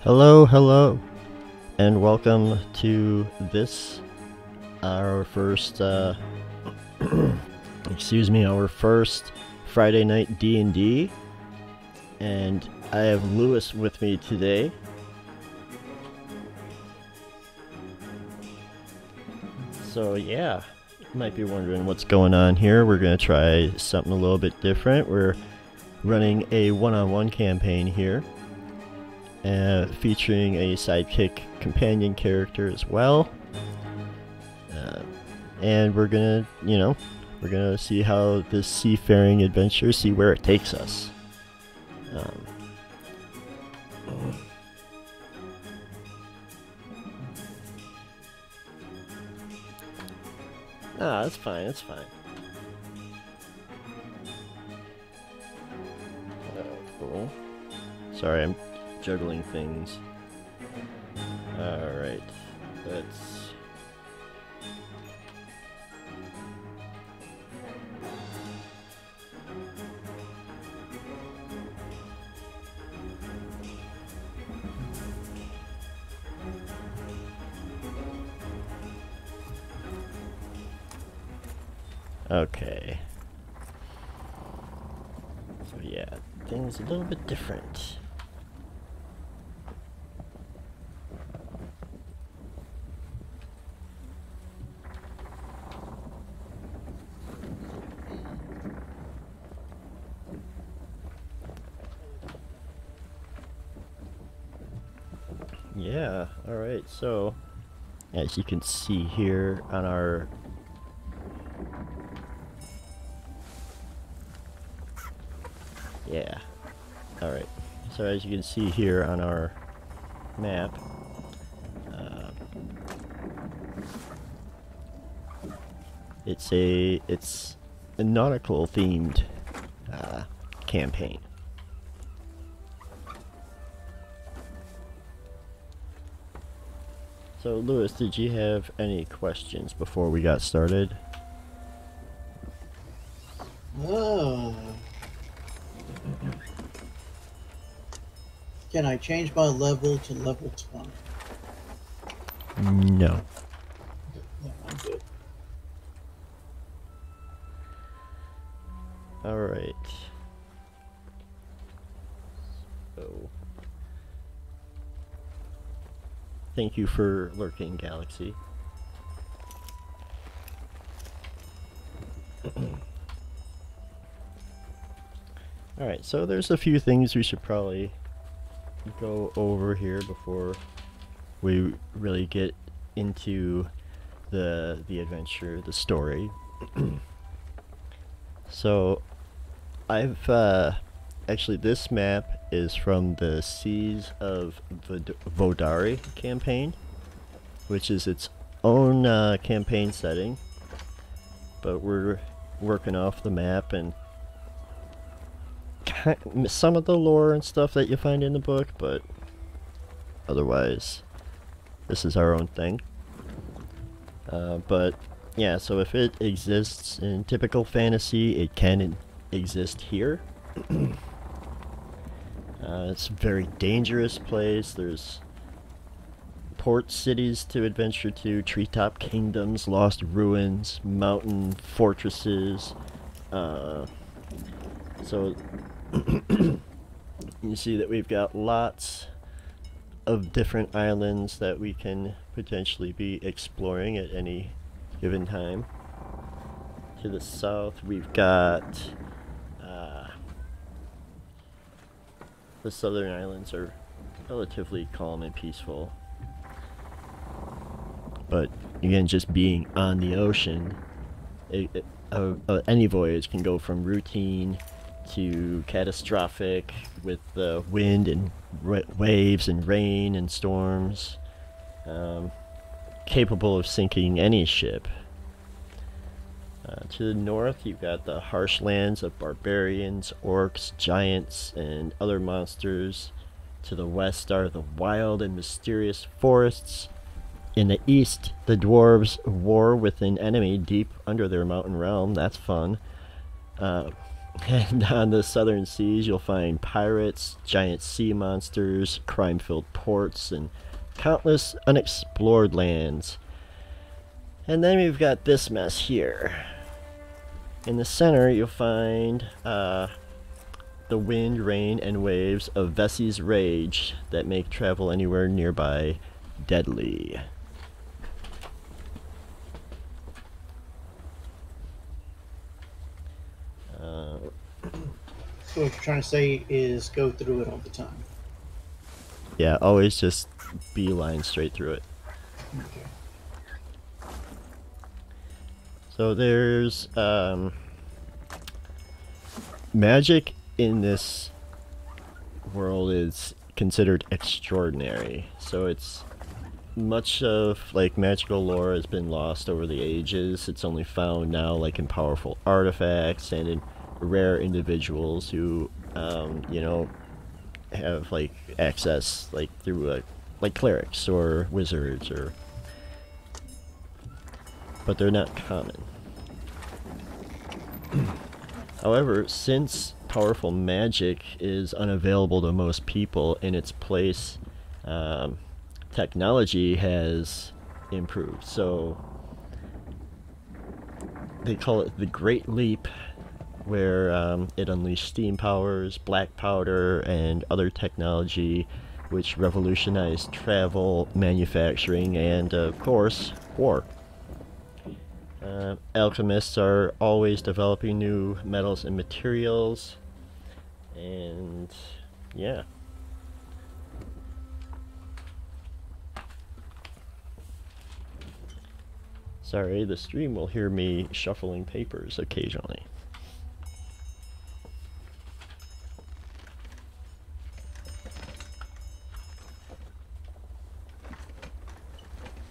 Hello, hello, and welcome to this, our first, excuse me, our first Friday night D&D, and I have Lewis with me today. So yeah, you might be wondering what's going on here. We're going to try something a little bit different. We're running a one-on-one campaign here. Featuring a sidekick companion character as well. And we're gonna, we're gonna see how this seafaring adventure, see where it takes us. That's fine, that's fine. Cool. Sorry, I'm juggling things. Alright, let's... Okay. So yeah, things a little bit different. Yeah, alright, so as you can see here on our alright, so as you can see here on our map, it's a nautical themed campaign. So, Lewis, did you have any questions before we got started? Can I change my level to level 20? No. No, I'm good. Alright. So... Thank you for lurking, Galaxy. Alright, so there's a few things we should probably go over here before we really get into the adventure, the story. So, I've actually, this map is from the Seas of Vodari campaign, which is its own campaign setting, but we're working off the map and some of the lore and stuff that you find in the book, but otherwise this is our own thing. But yeah, so if it exists in typical fantasy, it can exist here. It's a very dangerous place. There's port cities to adventure to, treetop kingdoms, lost ruins, mountain fortresses. So you see that we've got lots of different islands that we can potentially be exploring at any given time. To the south, we've got the southern islands are relatively calm and peaceful. But again, just being on the ocean, any voyage can go from routine to catastrophic with the wind and waves and rain and storms, capable of sinking any ship. To the north, you've got the harsh lands of barbarians, orcs, giants, and other monsters. To the west are the wild and mysterious forests. In the east, the dwarves war with an enemy deep under their mountain realm. That's fun. And on the southern seas, you'll find pirates, giant sea monsters, crime filled ports, and countless unexplored lands. And then we've got this mess here. In the center, you'll find the wind, rain, and waves of Vesi's Rage that make travel anywhere nearby deadly. So what you're trying to say is go through it all the time. Yeah, always just beeline straight through it. Okay. So there's magic in this world is considered extraordinary. So it's much of like magical lore has been lost over the ages. It's only found now like in powerful artifacts and in rare individuals who you know, have like access like through like clerics or wizards, or but they're not common. However, since powerful magic is unavailable to most people, in its place technology has improved. So they call it the Great Leap, where it unleashed steam powers, black powder, and other technology which revolutionized travel, manufacturing, and of course, war. Alchemists are always developing new metals and materials, and yeah. Sorry, the stream will hear me shuffling papers occasionally.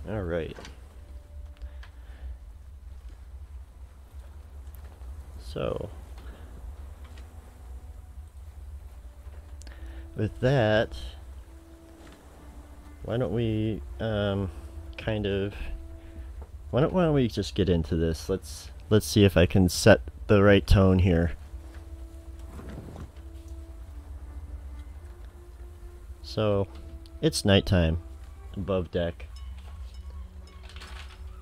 Alright. So, with that, why don't we why don't we just get into this? Let's see if I can set the right tone here. So, it's nighttime above deck.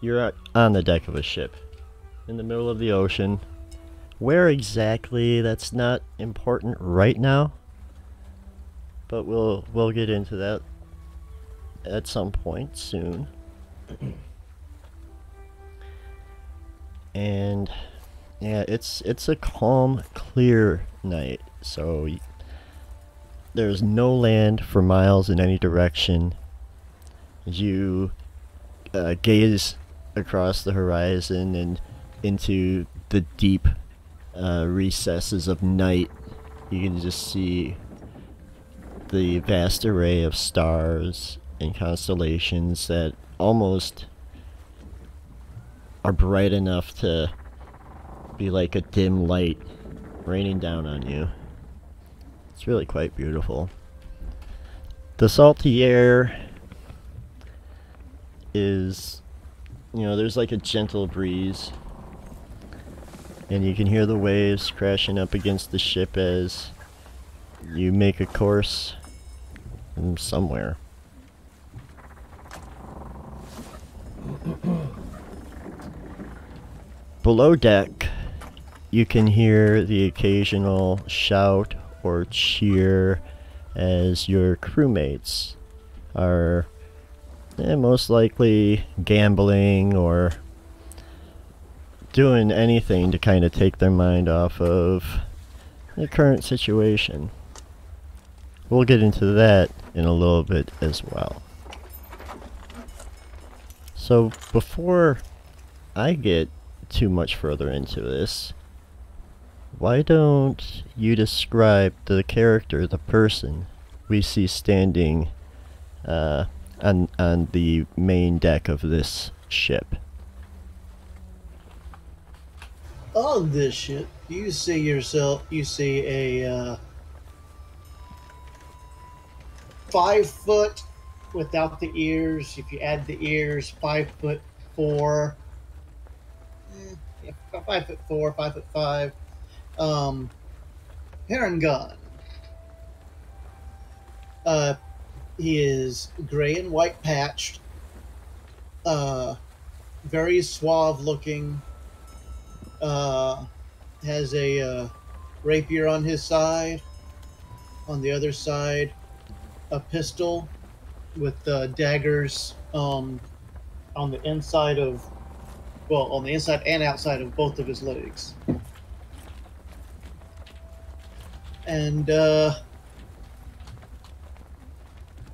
You're on the deck of a ship in the middle of the ocean. Where exactly, that's not important right now, but we'll get into that at some point soon. And yeah, it's a calm, clear night, so there's no land for miles in any direction. You gaze across the horizon and into the deep recesses of night. You can just see the vast array of stars and constellations that almost are bright enough to be like a dim light raining down on you. It's really quite beautiful. The salty air is, you know, there's like a gentle breeze, and you can hear the waves crashing up against the ship as you make a course from somewhere. Below deck, you can hear the occasional shout or cheer as your crewmates are most likely gambling or doing anything to kind of take their mind off of the current situation. We'll get into that in a little bit as well. So before I get too much further into this, why don't you describe the character, the person we see standing on the main deck of this ship? On this ship, you see a 5 foot without the ears. If you add the ears, 5'4". Yeah, 5'4", 5'5". Um, Gun. Uh, he is gray and white patched. Uh, Very suave looking. Uh, has a rapier on his side. On the other side, a pistol with daggers on the inside of, well, on the inside and outside of both of his legs. And yeah,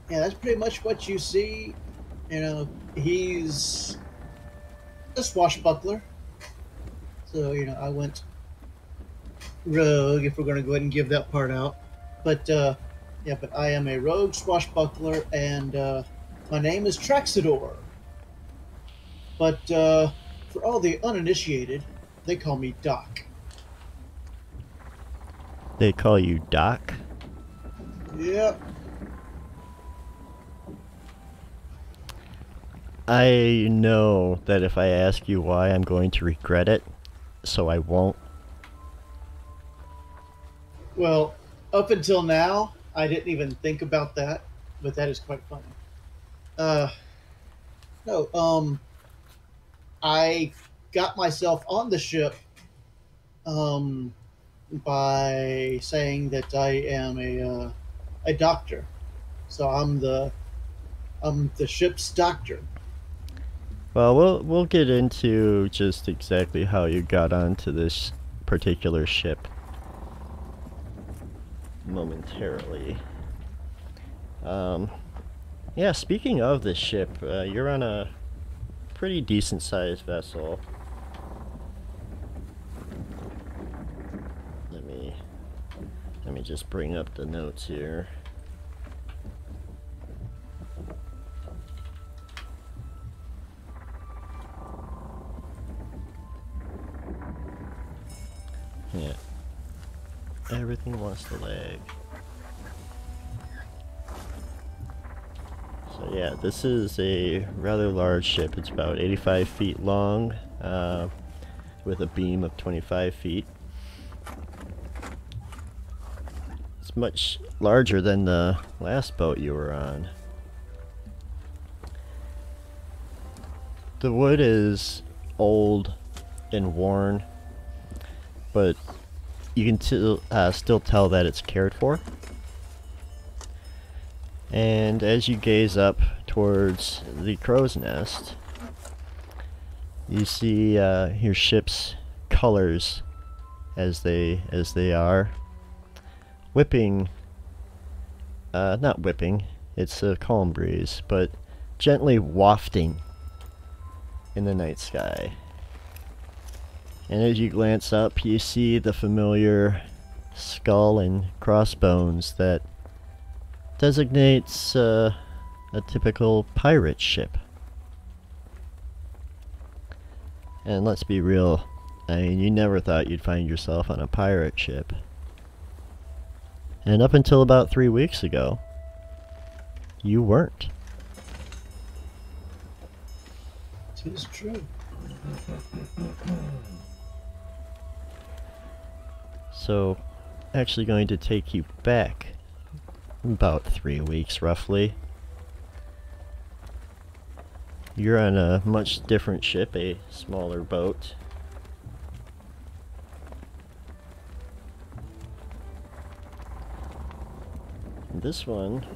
that's pretty much what you see. You know, he's a swashbuckler. So, I went rogue, if we're going to go ahead and give that part out. But, yeah, but I am a rogue swashbuckler, and my name is Traxidor. But for all the uninitiated, they call me Doc. They call you Doc? Yep. I know that if I ask you why, I'm going to regret it, so I won't. Well, up until now, I didn't even think about that, but that is quite funny. Uh, no, I got myself on the ship um, by saying that I am a doctor. So I'm the ship's doctor. Well, we'll get into just exactly how you got onto this particular ship momentarily. Yeah, speaking of this ship, you're on a pretty decent sized vessel. Let me just bring up the notes here. Yeah. Everything wants to lag. So yeah, this is a rather large ship. It's about 85 feet long, with a beam of 25 feet. It's much larger than the last boat you were on. The wood is old and worn, but you can still tell that it's cared for. And as you gaze up towards the crow's nest, you see your ship's colors as they are whipping. Not whipping. It's a calm breeze, but gently wafting in the night sky. And as you glance up, you see the familiar skull and crossbones that designates a typical pirate ship. And let's be real, I mean, you never thought you'd find yourself on a pirate ship. And up until about 3 weeks ago, you weren't. It is true. So, actually going to take you back about 3 weeks roughly. You're on a much different ship, a smaller boat. And this one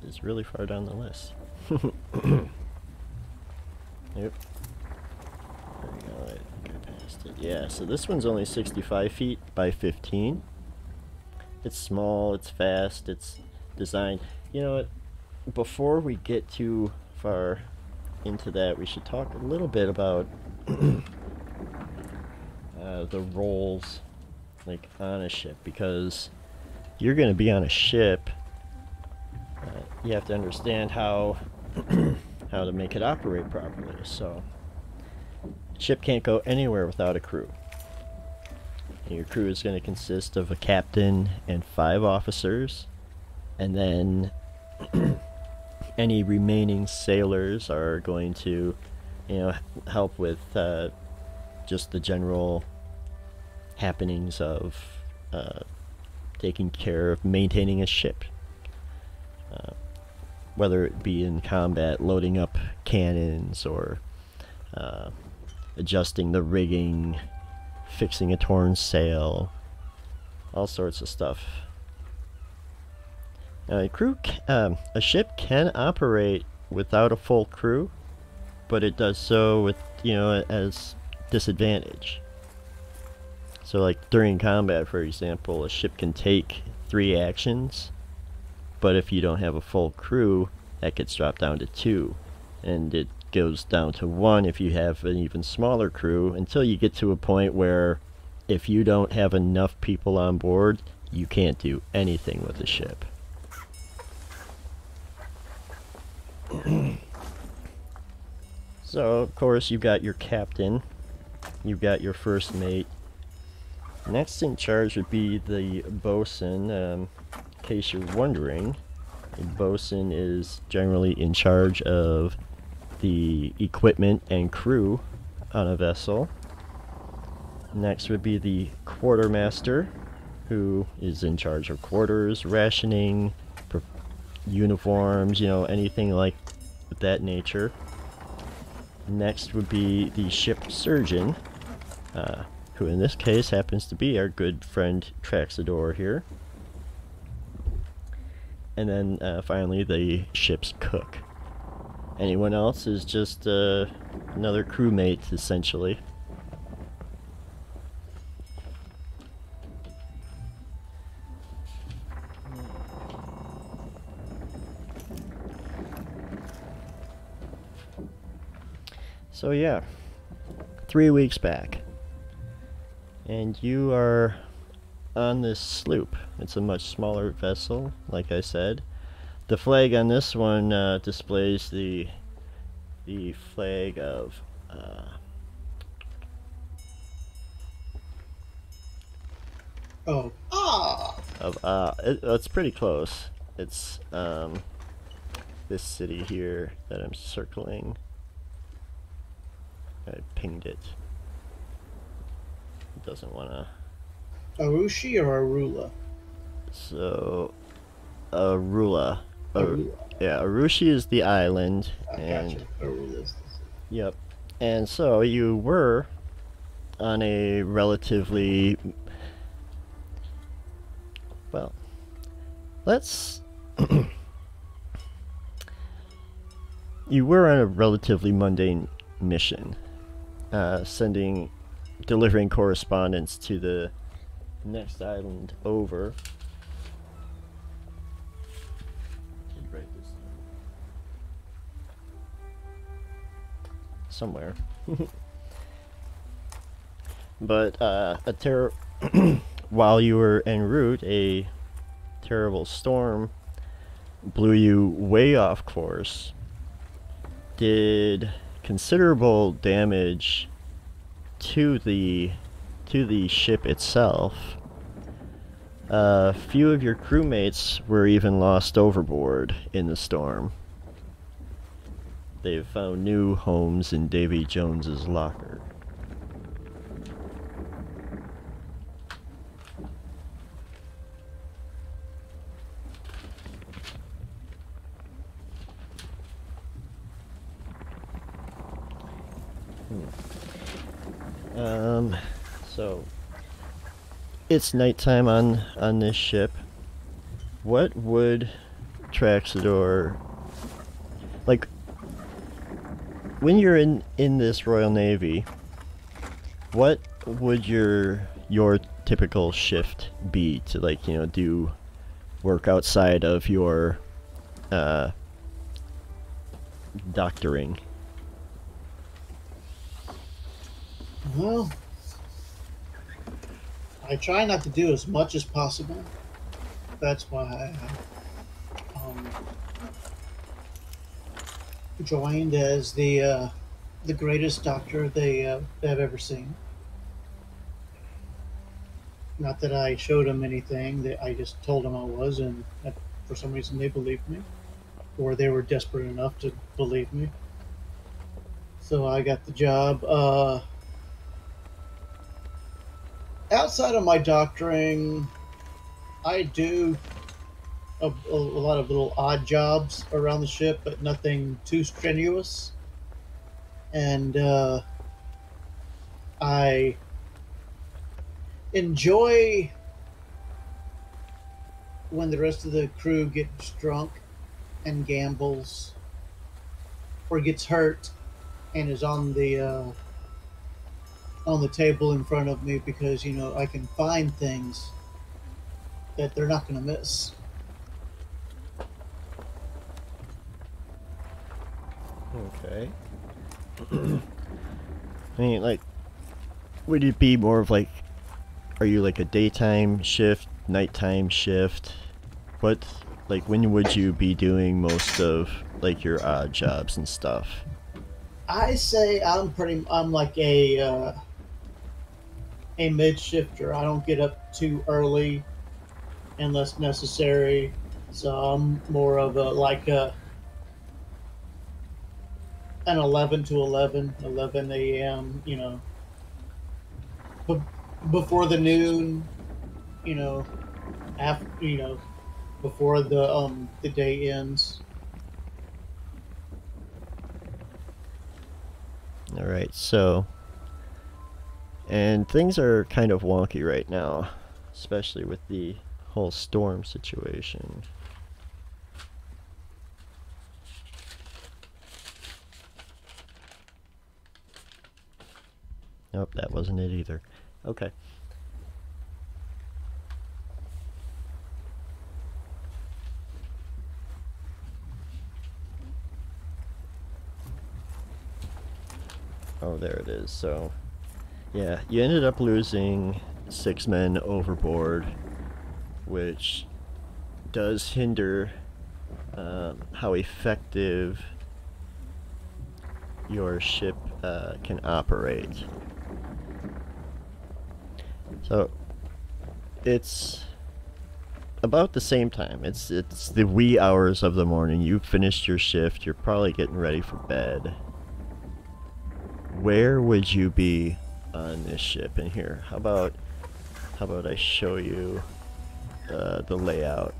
is really far down the list. Yep. There we go, I think I passed it. Yeah, so this one's only 65 feet by 15. It's small, it's fast, it's designed. You know what? Before we get too far into that, we should talk a little bit about the roles, like, on a ship, because you're going to be on a ship. You have to understand how how to make it operate properly. So, ship can't go anywhere without a crew. And your crew is going to consist of a captain and 5 officers, and then any remaining sailors are going to, help with just the general happenings of taking care of maintaining a ship. Whether it be in combat, loading up cannons, or adjusting the rigging, fixing a torn sail, all sorts of stuff. A ship can operate without a full crew, but it does so with, as disadvantage. So like during combat, for example, a ship can take 3 actions, but if you don't have a full crew, that gets dropped down to 2, and it goes down to 1 if you have an even smaller crew, until you get to a point where if you don't have enough people on board, you can't do anything with the ship. So, of course, you've got your captain, you've got your first mate. Next in charge would be the bosun. In case you're wondering, a bosun is generally in charge of the equipment and crew on a vessel. Next would be the quartermaster, who is in charge of quarters, rationing, uniforms, anything like that nature. Next would be the ship surgeon, who in this case happens to be our good friend Traxador here. And then finally the ship's cook. Anyone else is just another crewmate, essentially. So yeah, 3 weeks back, and you are on this sloop. It's a much smaller vessel, like I said. The flag on this one displays the flag of it's pretty close. It's this city here that I'm circling. I pinged it. It doesn't want to. Arushi or Arula? So, Arula. Arula. Yeah, Arushi is the island. Gotcha. Arula is the city. Yep. And so you were on a relatively. Well, let's. You were on a relatively mundane mission. Delivering correspondence to the next island over. Write this down. Somewhere. But while you were en route, a terrible storm blew you way off course. Did considerable damage to the ship itself. A few of your crewmates were even lost overboard in the storm. They've found new homes in Davy Jones's locker. So it's nighttime on this ship. What would Traxador, like, when you're in this Royal Navy, what would your typical shift be to, like, do work outside of your doctoring? Well, I try not to do as much as possible. That's why I joined as the greatest doctor they have ever seen. Not that I showed them anything. That I just told them I was, and for some reason they believed me, or they were desperate enough to believe me. So I got the job. outside of my doctoring, I do a lot of little odd jobs around the ship, but nothing too strenuous. And I enjoy when the rest of the crew gets drunk and gambles or gets hurt and is on the table in front of me because I can find things that they're not going to miss. Okay. I mean, like, would it be more of like, are you like a daytime shift, nighttime shift? What, like, when would you be doing most of like your odd jobs and stuff? I say I'm like a mid shifter. I don't get up too early unless necessary. So I'm more of a like an 11 to 11 a.m. b- before the noon. You know, after before the day ends. All right, so, and things are kind of wonky right now, especially with the whole storm situation. Nope, that wasn't it either. Okay. Oh, there it is. So, yeah, you ended up losing 6 men overboard, which does hinder how effective your ship can operate. So, it's about the same time. It's the wee hours of the morning. You've finished your shift. You're probably getting ready for bed. Where would you be on this ship in here? How about I show you the layout?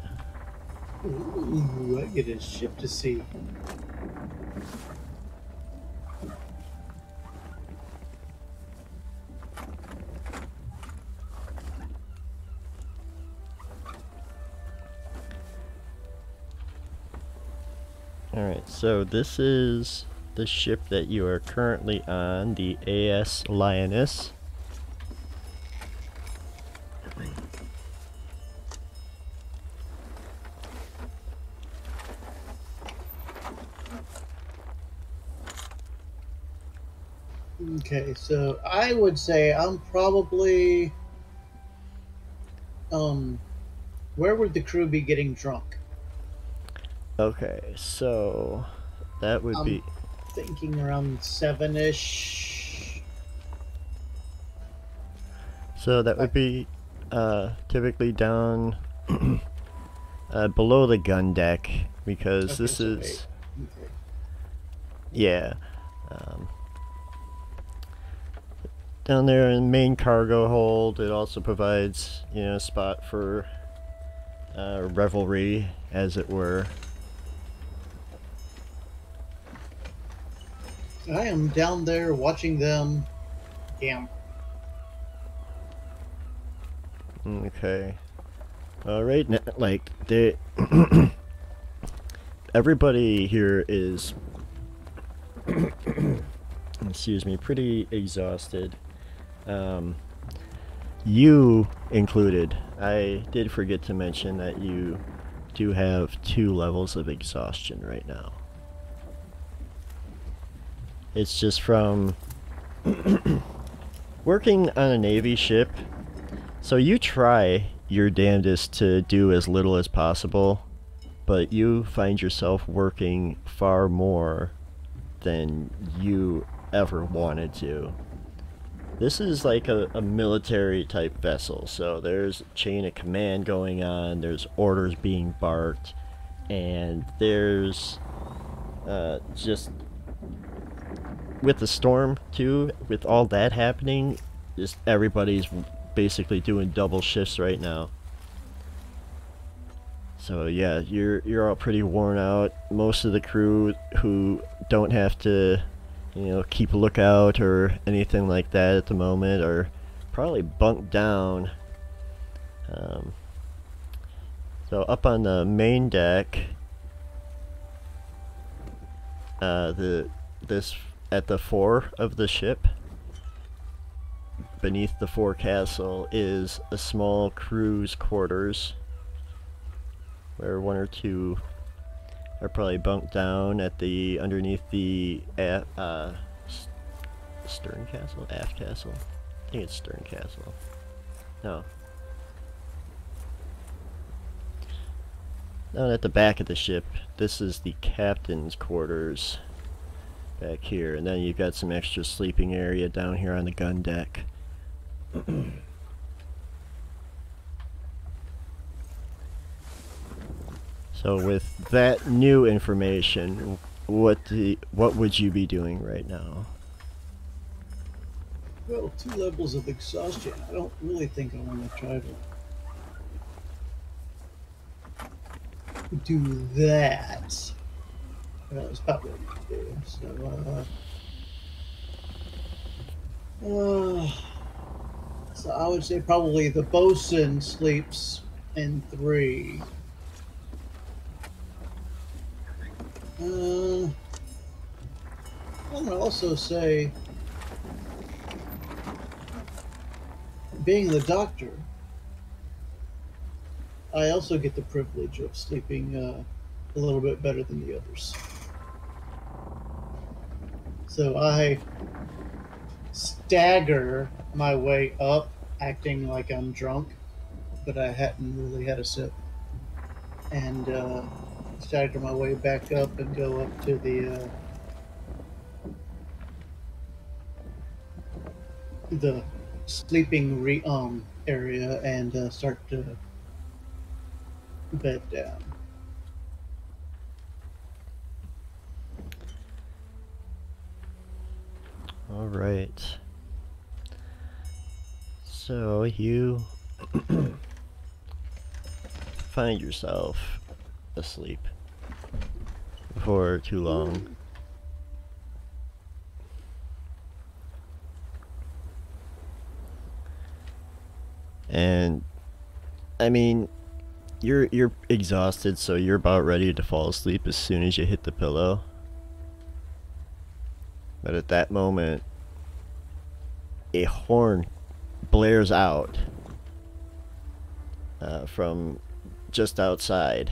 Ooh, I get a ship to see. Alright, so this is the ship that you are currently on, the AS Lioness. Okay, so I would say I'm probably where would the crew be getting drunk? Okay, so that would I'm be thinking around 7-ish. so that would be typically down below the gun deck, because Okay, this so is 8. Okay. yeah, down there in the main cargo hold. It also provides, a spot for revelry, as it were. I am down there watching them gamble. Okay. Right now, like, they everybody here is excuse me, pretty exhausted. You included. I did forget to mention that you do have 2 levels of exhaustion right now. It's just from working on a Navy ship. So you try your damnedest to do as little as possible, but you find yourself working far more than you ever wanted to. This is like a military type vessel, so there's a chain of command going on, there's orders being barked, and there's just with the storm too, with all that happening, just everybody's basically doing double shifts right now. So yeah, you're all pretty worn out. Most of the crew who don't have to, you know, keep a lookout or anything like that at the moment are probably bunked down. So up on the main deck, this at the fore of the ship, beneath the forecastle, is a small crew's quarters, where one or two are probably bunked down at the underneath the stern castle, aft castle. I think it's stern castle. No. Down at the back of the ship, this is the captain's quarters back here, and then you've got some extra sleeping area down here on the gun deck. So with that new information, what would you be doing right now? Well, 2 levels of exhaustion. I don't really think I want to try to do that. Well, it's about what to do. So I would say probably the bosun sleeps in 3. I'm gonna also say, being the doctor, I also get the privilege of sleeping a little bit better than the others. So I stagger my way up, acting like I'm drunk, but I hadn't really had a sip, and stagger my way back up and go up to the sleeping area and start to bed down. All right. So you find yourself asleep for too long. And I mean, you're exhausted, so you're about ready to fall asleep as soon as you hit the pillow. But at that moment, a horn blares out from just outside.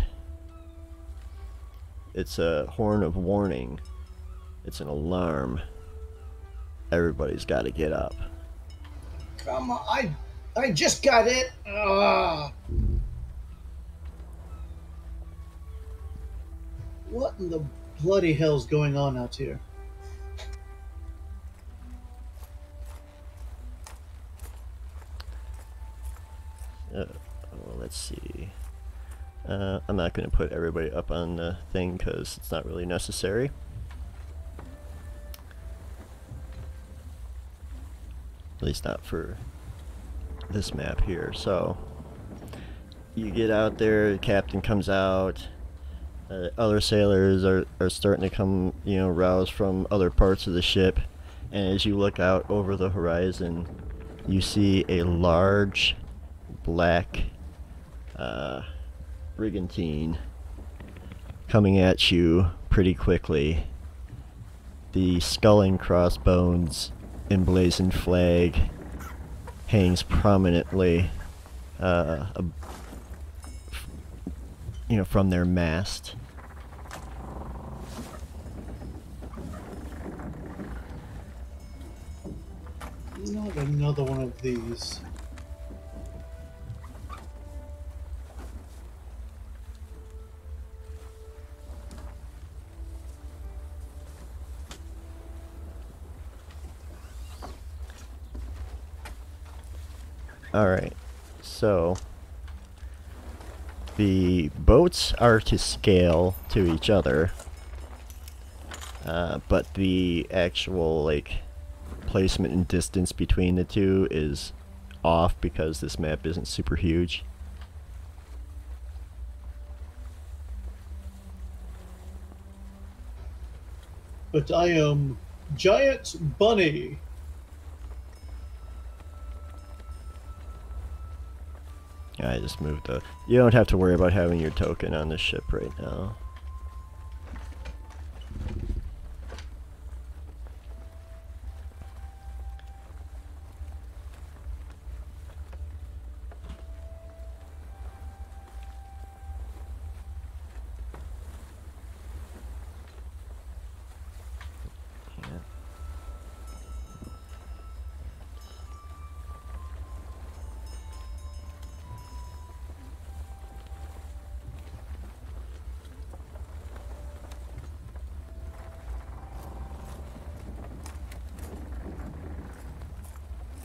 It's a horn of warning. It's an alarm. Everybody's got to get up. Come on, I just got it. What in the bloody hell's going on out here? Let's see. I'm not going to put everybody up on the thing because it's not really necessary. At least not for this map here. So you get out there, the captain comes out, other sailors are starting to come, you know, rouse from other parts of the ship, and as you look out over the horizon, you see a large black brigantine coming at you pretty quickly. The skull and crossbones emblazoned flag hangs prominently you know, from their mast. Not another one of these. Alright, so the boats are to scale to each other, but the actual, like, placement and distance between the two is off because this map isn't super huge. But I am Giant Bunny. I just moved the... You don't have to worry about having your token on the ship right now.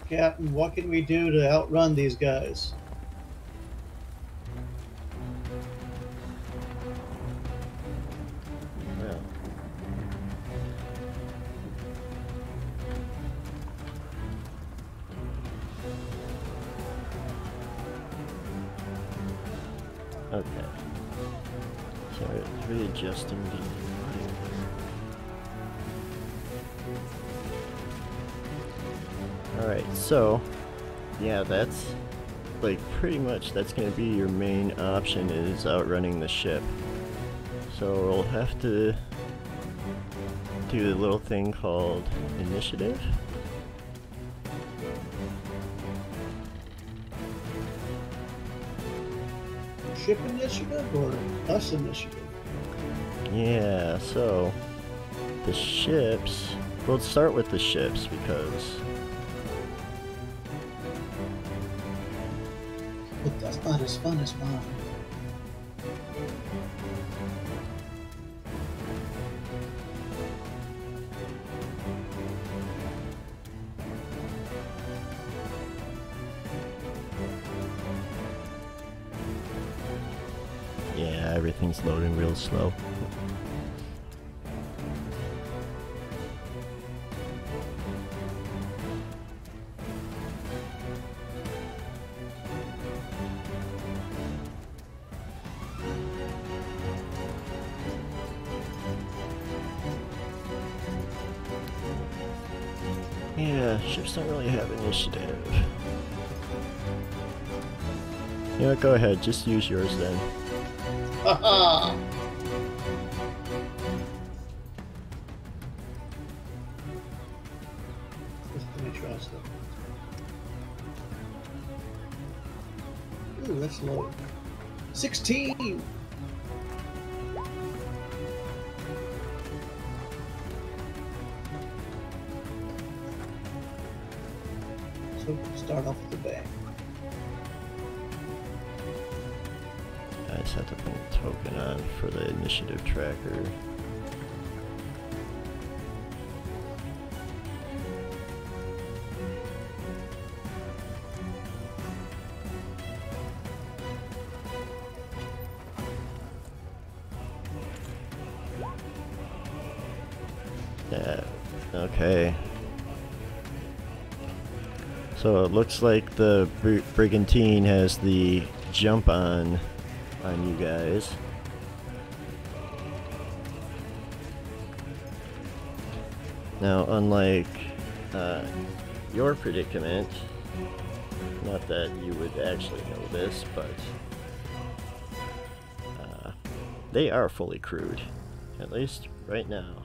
Captain, what can we do to outrun these guys? Well. Okay. So it's readjusting the... Alright, so, yeah, that's, like, pretty much, that's going to be your main option, is outrunning the ship. So we'll have to do a little thing called initiative. Ship initiative or us initiative? Yeah, so, the ships, we'll start with the ships because... But that's not as fun as mine. Yeah, everything's loading real slow. Yeah, ships don't really have initiative. You know what, go ahead, just use yours then. Haha! Let me try stuff. Ooh, that's low. 16! So start off with the bang. I just have to put a token on for the initiative tracker. Yeah, okay. So it looks like the Brigantine has the jump on you guys. Now, unlike your predicament, not that you would actually know this, but they are fully crewed, at least right now.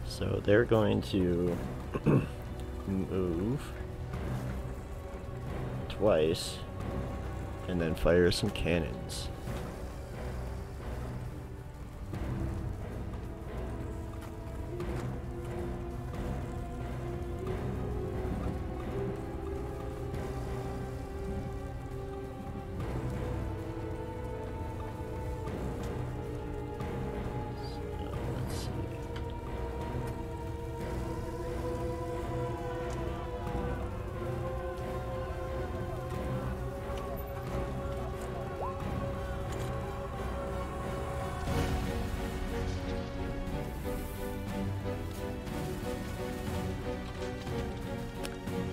So they're going to move twice and then fire some cannons.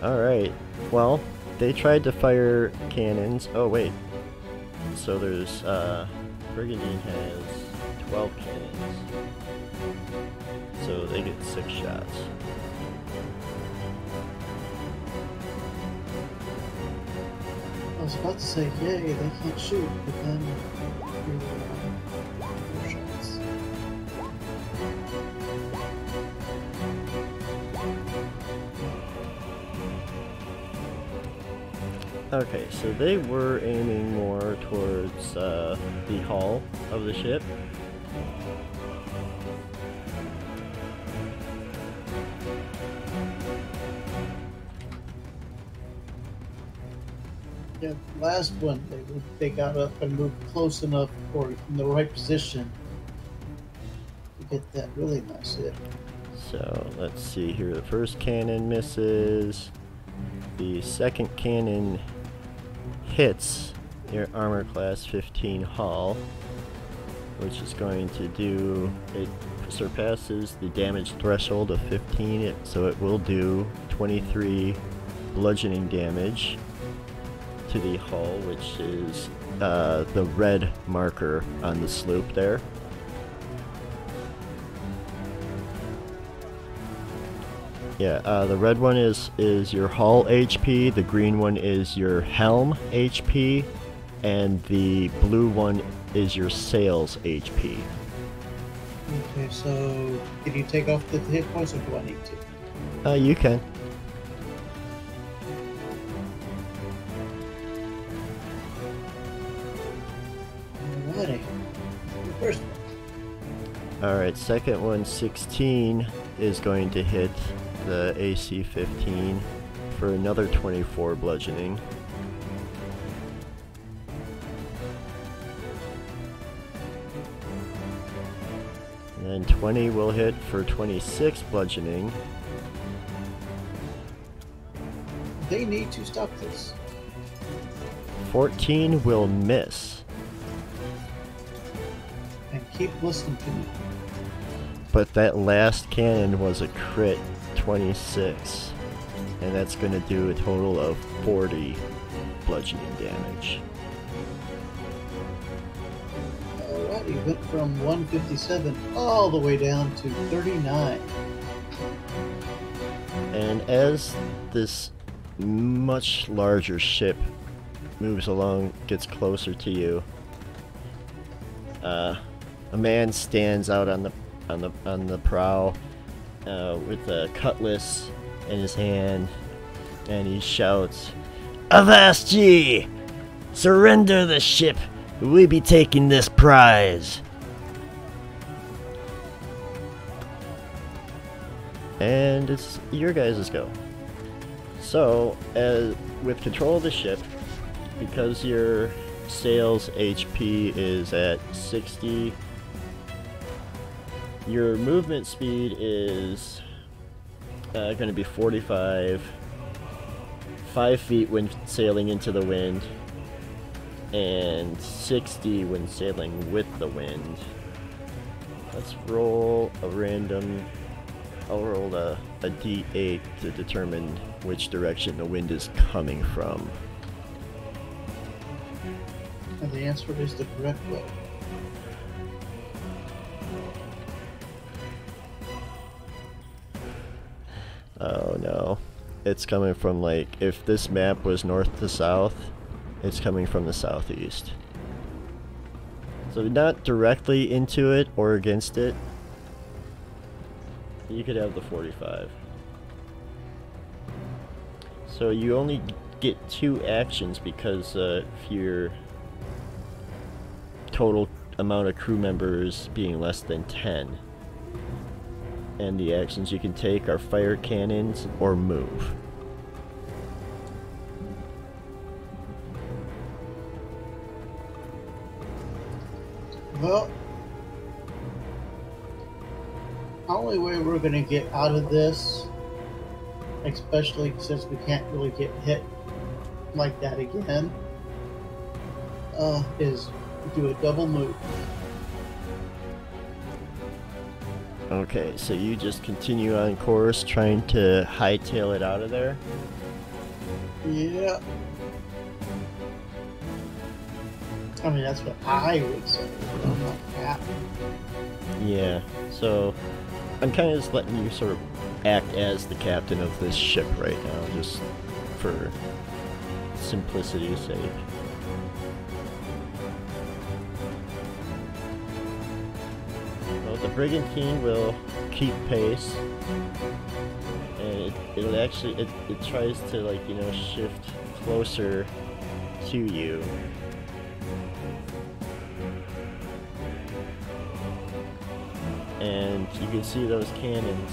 Alright, well, they tried to fire cannons. Oh, wait. So there's, Brigandine has 12 cannons. So they get 6 shots. I was about to say, yay, they can't shoot, but then... 4 shots. Okay, so they were aiming more towards the hull of the ship. Yeah, last one, they got up and moved close enough or in the right position to get that really nice hit. So let's see here. The first cannon misses. The second cannon hits your armor class 15 hull, which is going to do, it surpasses the damage threshold of 15, so it will do 23 bludgeoning damage to the hull, which is the red marker on the sloop there. Yeah, the red one is your hull HP, the green one is your helm HP, and the blue one is your sails HP. Okay, so can you take off the hit points or do I need to? You can. Alrighty. The first one. Alright, second one, 16, is going to hit the AC-15 for another 24 bludgeoning. And then 20 will hit for 26 bludgeoning. They need to stop this. 14 will miss. And keep listening to me. But that last cannon was a crit 26. And that's going to do a total of 40 bludgeoning damage. Alrighty, went from 157 all the way down to 39. And as this much larger ship moves along, gets closer to you, a man stands out on the prow with a cutlass in his hand, and he shouts, "Avast ye! Surrender the ship! We be taking this prize!" And it's your guys' go. So, with control of the ship, because your sails HP is at 60, your movement speed is going to be 45, 5 feet when sailing into the wind, and 60 when sailing with the wind. Let's roll a random. I'll roll a d8 to determine which direction the wind is coming from. And the answer is the correct way. Oh no. It's coming from, like, if this map was north to south, it's coming from the southeast. So not directly into it or against it. You could have the 45. So you only get 2 actions because if your total amount of crew members being less than 10. And the actions you can take are fire cannons or move. Well, the only way we're going to get out of this, especially since we can't really get hit like that again, is do a double move. Okay, so you just continue on course trying to hightail it out of there? Yeah. I mean, that's what I would say. But I'm not captain. Yeah, so I'm kind of just letting you sort of act as the captain of this ship right now, just for simplicity's sake. Well, the brigantine will keep pace, and it'll actually, it tries to, like, you know, shift closer to you. And you can see those cannons.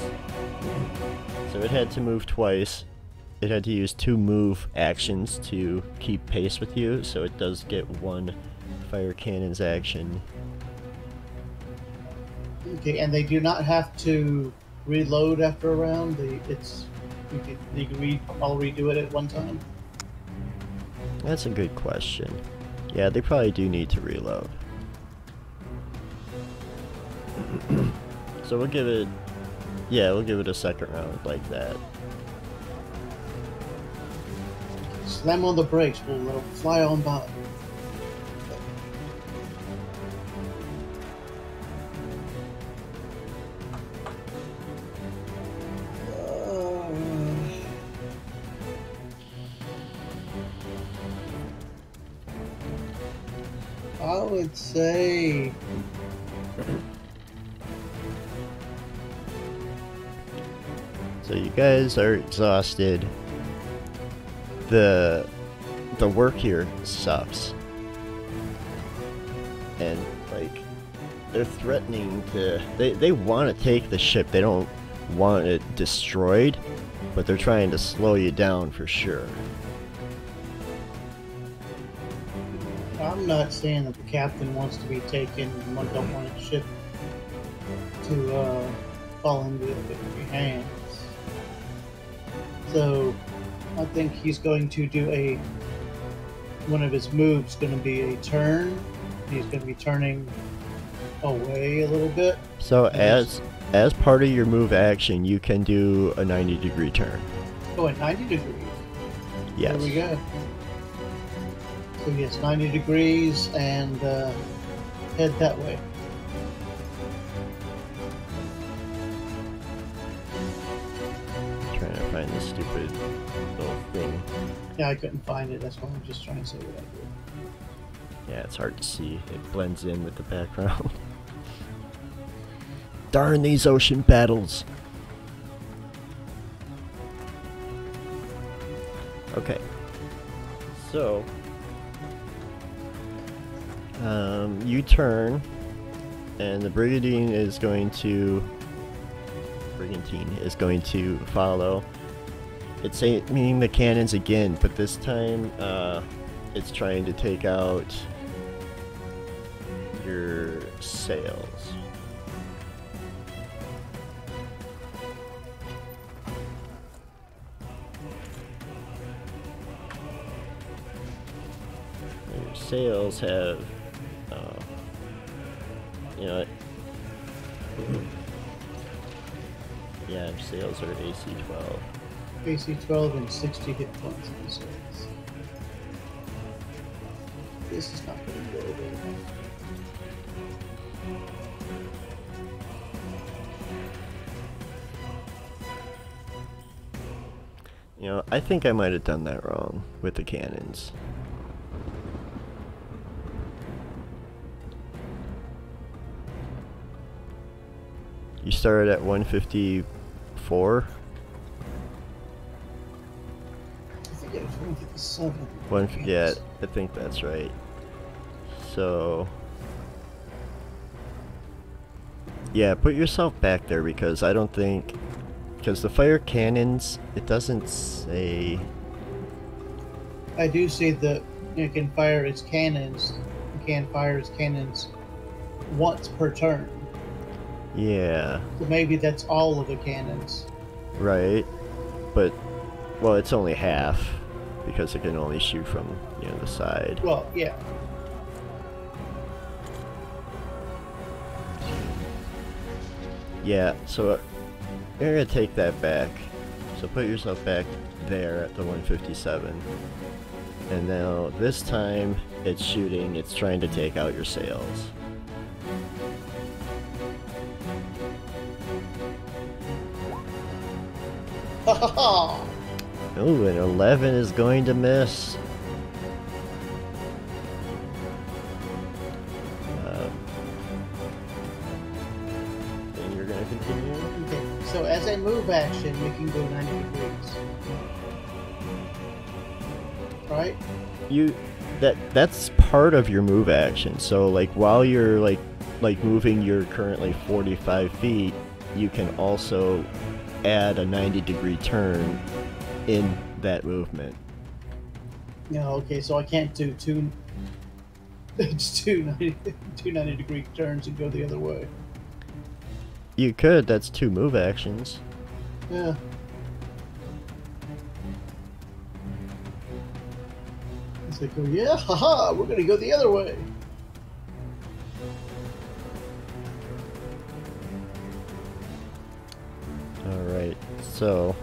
So it had to move twice. It had to use 2 move actions to keep pace with you, so it does get 1 fire cannon's action. Okay, and they do not have to reload after a round. You can all redo it at one time. That's a good question. Yeah, they probably do need to reload. So we'll give it, yeah, we'll give it a second round like that. Slam on the brakes, we'll let them fly on by. I would say So you guys are exhausted. The work here sucks. And like they're threatening to they want to take the ship. They don't want it destroyed, but they're trying to slow you down for sure. I'm not saying that the captain wants to be taken and don't want his ship to fall into enemy hands. So I think he's going to do one of his moves going to be a turn. He's going to be turning away a little bit. So as part of your move action, you can do a 90-degree turn. Oh, at 90 degrees. Yes. There we go. So yes, 90 degrees and head that way. Trying to find this stupid little thing. Yeah, I couldn't find it. That's why I'm just trying to say what I did. Yeah, it's hard to see. It blends in with the background. Darn these ocean battles. Okay. So, you turn, and the brigantine is going to follow. It's aiming the cannons again, but this time it's trying to take out your sails. Your sails have, you know, yeah, sails are AC-12. AC-12 and 60 hit points in the sails. This is not going to go over. You know, I think I might have done that wrong with the cannons. You started at 154? I think it was 157. Yeah, I think that's right. So, yeah, put yourself back there because I don't think, because the fire cannons, it doesn't say. I do see that it can fire its cannons. It can fire its cannons once per turn. Yeah. So maybe that's all of the cannons. Right. But, well, it's only half because it can only shoot from, you know, the side. Well, yeah. Yeah, so you're gonna take that back. So put yourself back there at the 157. And now this time it's shooting, it's trying to take out your sails. Ha ha ha! Ooh, an 11 is going to miss. And you're gonna continue? Okay, so as a move action, you can go 90 degrees. Right? That's part of your move action. So like while you're like moving your currently 45 feet, you can also add a 90-degree turn in that movement. Yeah, okay, so I can't do two 90-degree turns and go the other way. You could, that's 2 move actions. Yeah. It's like, oh yeah, haha, we're gonna go the other way. Alright, so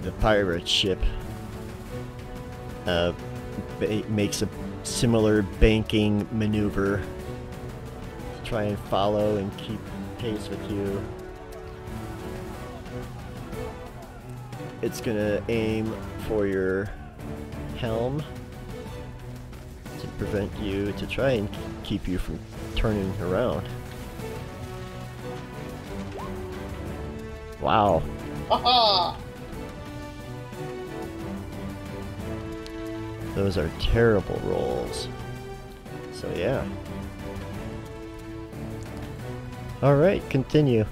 the pirate ship makes a similar banking maneuver to try and follow and keep pace with you. It's gonna aim for your helm to prevent you, to try and keep you from turning around. Wow. Haha! Those are terrible rolls. So yeah. Alright, continue.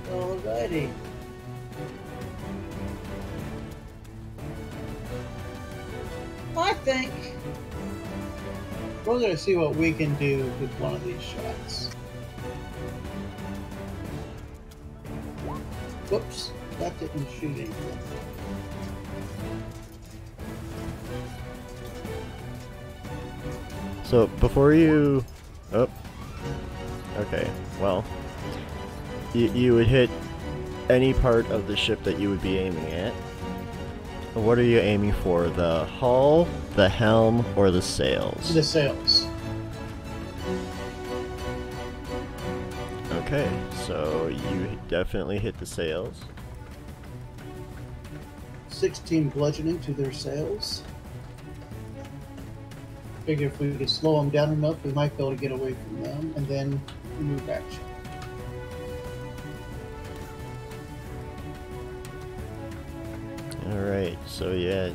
Alrighty. I think we're gonna see what we can do with one of these shots. Whoops, that didn't shoot anything. So before you... Oh. Okay, well. You would hit any part of the ship that you would be aiming at. What are you aiming for? The hull, the helm, or the sails? The sails. Okay, so you definitely hit the sails. 16 bludgeoning to their sails. Figure if we could slow them down enough, we might be able to get away from them, and then move action. Alright, so yeah,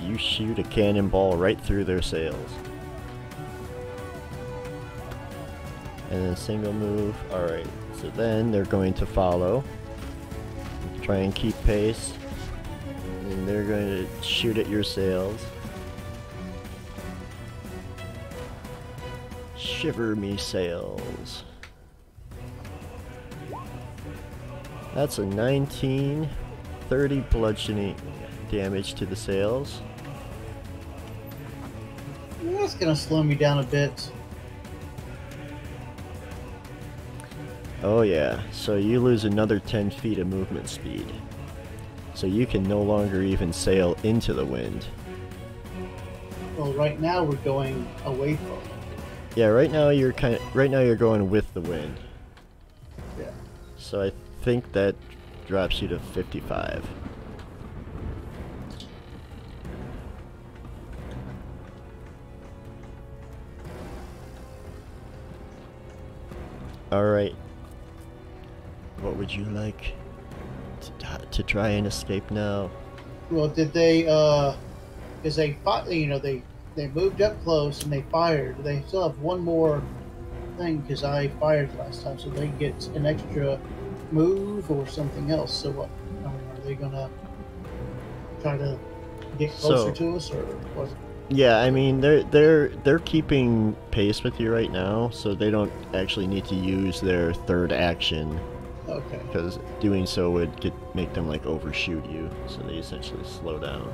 you shoot a cannonball right through their sails. And then single move. Alright, so then they're going to follow. Try and keep pace. And they're going to shoot at your sails. Shiver me sails. That's a 19, 30 bludgeoning damage to the sails. That's gonna slow me down a bit. Oh yeah, so you lose another 10 feet of movement speed. So you can no longer even sail into the wind. Well, right now we're going away from it. Yeah, right now you're going with the wind. Yeah. So I think that drops you to 55. Alright. What would you like to try and escape now? Well, did they, because they fought, you know, they moved up close and they fired. They still have one more thing because I fired last time, so they get an extra move or something else. So what? I mean, are they gonna try to get closer to us, or what? Yeah, I mean they're keeping pace with you right now, so they don't actually need to use their third action. Okay. Because doing so would make them like overshoot you, so they essentially slow down.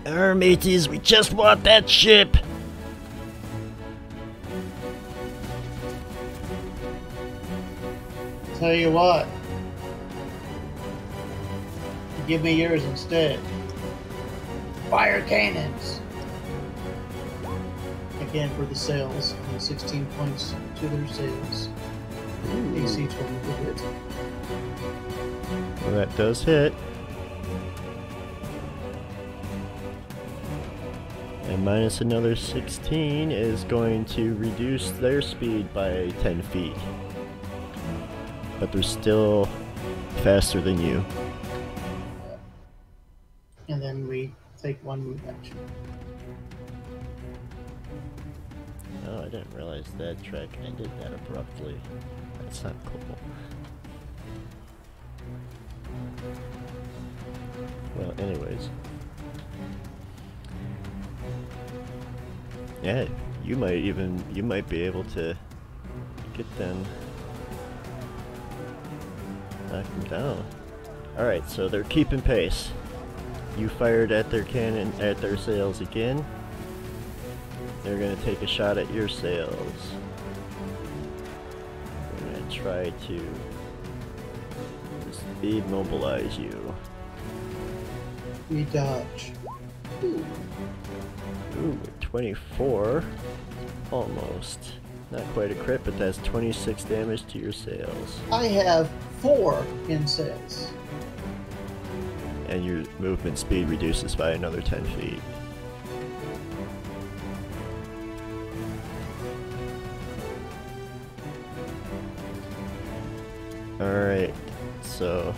Mateys, we just want that ship! Tell you what. Give me yours instead. Fire cannons! Again for the sails, and 16 points to their sails. AC 20 will hit. Well, that does hit. And minus another 16 is going to reduce their speed by 10 feet. But they're still faster than you. And then we take one move action. Oh, I didn't realize that track ended that abruptly. That's not cool. Well, anyways. Yeah, you might be able to get them, knock them down. Alright, so they're keeping pace. You fired at their cannon, at their sails again. They're gonna take a shot at your sails. They're gonna try to just immobilize you. We dodge. Ooh, 24. Almost. Not quite a crit, but that's 26 damage to your sails. I have 4 in sails. And your movement speed reduces by another 10 feet. Alright, so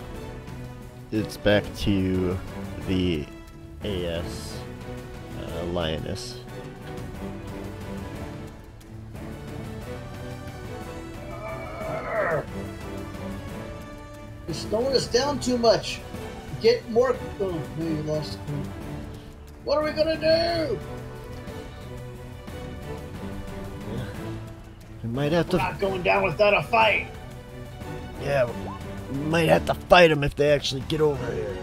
it's back to the AS Lioness. You're slowing us down too much. Get more. Oh, no, you lost. What are we gonna do? We might have We're to. not going down without a fight. Yeah, we might have to fight them if they actually get over here.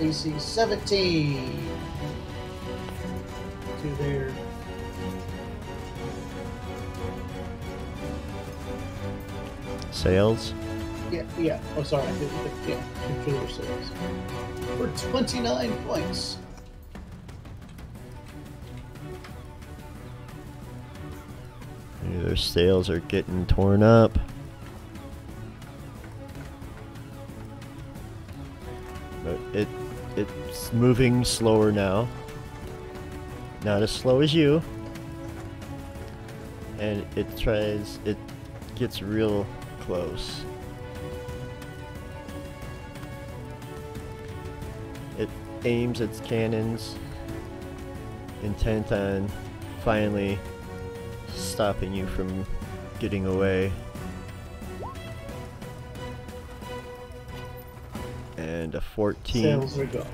AC 17 to their Sails? yeah. Oh, sorry. Yeah, to their sails for 29 points. Their sails are getting torn up. But it's moving slower now. Not as slow as you. And it gets real close. It aims its cannons, intent on finally stopping you from getting away. And a 14. Sails are gone.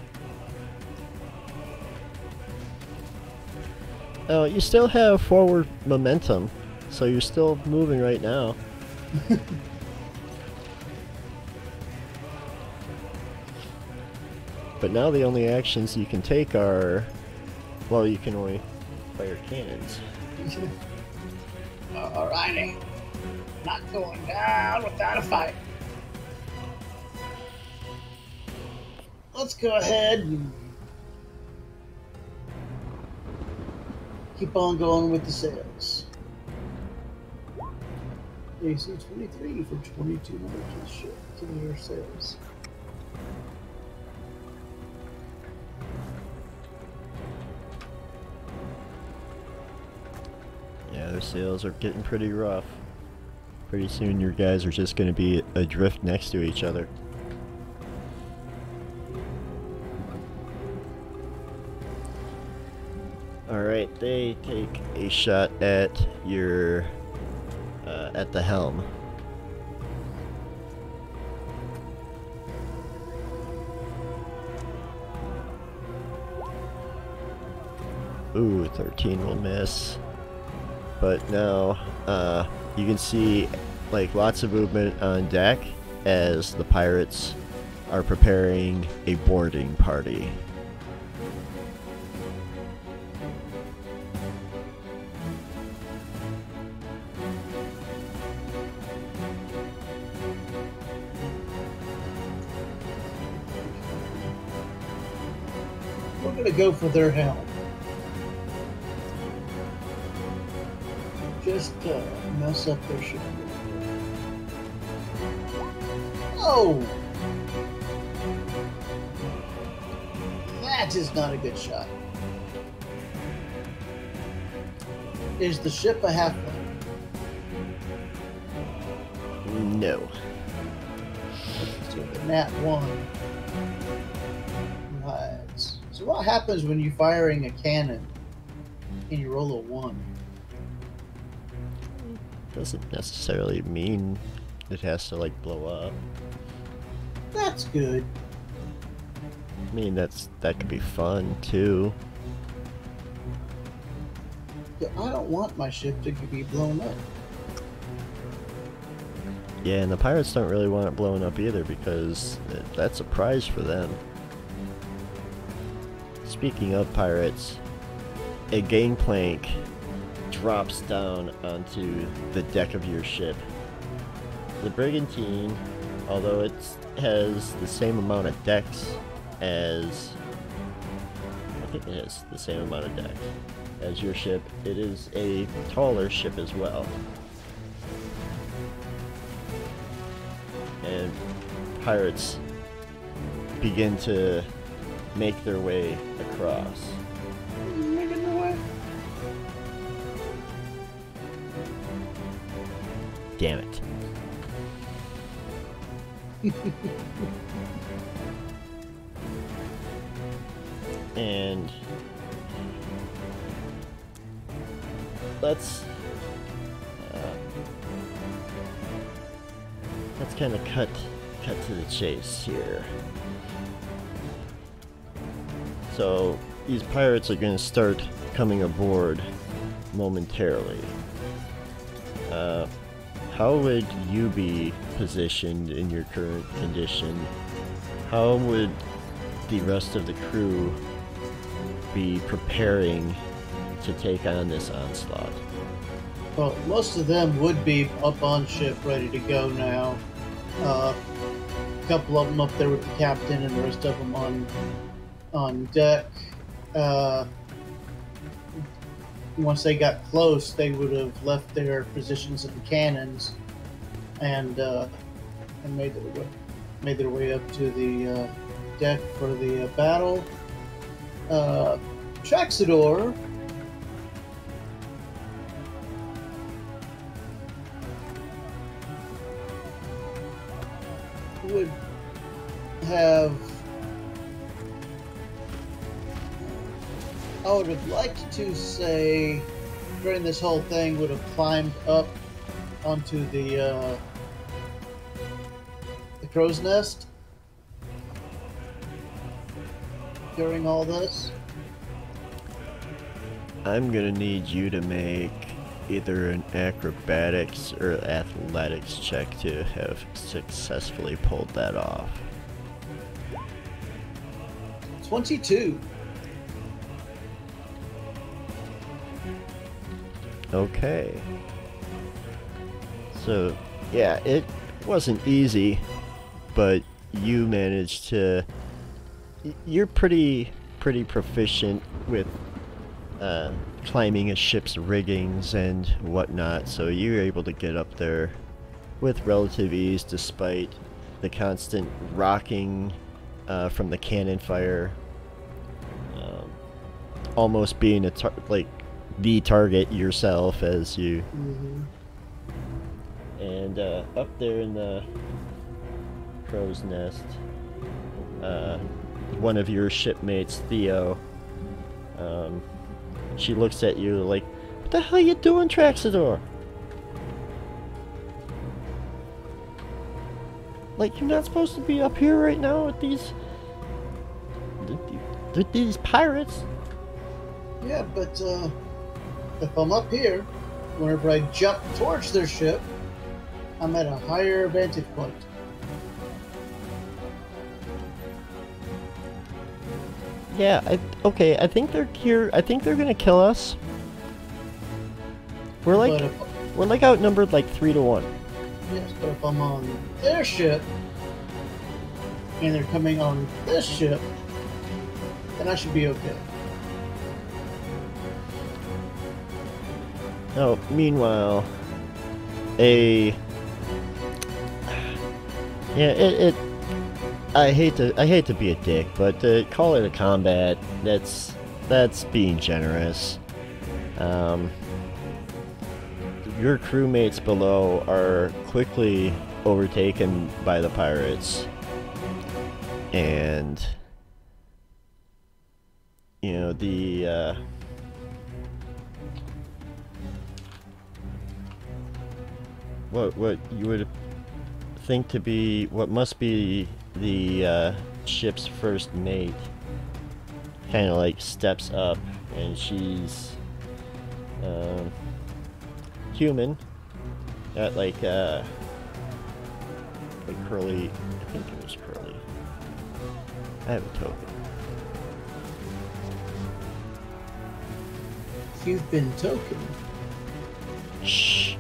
Oh, you still have forward momentum, so you're still moving right now. But now the only actions you can take are, well, you can only fire cannons. Alrighty. Not going down without a fight. Let's go ahead and keep on going with the sails. AC 23 for 22 minutes to their sails. Yeah, their sails are getting pretty rough. Pretty soon your guys are just going to be adrift next to each other. Alright, they take a shot at your, at the helm. Ooh, 13 will miss. But now, you can see, like, lots of movement on deck as the pirates are preparing a boarding party. we're going to go for their helm. Just mess up their ship. Oh! That is not a good shot. Is the ship a halfling? No. So the nat 1. Right. So what happens when you're firing a cannon and you roll a 1? Doesn't necessarily mean it has to like blow up. That's good. I mean, that could be fun too. I don't want my ship to be blown up. Yeah, and the pirates don't really want it blown up either because that's a prize for them. Speaking of pirates, a gangplank drops down onto the deck of your ship. The brigantine, although it has the same amount of decks as... I think it has the same amount of decks as your ship, it is a taller ship as well. And pirates begin to make their way across. Making their way? Damn it. And let's kind of cut to the chase here. So these pirates are going to start coming aboard momentarily. How would you be positioned in your current condition? How would the rest of the crew be preparing to take on this onslaught? Well, most of them would be up on ship, ready to go now. A couple of them up there with the captain, and the rest of them on deck. Once they got close, they would have left their positions at the cannons and made their way up to the deck for the battle. Traxador would have... I would have liked to say during this whole thing would have climbed up onto the crow's nest during all this. I'm gonna need you to make either an acrobatics or athletics check to have successfully pulled that off. 22. Okay. So, yeah, it wasn't easy, but you managed to... You're pretty proficient with climbing a ship's riggings and whatnot, so you're able to get up there with relative ease despite the constant rocking from the cannon fire. Almost being the target yourself as you... And up there in the crow's nest, one of your shipmates, Theo, she looks at you like, "What the hell are you doing, Traxador? Like, you're not supposed to be up here right now with these pirates." Yeah, but if I'm up here, whenever I jump towards their ship, I'm at a higher vantage point. Yeah, okay, I think they're here. I think they're gonna kill us. We're like outnumbered like 3-1. Yes, but if I'm on their ship and they're coming on this ship, then I should be okay. Now, meanwhile, I hate to be a dick, but to call it a combat, that's being generous. Your crewmates below are quickly overtaken by the pirates, and you know what you would think to be what must be the ship's first mate kind of like steps up, and she's human, got like curly, I think it was curly. I have a token. You've been token. Shh.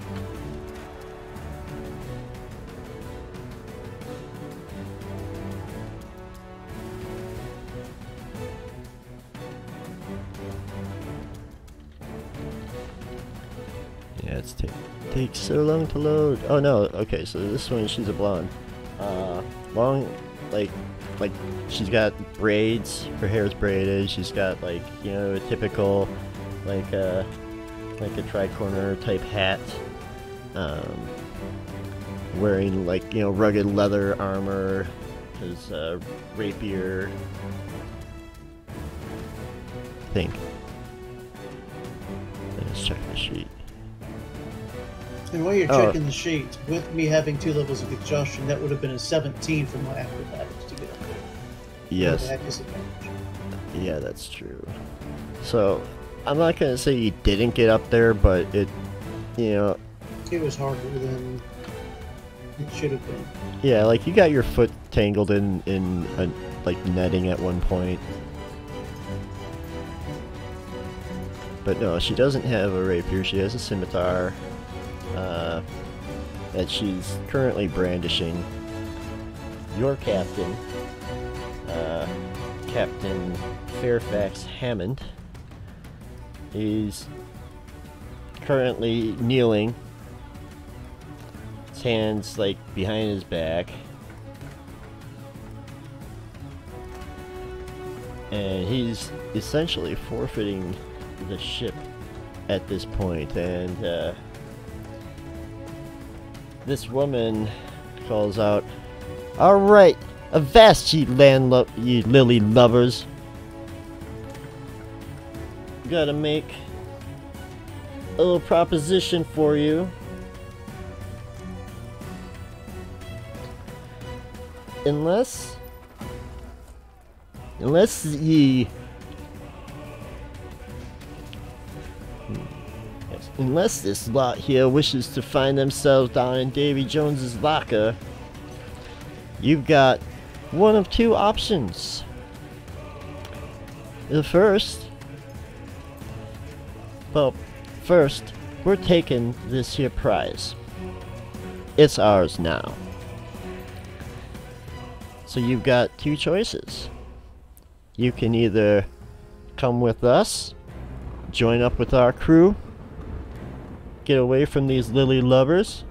Yeah, it's takes so long to load. Oh no, okay, so this one, she's a blonde. Long, like she's got braids, her hair's braided, she's got like, you know, a typical, like a tri-corner type hat. Wearing like, you know, rugged leather armor, his rapier, I think. Let's check the sheet. And while you're checking the sheet, with me having 2 levels of exhaustion, that would have been a 17 for my acrobatics to get up there. Yes. Yeah, that's true. So, I'm not gonna say you didn't get up there, but it, you know, it was harder than it should have been. Yeah, like you got your foot tangled in like netting at one point. But no, she doesn't have a rapier. She has a scimitar that she's currently brandishing. Your captain, Captain Fairfax Hammond, is currently kneeling, his hands like behind his back, and he's essentially forfeiting the ship at this point. And this woman calls out, "Alright, avast ye ye lily lovers. Gotta make a little proposition for you. Unless ye unless this lot here wishes to find themselves down in Davy Jones's locker, you've got one of 2 options. The first, we're taking this here prize. It's ours now. So you've got 2 choices. You can either come with us, join up with our crew, get away from these lily lovers,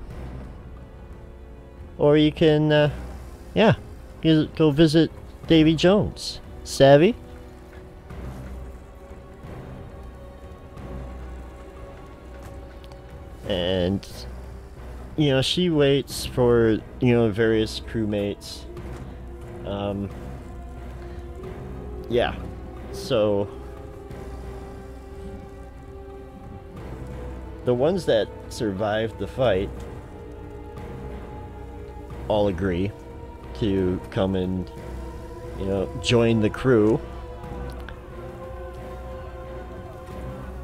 or you can, go visit Davy Jones. Savvy? And, you know, she waits for, you know, various crewmates. Yeah, so the ones that survived the fight all agree to come and, you know, join the crew,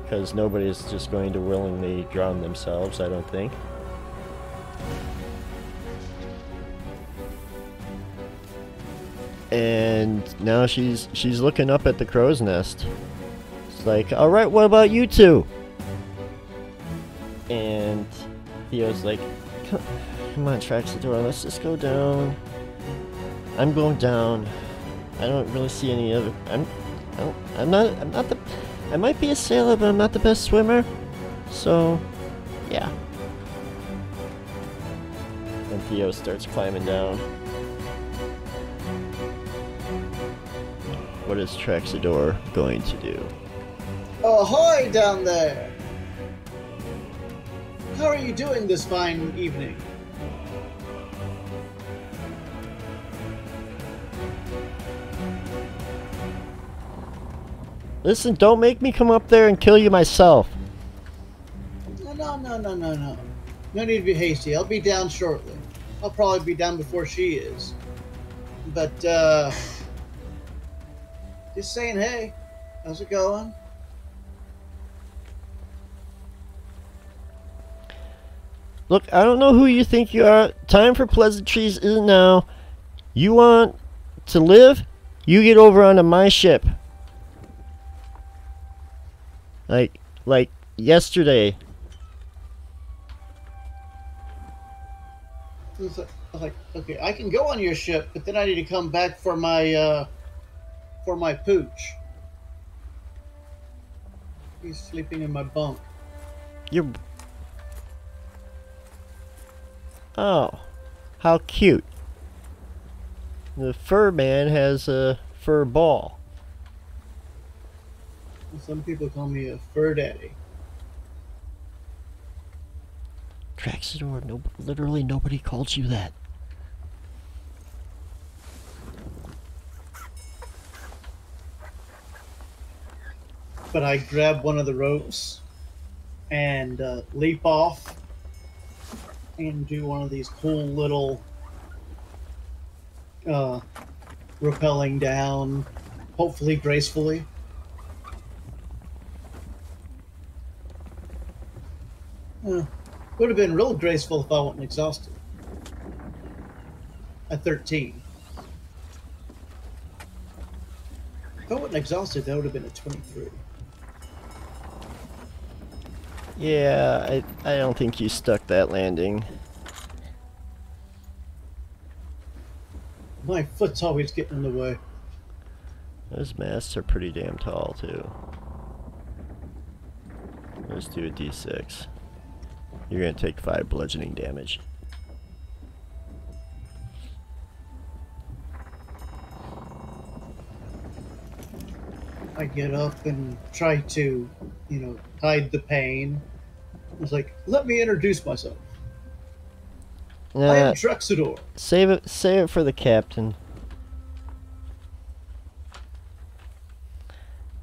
because nobody's just going to willingly drown themselves, I don't think. And now she's looking up at the crow's nest. It's like, alright, what about you 2? And Theo's like, come on, Traxador, let's just go down. I'm going down. I don't really see any other... I might be a sailor, but I'm not the best swimmer. So, yeah. And Theo starts climbing down. What is Traxador going to do? Ahoy down there! How are you doing this fine evening? Listen, don't make me come up there and kill you myself. No. No need to be hasty. I'll be down shortly. I'll probably be down before she is. But, just saying, hey, how's it going? Look, I don't know who you think you are. Time for pleasantries isn't now. You want to live? You get over onto my ship. Like yesterday. I was like, okay, I can go on your ship, but then I need to come back for my pooch. He's sleeping in my bunk. Oh, how cute. The fur man has a fur ball. Some people call me a fur daddy. Traxador, literally nobody calls you that. But I grab one of the ropes and leap off and do one of these cool little rappelling down, hopefully gracefully. Would have been real graceful if I wasn't exhausted. At 13. If I wasn't exhausted, that would have been a 23. Yeah, I don't think you stuck that landing. My foot's always getting in the way. Those masts are pretty damn tall, too. Let's do a d6. You're gonna take 5 bludgeoning damage. I get up and try to, hide the pain. I was like, let me introduce myself. I am Traxador. Save it for the captain.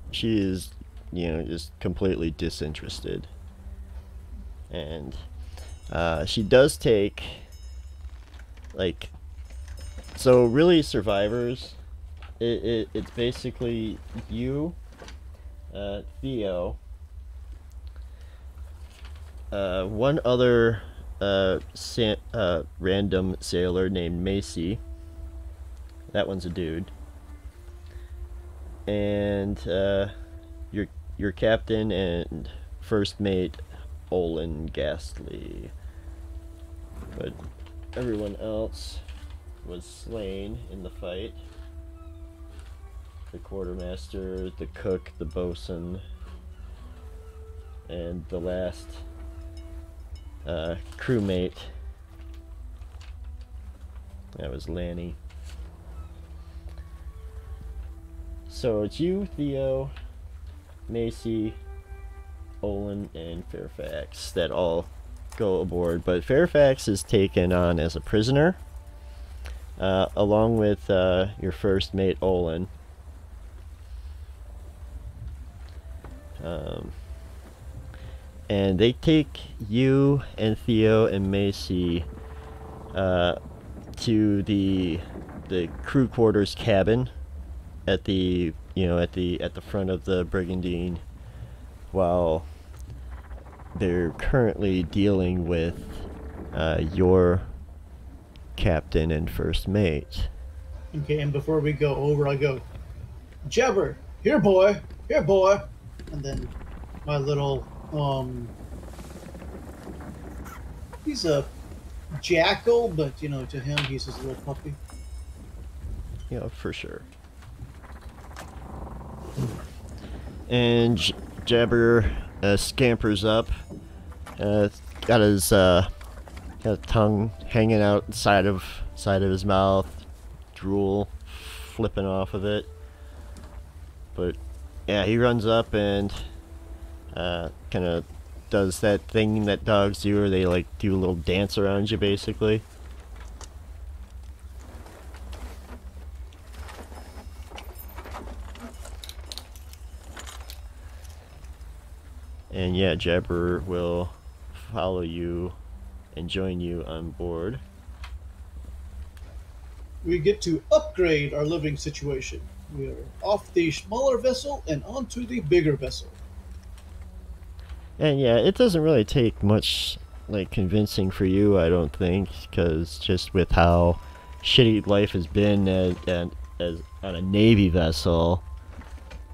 She is, just completely disinterested. And she does take, so really survivors, it's basically you, Theo, one other random sailor named Macy. That one's a dude. And your captain and first mate, Olin Ghastly. But everyone else was slain in the fight. The quartermaster, the cook, the bosun, and the last crewmate. That was Lanny. So it's you, Theo, Macy, Olin, and Fairfax that all go aboard, but Fairfax is taken on as a prisoner, along with your first mate, Olin. And they take you and Theo and Macy to the crew quarters cabin at the at the front of the brigantine, while they're currently dealing with your captain and first mate. Okay, and before we go over, I go, Jabber, here boy, and then my little he's a jackal, but to him he's his little puppy. For sure. And Jabber scampers up. Got his got a tongue hanging out side of his mouth, drool flipping off of it. But yeah, he runs up and kind of does that thing that dogs do, where they like do a little dance around you, basically. And yeah, Jabber will follow you and join you on board. We get to upgrade our living situation. We are off the smaller vessel and onto the bigger vessel. And yeah, it doesn't really take much like convincing for you, I don't think, because just with how shitty life has been as on a Navy vessel,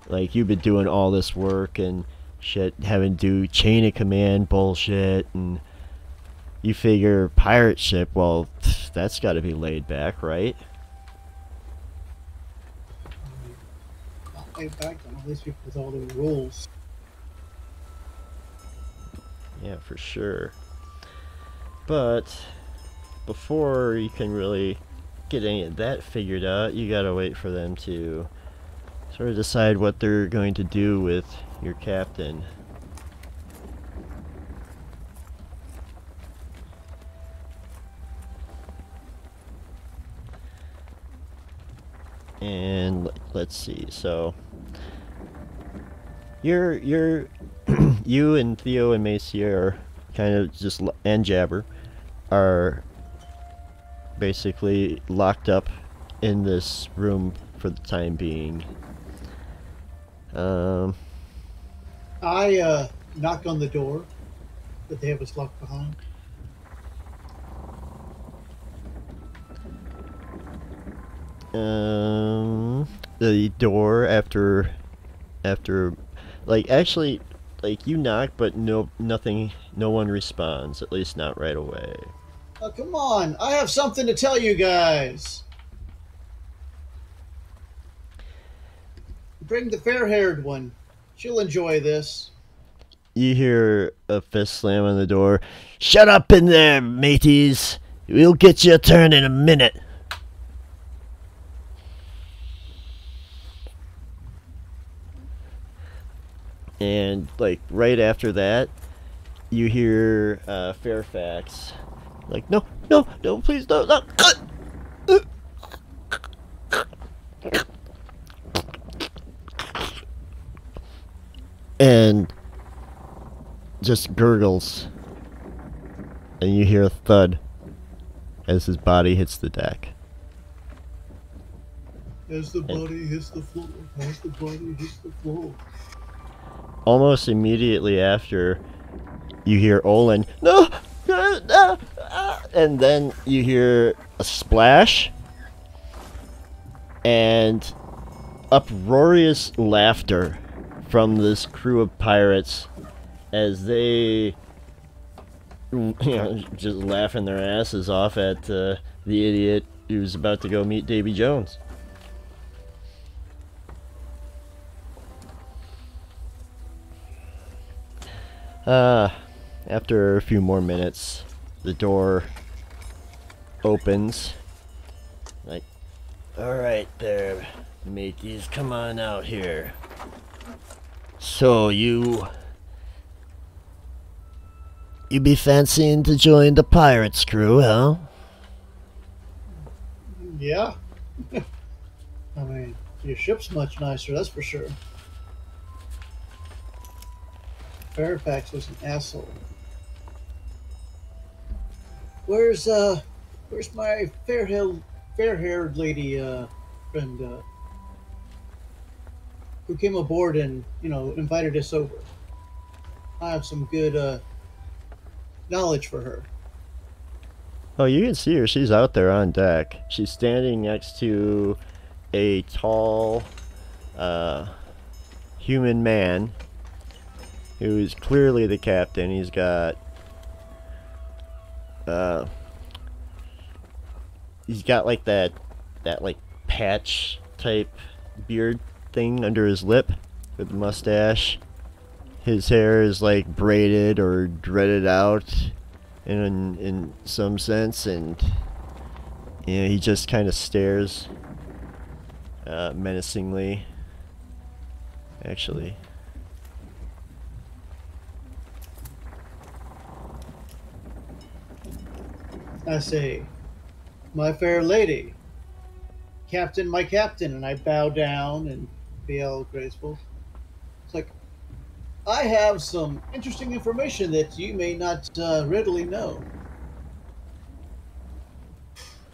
like you've been doing all this work and shit, having to do chain of command bullshit, and you figure pirate ship, well, that's got to be laid back, right? Not laid back on all these people with all the rules. Yeah, for sure. But before you can really get any of that figured out, you gotta wait for them to sort of decide what they're going to do with your captain. And let's see, so you're you and Theo and Macy are kind of just, and Jabber are basically locked up in this room for the time being. I knock on the door that they have us locked behind. The door after like, actually, like, you knock, but no one responds, at least not right away. Oh, come on, I have something to tell you guys. Bring the fair-haired one. She'll enjoy this. You hear a fist slam on the door. Shut up in there, mateys. We'll get you a turn in a minute. And like right after that, you hear Fairfax like, no, please, no. And just gurgles, and you hear a thud as his body hits the deck. As the body hits the floor, as the body hits the floor. Almost immediately after, you hear Olin, no, and then you hear a splash and uproarious laughter from this crew of pirates as they, just laughing their asses off at the idiot who's about to go meet Davy Jones. After a few more minutes, the door opens. Like, alright there, mateys, come on out here. So you be fancying to join the pirates crew, huh? Yeah. I mean, your ship's much nicer, that's for sure. Fairfax was an asshole. Where's my fair-haired lady friend who came aboard and invited us over? I have some good knowledge for her. Oh, you can see her. She's out there on deck. She's standing next to a tall human man who's clearly the captain. He's got like that like patch type beard thing under his lip, with a mustache. His hair is like braided or dreaded out in some sense, and he just kind of stares menacingly. Actually, I say, my fair lady, Captain, my captain, and I bow down and be all graceful. It's like, I have some interesting information that you may not readily know.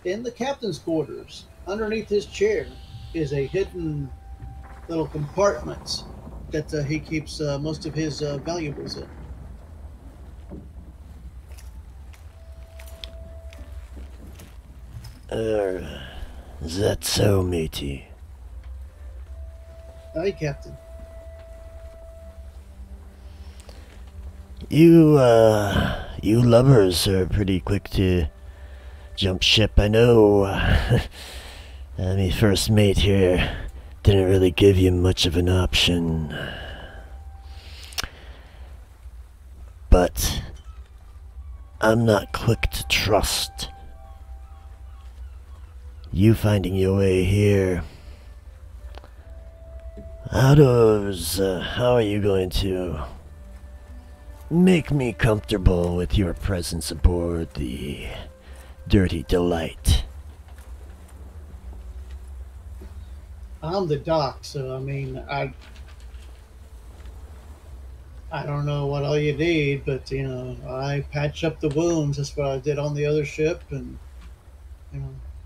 In the captain's quarters, underneath his chair, is a hidden little compartment that he keeps most of his valuables in. Is that so, matey? Aye, Captain. You lubbers are pretty quick to jump ship, I know. My first mate here didn't really give you much of an option. But I'm not quick to trust. You finding your way here. How are you going to make me comfortable with your presence aboard the Dirty Delight? I'm the doc, so I mean, I don't know what all you need, but I patch up the wounds. That's what I did on the other ship, and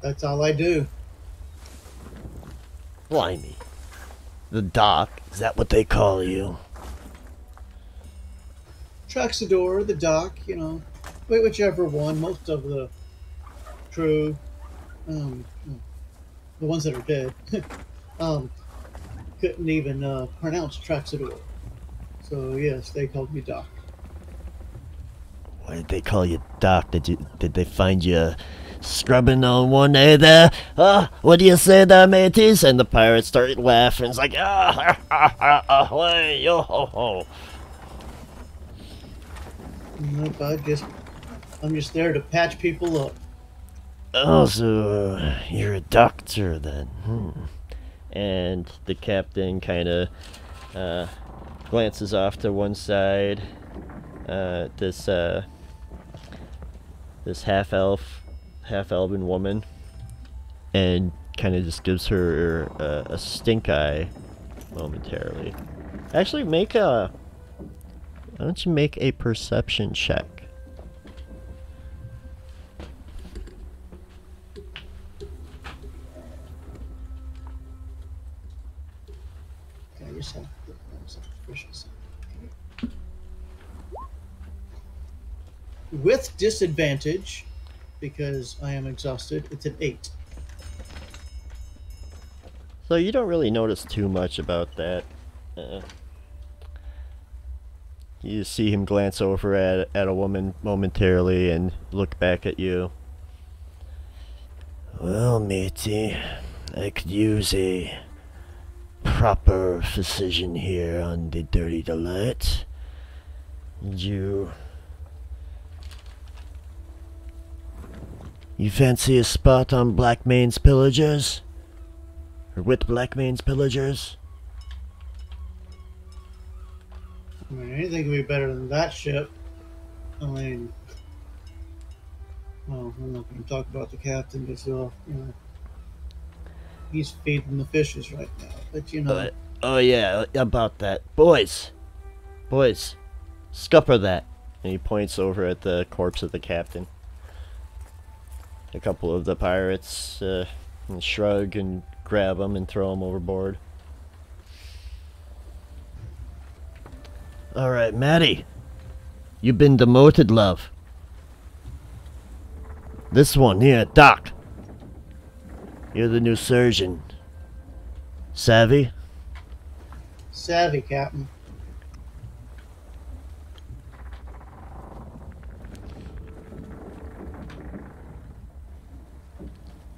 that's all I do. Blimey. The doc, is that what they call you? Traxador, the doc, whichever one. Most of the crew, the ones that are dead, couldn't even pronounce Traxador. So yes, they called me Doc. Why did they call you Doc? Did they find you scrubbing on one day there? What do you say there, mateys? And the pirates started laughing. It's like, ahoy, yo ho ho. Nope, I'm just there to patch people up. Oh, so you're a doctor then? And the captain kind of glances off to one side. This half-elven woman, and kind of just gives her a stink eye momentarily. Actually, why don't you make a perception check? Okay, yourself. With disadvantage, because I am exhausted, it's an 8. So you don't really notice too much about that. You see him glance over at a woman momentarily and look back at you. Well, matey, I could use a proper physician here on the Dirty Delight. You fancy a spot on Blackmane's pillagers? Or with Blackmane's pillagers? I mean, anything could be better than that ship. I mean, well, I'm not going to talk about the captain because, he's feeding the fishes right now. But, oh yeah, about that. Boys, scupper that. And he points over at the corpse of the captain. A couple of the pirates shrug and grab him and throw him overboard. Alright, Maddie. You've been demoted, love. This one here, Doc. You're the new surgeon. Savvy? Savvy, Captain.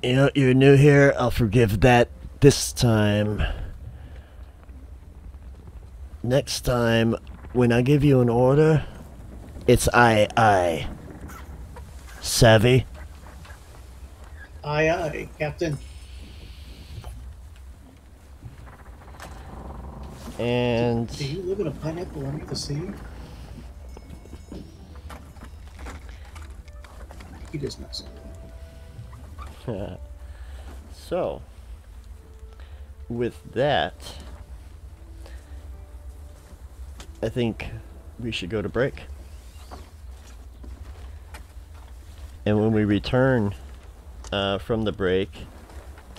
You're new here. I'll forgive that this time. next time when I give you an order, it's aye aye. Savvy? Aye, aye, Captain. And Do you live in a pineapple under the sea? He does not say that. so, with that, I think we should go to break. And when we return from the break,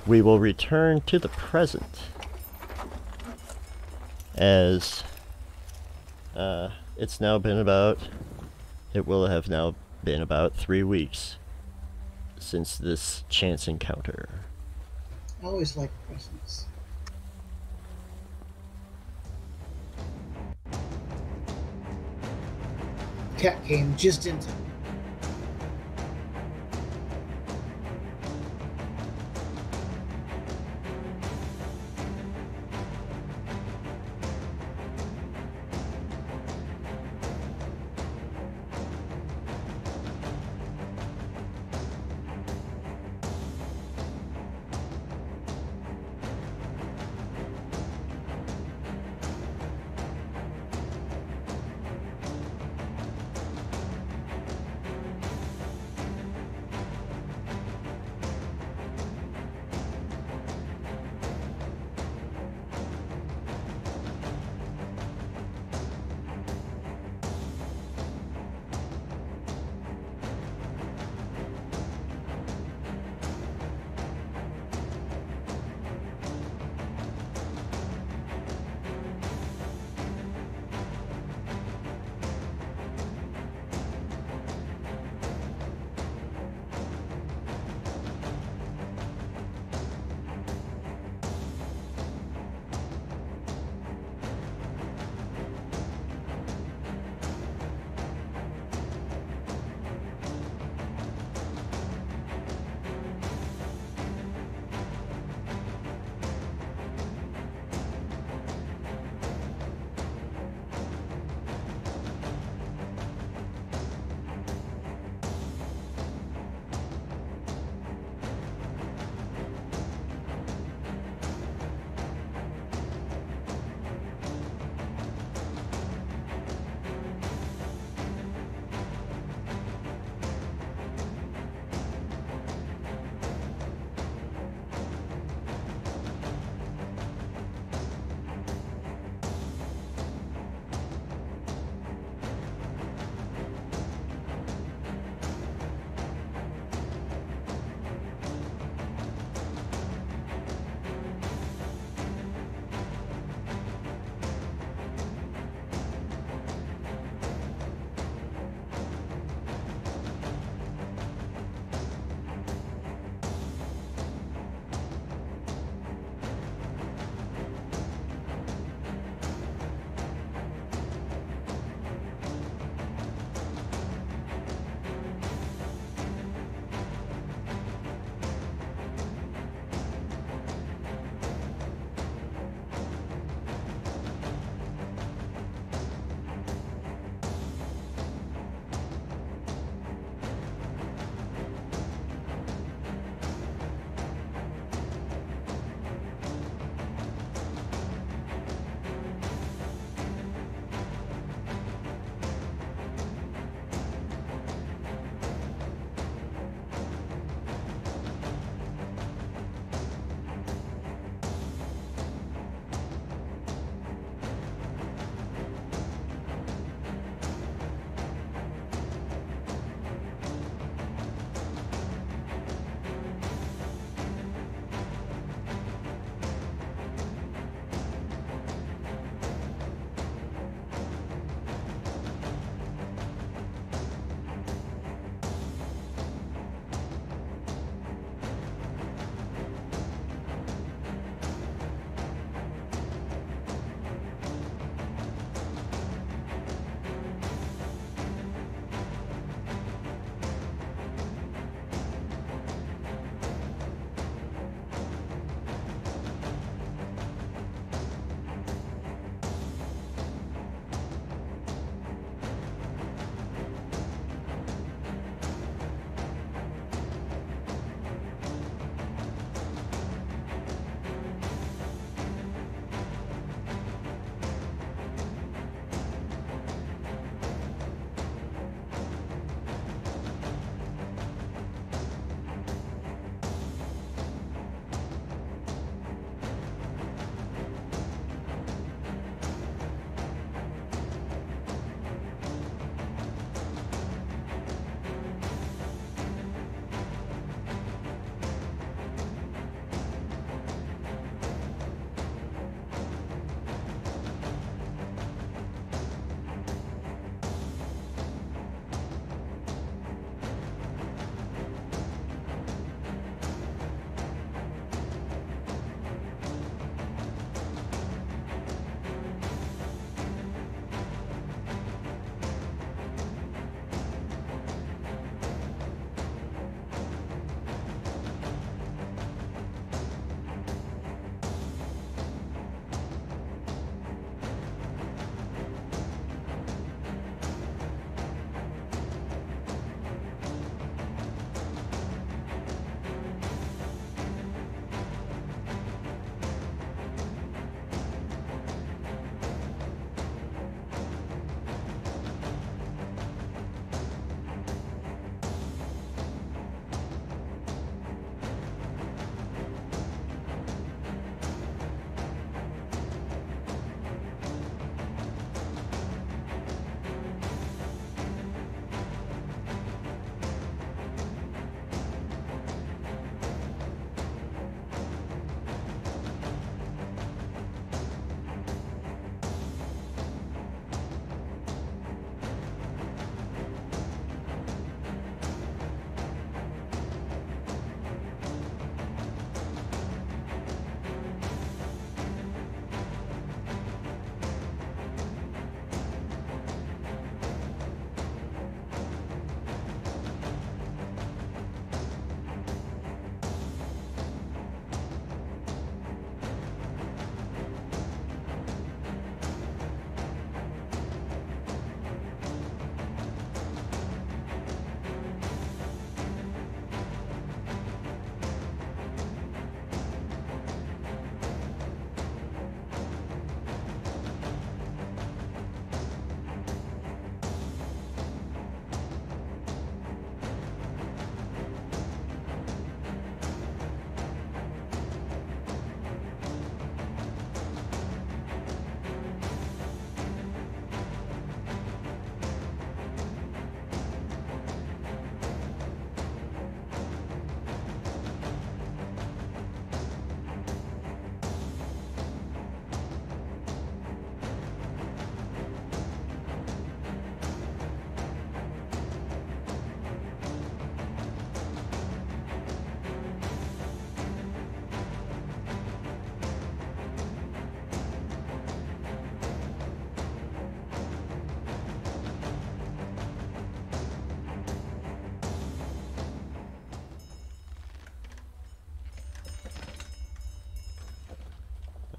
we will return to the present, as it will have now been about 3 weeks since this chance encounter. I always like presents. Cat came just in time.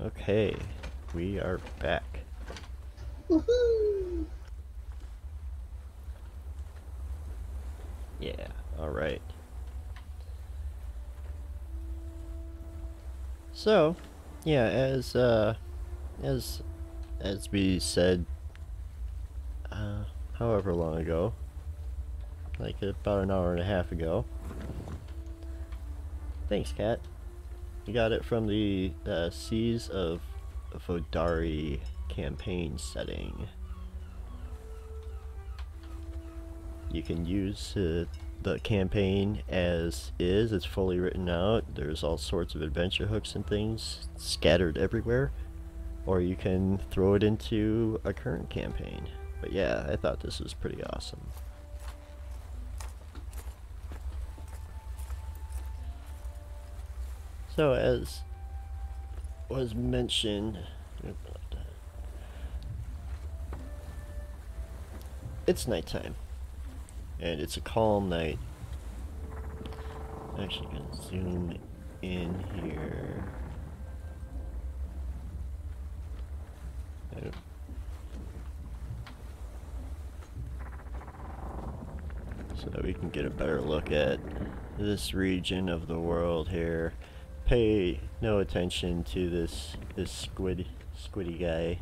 Okay, we are back. Woohoo! Yeah, alright. So, yeah, as we said, however long ago, like about an hour and a half ago. Thanks, Kat. You got it from the Seas of Vodari campaign setting. You can use the campaign as is. It's fully written out. There's all sorts of adventure hooks and things scattered everywhere. Or you can throw it into a current campaign. But yeah, I thought this was pretty awesome. So as was mentioned, it's nighttime. And it's a calm night. I'm actually gonna zoom in here. So that we can get a better look at this region of the world here. Pay no attention to this squiddy guy.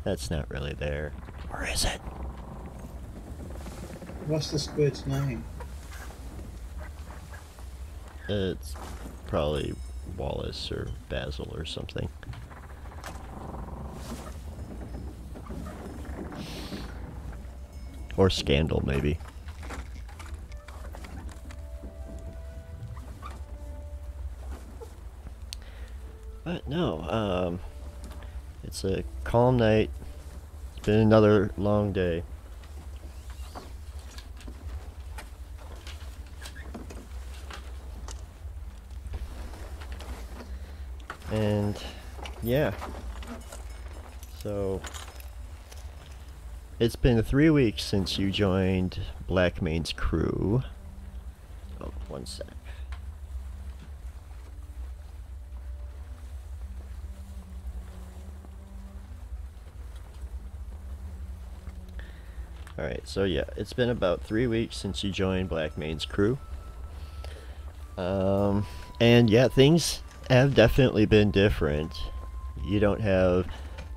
That's not really there. Or is it? What's the squid's name? It's probably Wallace or Basil or something. Or Scandal, maybe. But no, it's a calm night. It's been another long day. And yeah, so it's been 3 weeks since you joined Blackmane's crew. Oh, one sec. Alright, so yeah, it's been about 3 weeks since you joined Blackmane's crew. And yeah, things have definitely been different. You don't have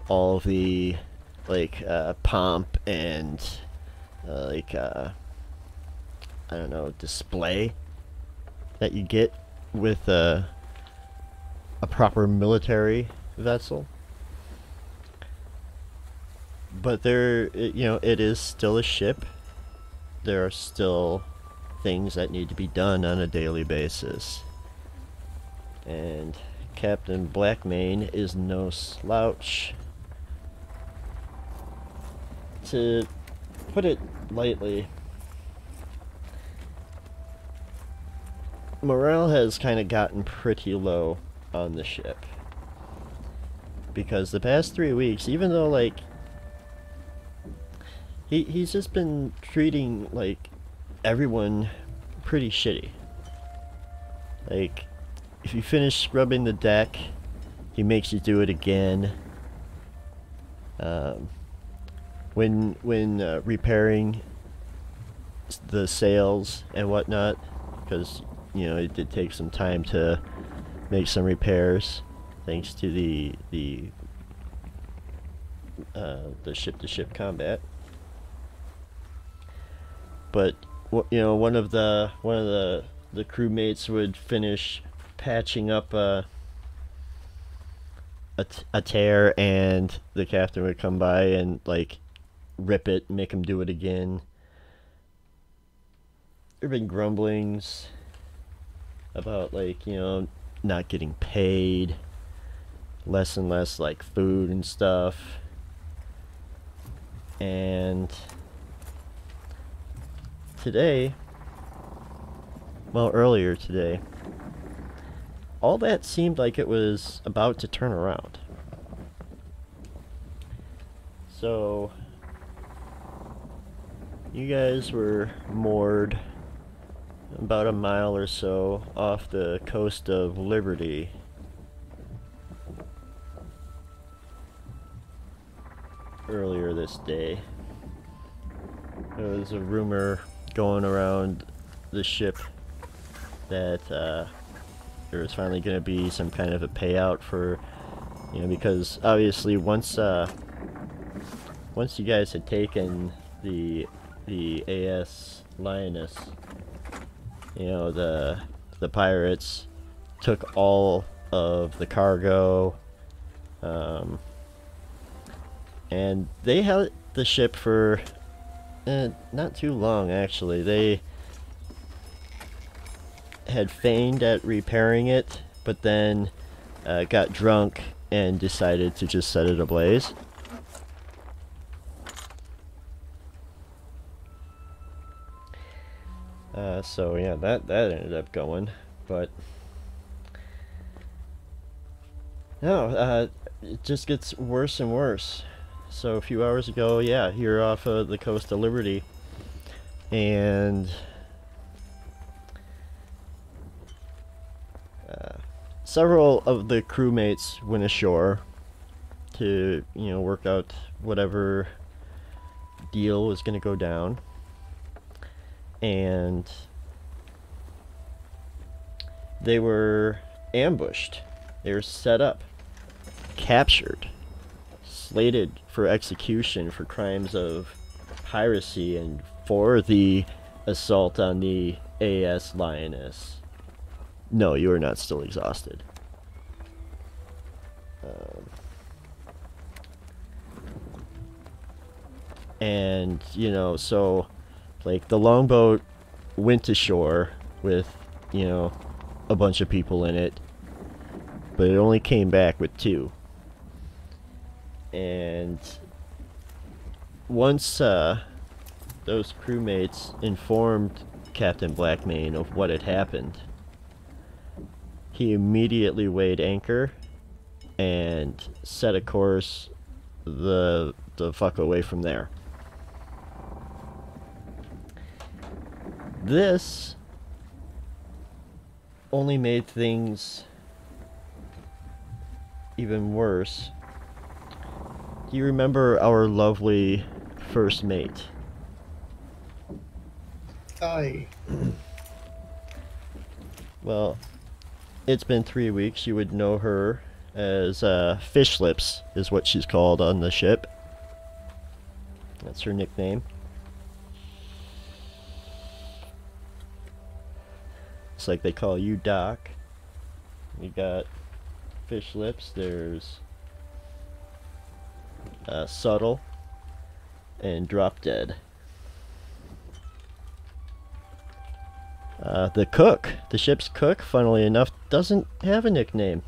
all the like pomp and I don't know, display that you get with a proper military vessel. But it is still a ship. There are still things that need to be done on a daily basis. And Captain Blackmane is no slouch. To put it lightly, morale has kind of gotten pretty low on the ship. Because the past 3 weeks, even though, like, he's just been treating, like, everyone pretty shitty. Like, if you finish scrubbing the deck, he makes you do it again. When repairing the sails and whatnot, because it did take some time to make some repairs, thanks to the ship-to-ship combat. But one of the crewmates would finish patching up a tear, and the captain would come by and like rip it and make him do it again. There have been grumblings about not getting paid, less and less like food and stuff. And earlier today, all that seemed like it was about to turn around. So, you guys were moored about a mile or so off the coast of Liberty. earlier this day. There was a rumor going around the ship that there was finally going to be some kind of a payout for, because obviously once you guys had taken the AS Lioness, the pirates took all of the cargo, and they held the ship for not too long, actually. They had feigned at repairing it, but then got drunk and decided to just set it ablaze. So yeah, that ended up going, but no, it just gets worse and worse. So a few hours ago, yeah, you're off of the coast of Liberty, and several of the crewmates went ashore to, work out whatever deal was going to go down, and they were ambushed. They were set up, captured, slated for execution for crimes of piracy and for the assault on the AS Lioness. No, you are not still exhausted. And, so, like, the longboat went to shore with, a bunch of people in it, but it only came back with 2. And once those crewmates informed Captain Blackmane of what had happened, he immediately weighed anchor and set a course the fuck away from there. This only made things even worse. Do you remember our lovely first mate? Aye. Well, it's been 3 weeks. You would know her as Fish Lips is what she's called on the ship. That's her nickname. It's like they call you Doc. We got Fish Lips. There's Subtle and Drop Dead. The cook, the ship's cook, funnily enough, doesn't have a nickname.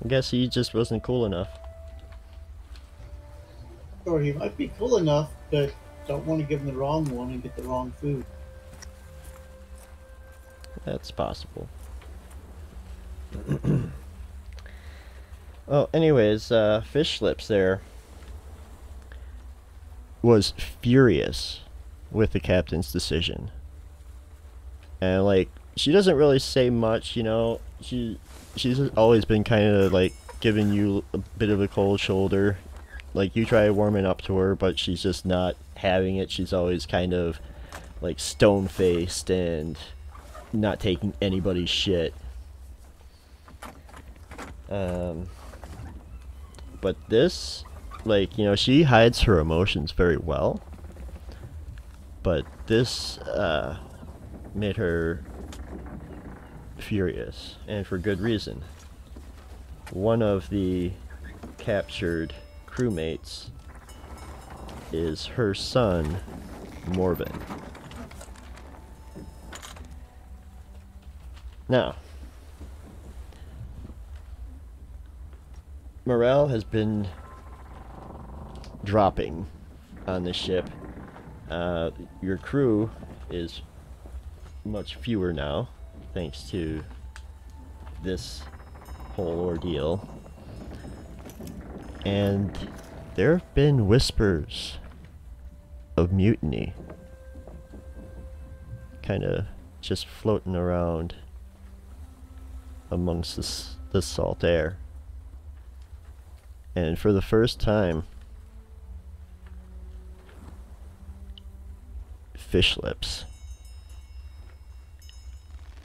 I guess he just wasn't cool enough. Or he might be cool enough, but don't want to give him the wrong one and get the wrong food. That's possible. Well, anyways, Fish Lips there was furious with the captain's decision. And, like, she doesn't really say much, she's always been kind of, like, giving you a bit of a cold shoulder. Like, you try warming up to her, but she's just not having it. She's always kind of, like, stone-faced and not taking anybody's shit. But this, like, she hides her emotions very well. But this, made her furious, and for good reason. One of the captured crewmates is her son, Morbin. Now, morale has been dropping on the ship. Your crew is much fewer now, thanks to this whole ordeal. And there have been whispers of mutiny kind of just floating around amongst the salt air. And for the first time Fish Lips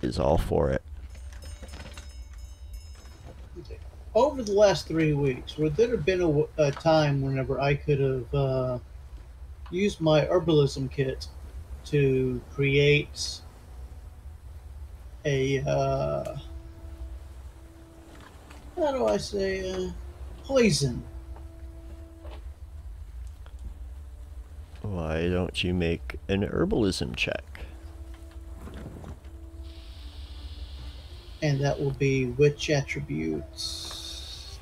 is all for it. Over the last 3 weeks, would there have been a time whenever I could have used my herbalism kit to create a, how do I say, poison? Why don't you make an herbalism check? And that will be which attributes?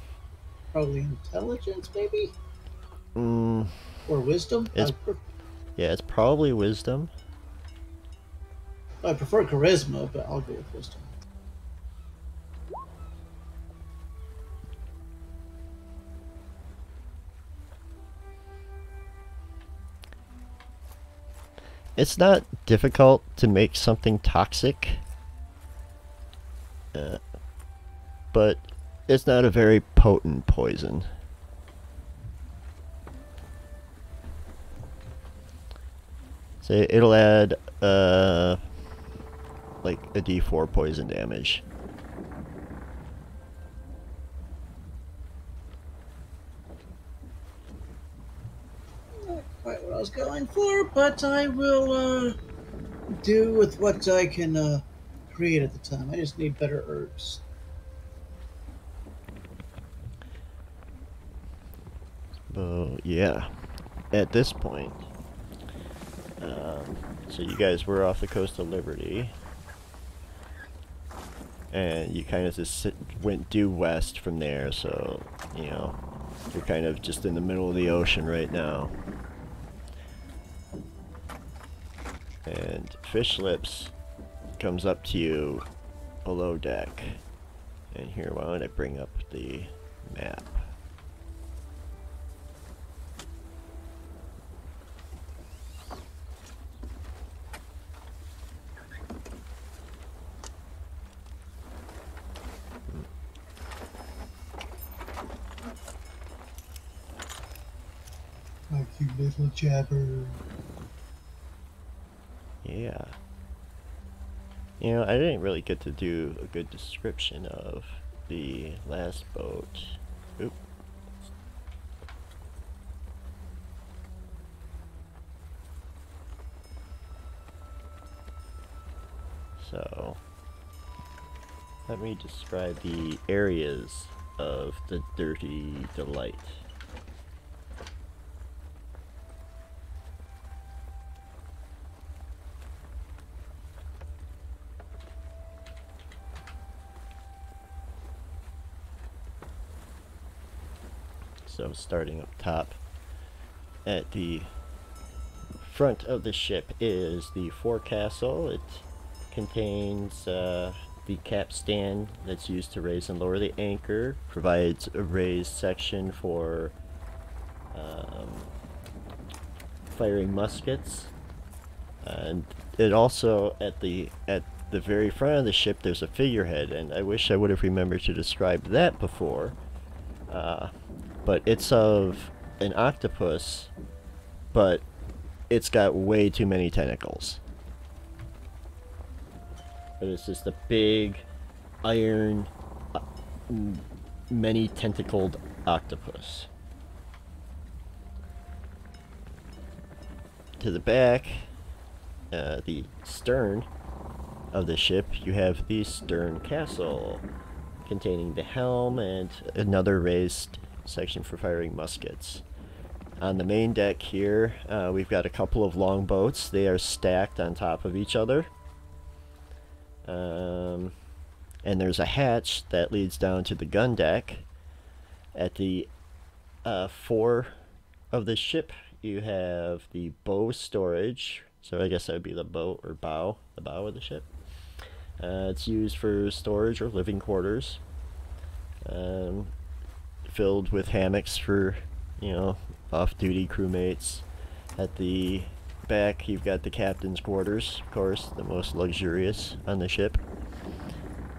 Probably intelligence, maybe? Or wisdom? Yeah, it's probably wisdom. I prefer charisma, but I'll go with wisdom. It's not difficult to make something toxic, but it's not a very potent poison. So it'll add like a D4 poison damage. Not quite what I was going for, but I will do with what I can create at the time. I just need better herbs. Yeah, at this point, so you guys were off the coast of Liberty, and you kind of just went due west from there, so, you know, you're kind of just in the middle of the ocean right now. And Fish Lips comes up to you below deck. And here, why don't I bring up the map? My cute little jabber. Yeah. You know, I didn't really get to do a good description of the last boat. Oop. So, let me describe the areas of the Dirty Delight. So starting up top, at the front of the ship is the forecastle. It contains the capstan that's used to raise and lower the anchor, provides a raised section for firing muskets, and it also at the very front of the ship there's a figurehead, and I wish I would have remembered to describe that before. But it's of an octopus, but it's got way too many tentacles. But it's just a big, iron, many tentacled octopus. To the back, the stern of the ship, you have the stern castle, containing the helm and another raised section for firing muskets. On the main deck here, we've got a couple of longboats. They are stacked on top of each other. And there's a hatch that leads down to the gun deck. At the fore of the ship, you have the bow storage. So I guess that would be the boat or bow, the bow of the ship. It's used for storage or living quarters. Filled with hammocks for, you know, off-duty crewmates. At the back, you've got the captain's quarters, of course, the most luxurious on the ship.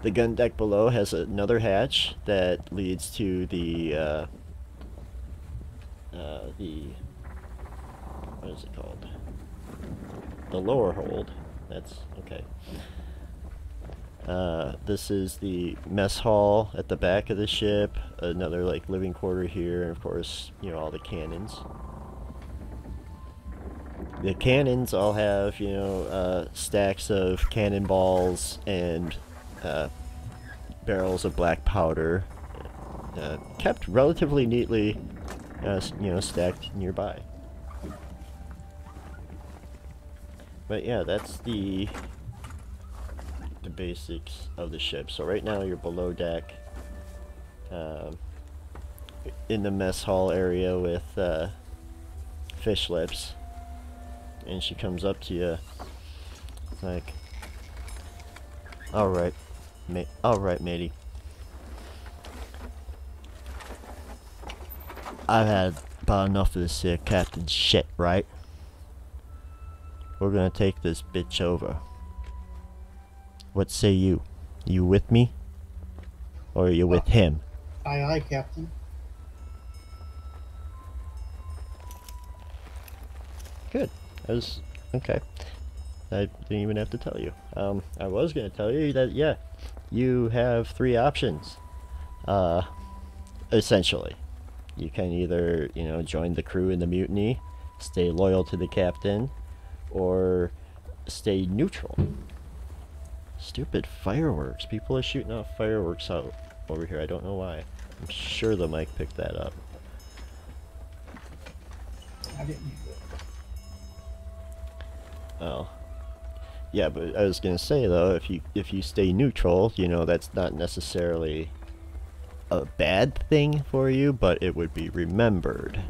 The gun deck below has another hatch that leads to the what is it called? the lower hold. That's okay. This is the mess hall at the back of the ship. Another like living quarter here, and of course, you know, all the cannons. The cannons all have, you know, stacks of cannonballs and barrels of black powder, kept relatively neatly, you know, stacked nearby. But yeah, that's the basics of the ship. So right now you're below deck, in the mess hall area with Fish Lips, and she comes up to you like, all right, matey. I've had about enough of this here captain shit, right? We're gonna take this bitch over. What say you? You with me? Or are you with him? Aye, aye, Captain. Good. I was... okay. I didn't even have to tell you. I was gonna tell you that, yeah, you have 3 options. Essentially. You can either, you know, join the crew in the mutiny, stay loyal to the captain, or stay neutral. Stupid fireworks. People are shooting off fireworks out over here. I don't know why. I'm sure the mic picked that up. I didn't hear it. Oh. Yeah, but I was gonna say though, if you stay neutral, you know, that's not necessarily a bad thing for you, but it would be remembered.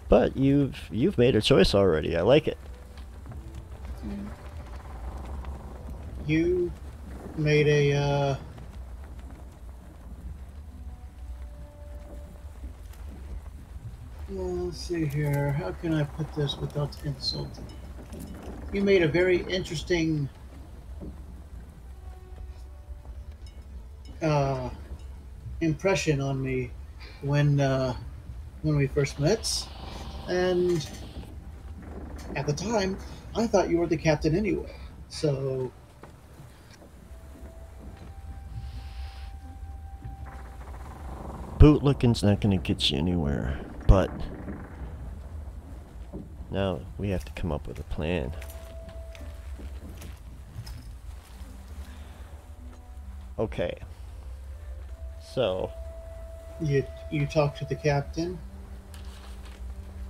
But you've made a choice already. I like it. You made a well, let's see here. How can I put this without insulting? You made a very interesting impression on me when we first met, and at the time, I thought you were the captain anyway. So Bootlicking's not gonna get you anywhere, but now we have to come up with a plan. Okay. So you talk to the captain.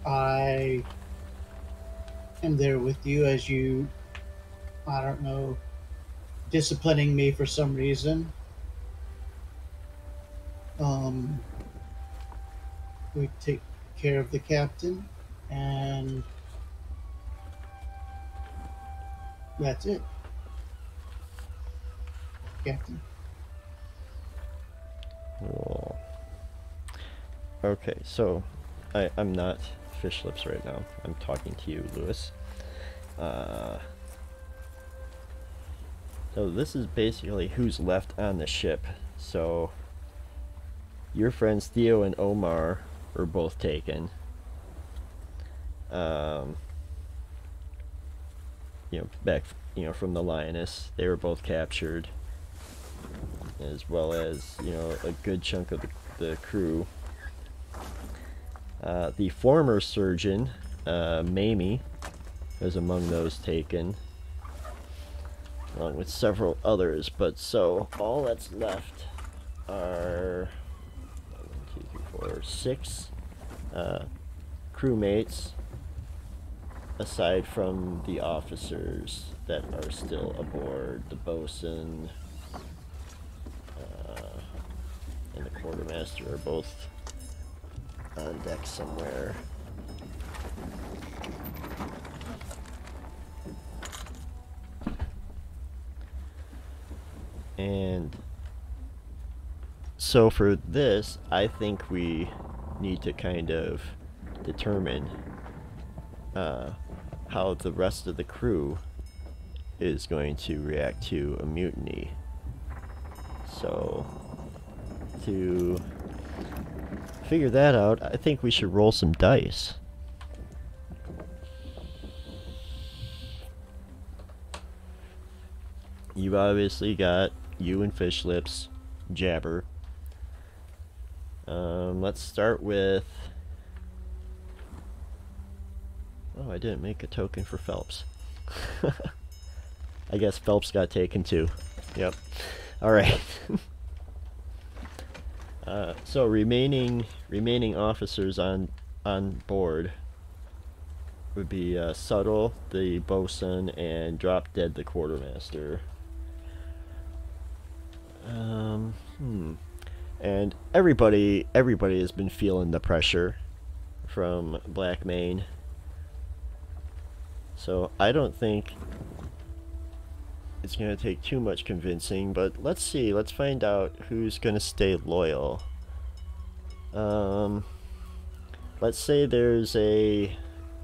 I am there with you as you, I don't know, disciplining me for some reason. We take care of the captain, and that's it. Captain. Cool. Okay, so I'm not Fish Lips right now. I'm talking to you, Lewis. So this is basically who's left on the ship. So your friends Theo and Omar were both taken. You know, back, you know, from the Lioness, they were both captured, as well as, you know, a good chunk of the crew. The former surgeon, Mamie, was among those taken, along with several others. But so all that's left are 1, 2, 3, 4, 6 crewmates, aside from the officers that are still aboard. The bosun and the quartermaster are both on deck somewhere. And so for this, I think we need to kind of determine how the rest of the crew is going to react to a mutiny. So to figure that out, I think we should roll some dice. you've obviously got you and Fish Lips, Jabber. Let's start with... Oh, I didn't make a token for Phelps. I guess Phelps got taken too. Yep. Alright. So remaining officers on board would be Subtle, the bosun, and Drop Dead, the quartermaster. And everybody has been feeling the pressure from Black Main. So I don't think it's going to take too much convincing, but let's see. Let's find out who's going to stay loyal. Let's say there's a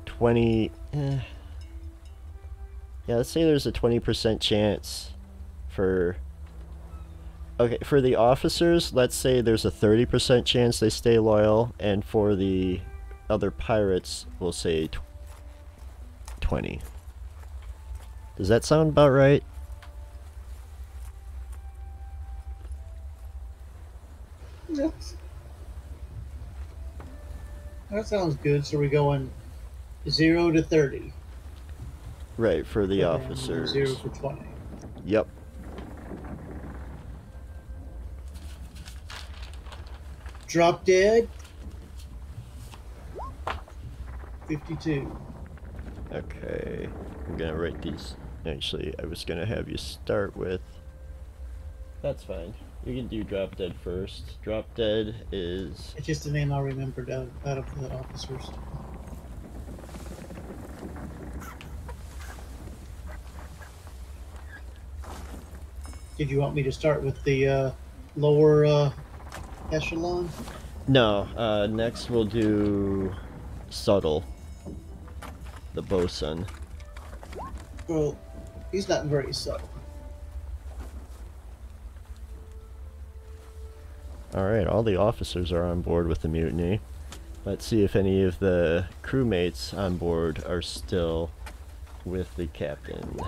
20... yeah, let's say there's a 20% chance for... Okay, for the officers, let's say there's a 30% chance they stay loyal, and for the other pirates, we'll say 20. Does that sound about right? Yes. That sounds good. So we're going 0 to 30. Right, for the And officers. 0 to 20. Yep. Drop Dead. 52. Okay, I'm gonna write these. Actually, I was gonna have you start with... That's fine. You can do Drop Dead first. Drop Dead is... It's just the name I remembered out of the officers. Did you want me to start with the lower echelon? No, next we'll do Subtle, the bosun. Well, he's not very subtle. Alright, all the officers are on board with the mutiny. Let's see if any of the crewmates on board are still with the captain.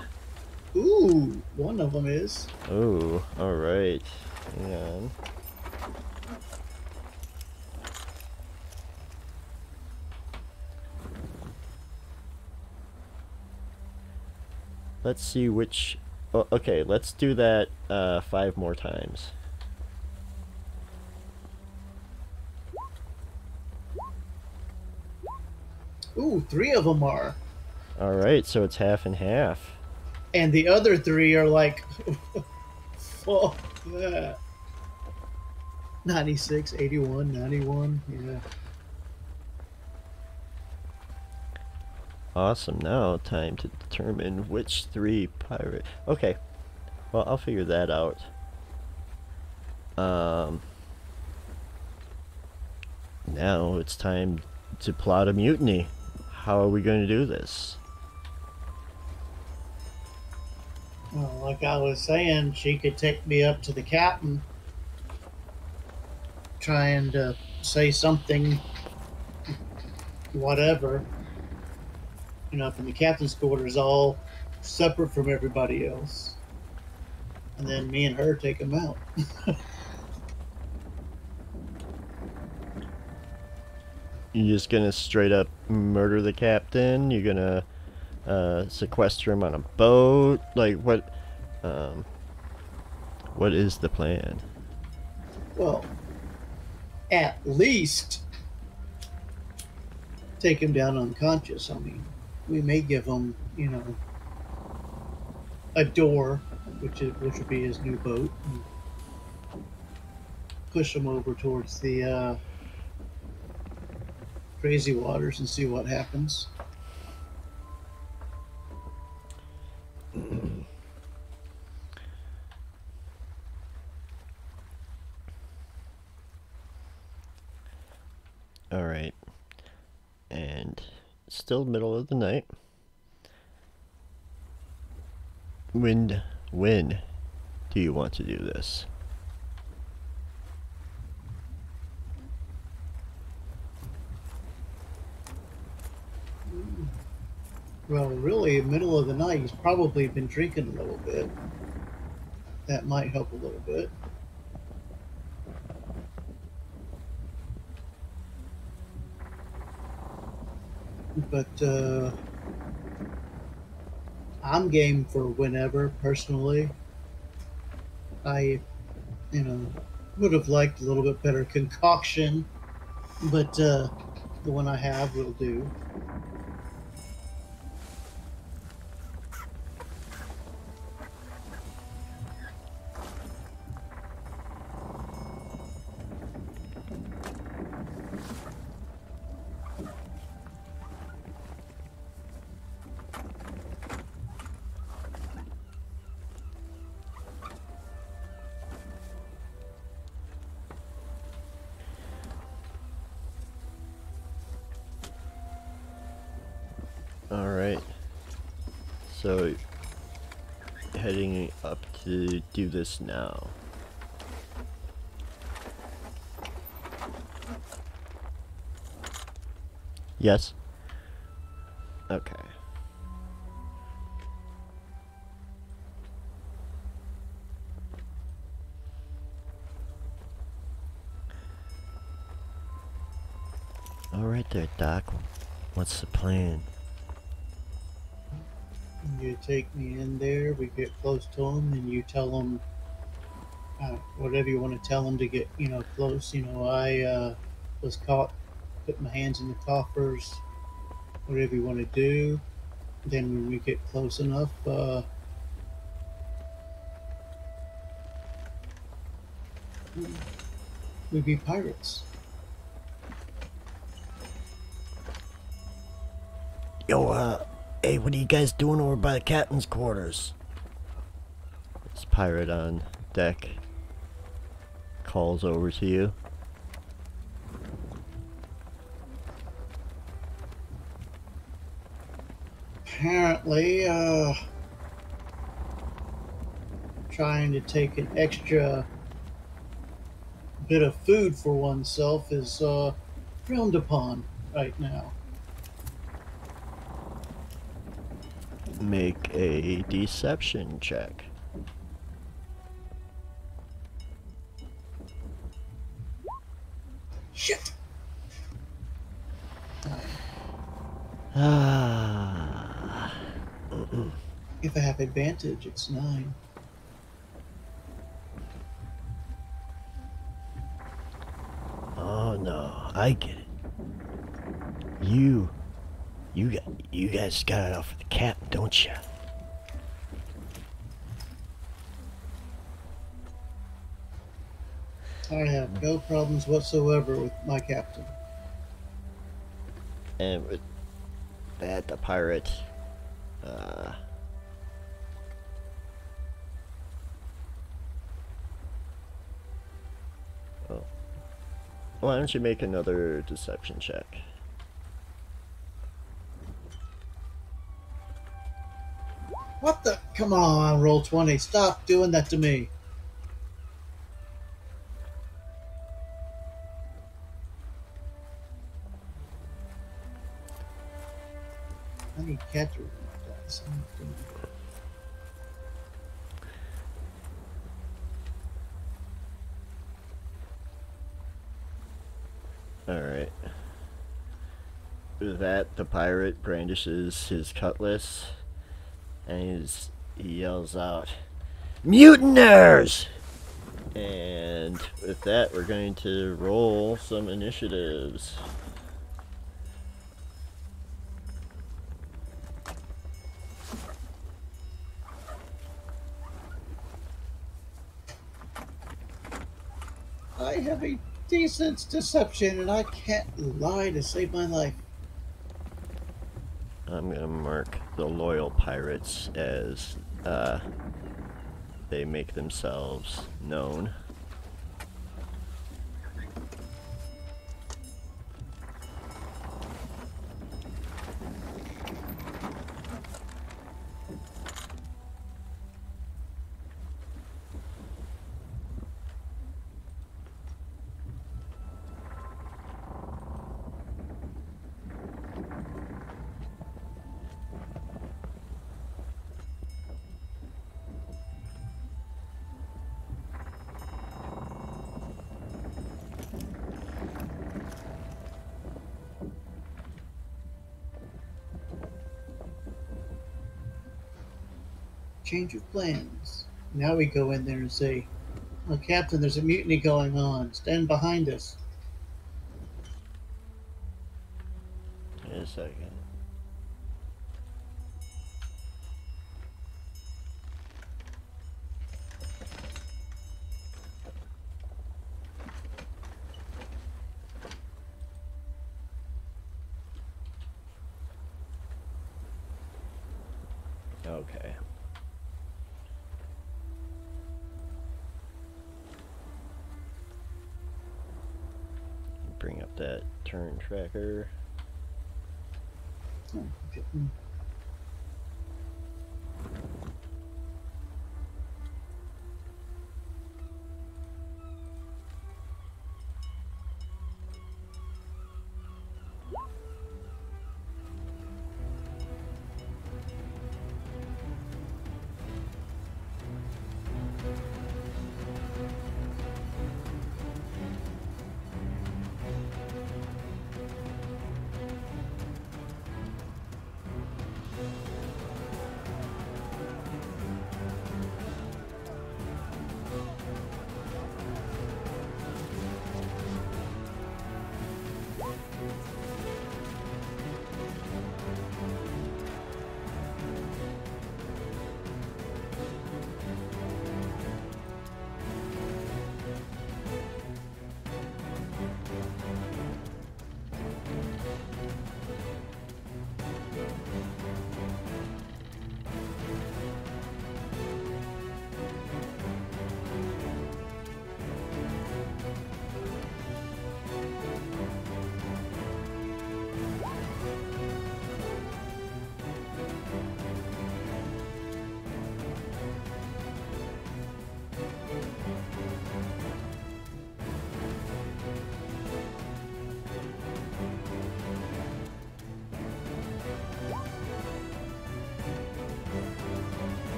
Ooh, one of them is. Oh, alright. Hang on. Let's see which... Oh, okay, let's do that 5 more times. Ooh, 3 of them are. Alright, so it's half and half. And the other 3 are like, fuck that. 96, 81, 91, yeah. Awesome, now time to determine which 3 pirate... Okay, well, I'll figure that out. Now it's time to plot a mutiny. How are we going to do this? Well, like I was saying, she could take me up to the captain, trying to say something, whatever. You know, from the captain's quarters, all separate from everybody else. And then me and her take them out. You just gonna straight up murder the captain? You're gonna sequester him on a boat? Like, what is the plan? Well, at least take him down unconscious. I mean, we may give him, you know, a door, which would be his new boat, and push him over towards the crazy waters and see what happens. All right, and still middle of the night. When do you want to do this? Well, really, middle of the night, he's probably been drinking a little bit. That might help a little bit. But I'm game for whenever, personally. I, would have liked a little bit better concoction, but the one I have will do. Alright. So, heading up to do this now. Yes? Okay. Alright there, Doc. What's the plan? You take me in there, we get close to them, and you tell them whatever you want to tell them to get, close. I was caught, put my hands in the coffers, whatever you want to do. Then when we get close enough, we'd be pirates. Yo, hey, what are you guys doing over by the captain's quarters? This pirate on deck calls over to you. Apparently, trying to take an extra bit of food for oneself is frowned upon right now. Make a deception check. Shit! Ah. If I have advantage, it's 9. Oh no, I get it. You guys got it off with the captain, don't you? I have no problems whatsoever with my captain. And with that, the pirate, oh. Why don't you make another deception check? What the? Come on, roll 20. Stop doing that to me. I need cat to roll my dice. I'm not doing it. Alright. With that, the pirate brandishes his cutlass and he yells out, "Mutineers!" And with that, we're going to roll some initiatives. I have a decent deception, and I can't lie to save my life. I'm going to mark the loyal pirates as they make themselves known. change of plans. Now we go in there and say, "Oh, Captain, there's a mutiny going on. Stand behind us." Wait a second. Okay. Bring up that turn tracker. Oh, okay.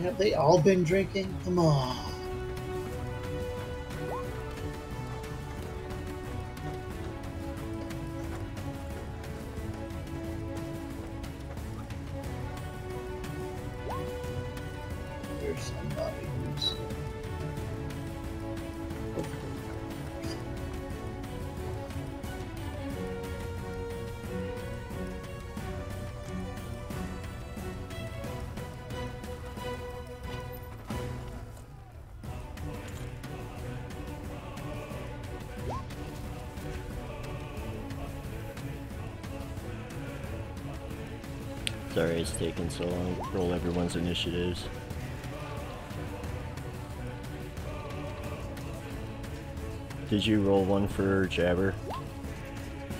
Have they all been drinking? Come on. There's somebody who's... Sorry it's taking so long to roll everyone's initiatives. Did you roll one for Jabber?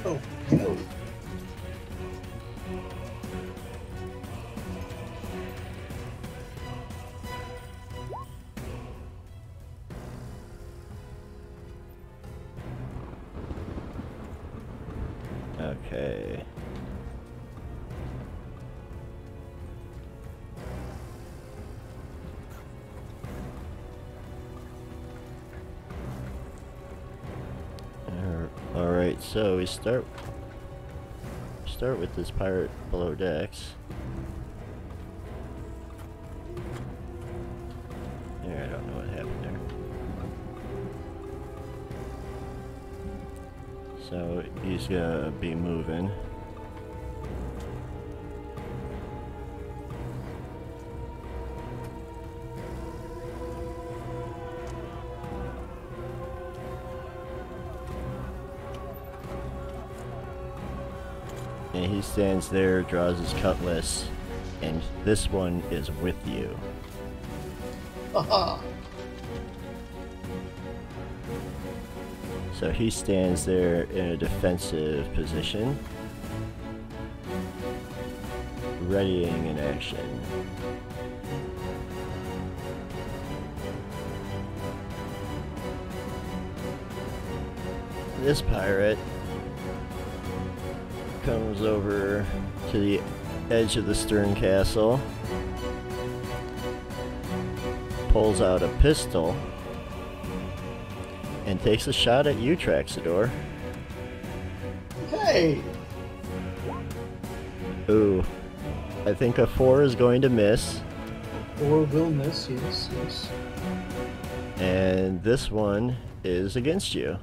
Oh, no. Okay. Alright, so we start with this pirate below decks. There, I don't know what happened there. So he's gonna be moving. And he stands there, draws his cutlass, and this one is with you. Haha. So he stands there in a defensive position, readying an action. This pirate comes over to the edge of the stern castle, pulls out a pistol, and takes a shot at you, Traxador. Hey! Ooh. I think a 4 is going to miss. 4 will miss, yes, yes. And this one is against you.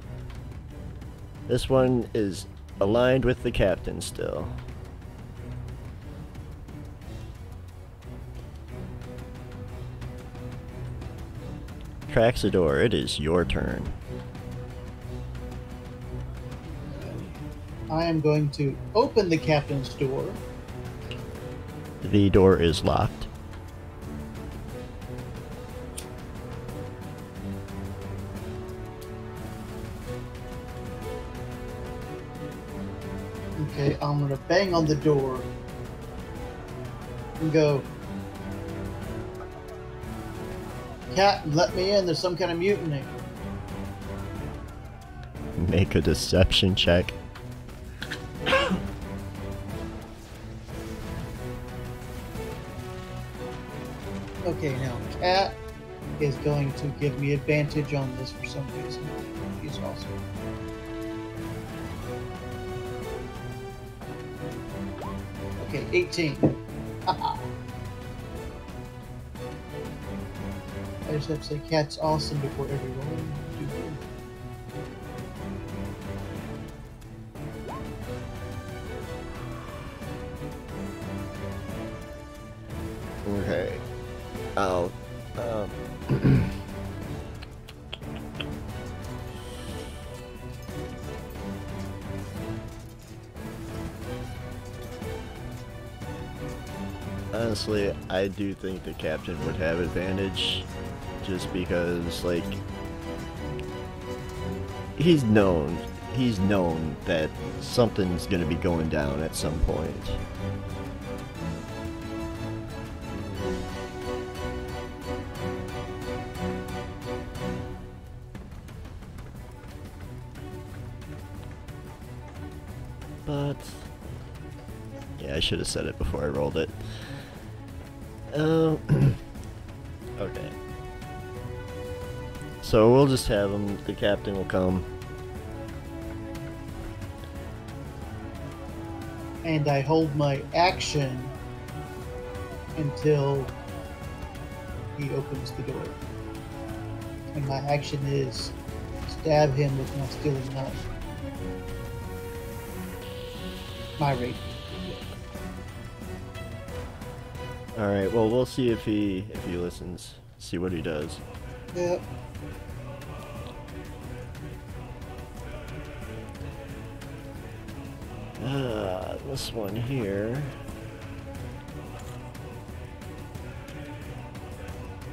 This one is aligned with the captain still. Traxador, it is your turn. I am going to open the captain's door. The door is locked. Okay, I'm gonna bang on the door and go, Captain, let me in, there's some kind of mutiny. Make a deception check. Okay, now Cat is going to give me advantage on this for some reason. She's awesome. Okay, 18. Haha. I just have to say Cat's awesome before everyone. Okay. I'll, honestly, I do think the captain would have advantage, just because, like, he's known that something's gonna be going down at some point. But yeah, I should have said it before I rolled it. Okay. So we'll just have him. The captain will come. And I hold my action until he opens the door. And my action is stab him with my stealing knife. My rate. All right. Well, we'll see if he listens. See what he does. Yep. This one here.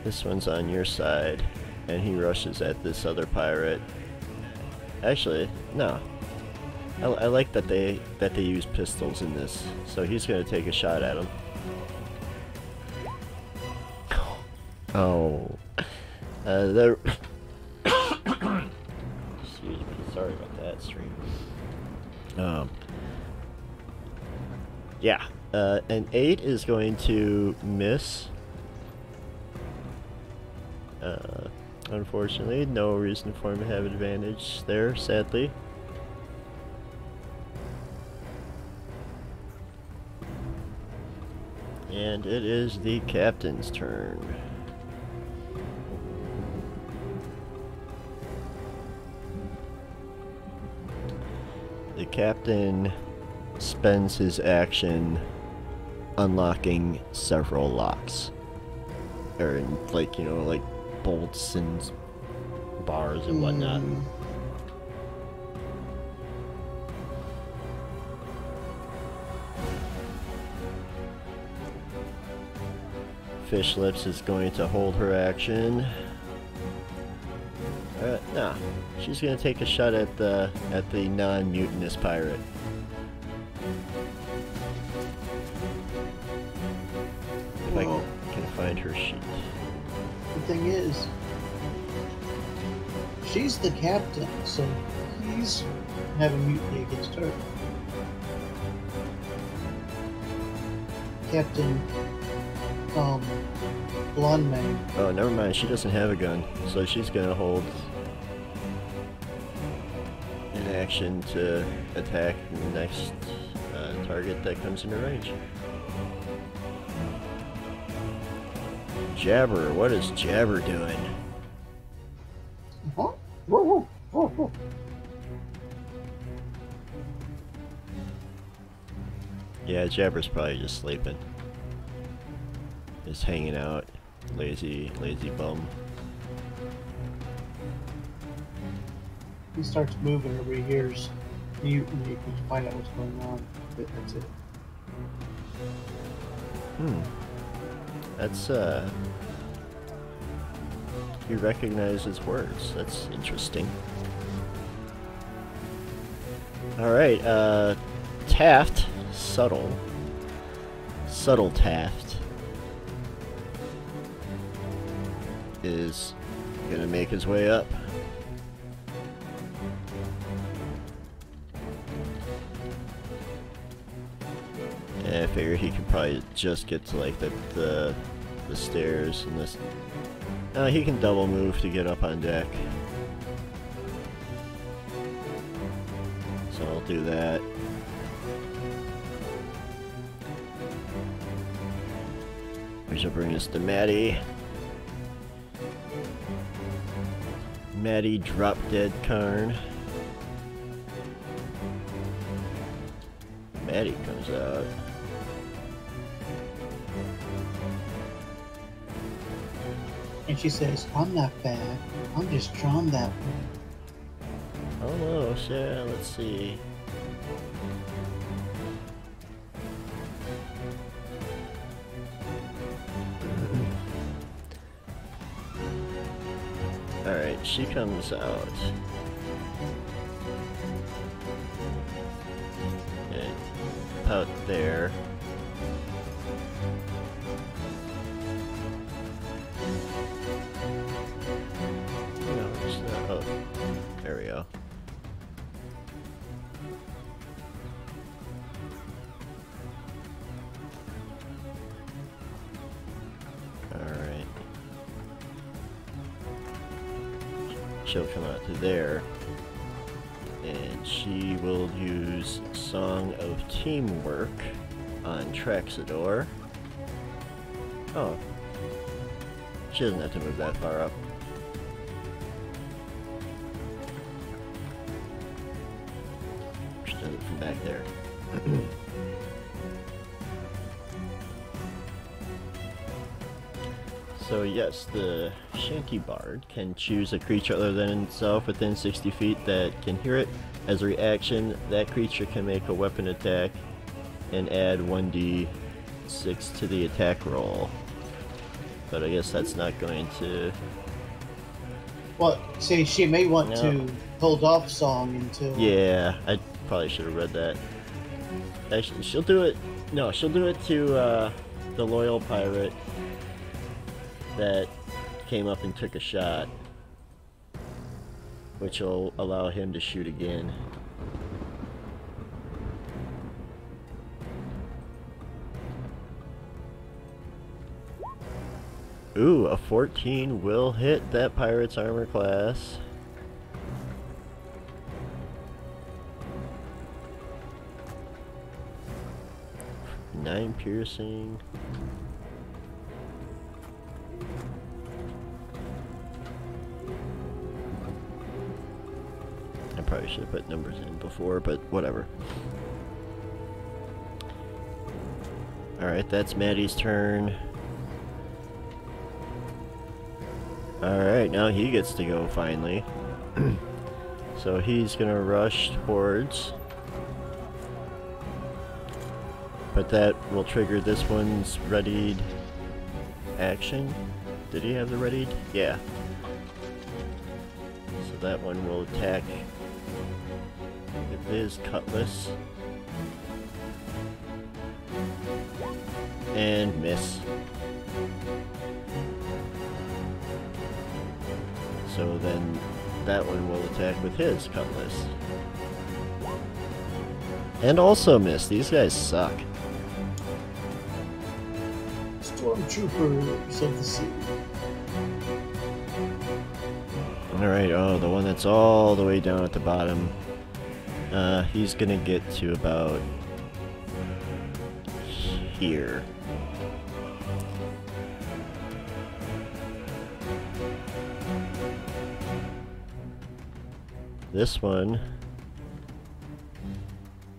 This one's on your side, and he rushes at this other pirate. Actually, no. I like that they use pistols in this, so he's gonna take a shot at him. Oh, there. Excuse me. Sorry about that, stream. Yeah. An 8 is going to miss. Unfortunately, no reason for him to have advantage there, sadly. And it is the captain's turn. The captain spends his action unlocking several locks. Or, like, you know, like bolts and bars and whatnot. Fish Lips is going to hold her action. Nah, she's gonna take a shot at the non-mutinous pirate. If I can find her sheet. The thing is, she's the captain, so he's having mutiny against her. Captain, Blonde Man. Oh, never mind. She doesn't have a gun, so she's gonna hold an action to attack the next target that comes into range. Jabber, what is Jabber doing? Huh? Whoa, whoa, whoa, whoa. Yeah, Jabber's probably just sleeping. Just hanging out. Lazy bum. He starts moving over, he hears mutiny, you can find out what's going on. But that's it. That's, he recognizes words. That's interesting. Alright, Taft. Subtle Taft is gonna make his way up. And I figure he could probably just get to like the stairs and this. He can double move to get up on deck. So I'll do that. Which will bring us to Maddie. Maddie drop dead Karn. Maddie comes out. And she says, I'm not bad. I'm just drawn that way. Almost, yeah, let's see. Alright, she comes out. And out there. No, it's not. Oh, there we go. Alright. She'll come out to there, and she will use Song of Teamwork on Traxador. Oh, she doesn't have to move that far up. She does it from back there. So yes, the Shanty Bard can choose a creature other than itself within 60 feet that can hear it. As a reaction, that creature can make a weapon attack and add 1d6 to the attack roll. But I guess that's not going to... Well, see, she may want to hold off Song until... Yeah, I probably should have read that. Actually, she'll do it... No, she'll do it to the Loyal Pirate that came up and took a shot, which will allow him to shoot again. Ooh, a 14 will hit that pirate's armor class. Nine piercing. I probably should have put numbers in before, but whatever. Alright, that's Maddie's turn. Alright, now he gets to go finally. So he's gonna rush towards. But that will trigger this one's readied action. Did he have the readied? Yeah. So that one will attack with his cutlass. And miss. So then that one will attack with his cutlass. And also miss. These guys suck. Stormtroopers of the sea. Alright, oh, the one that's all the way down at the bottom. He's gonna get to about here. This one,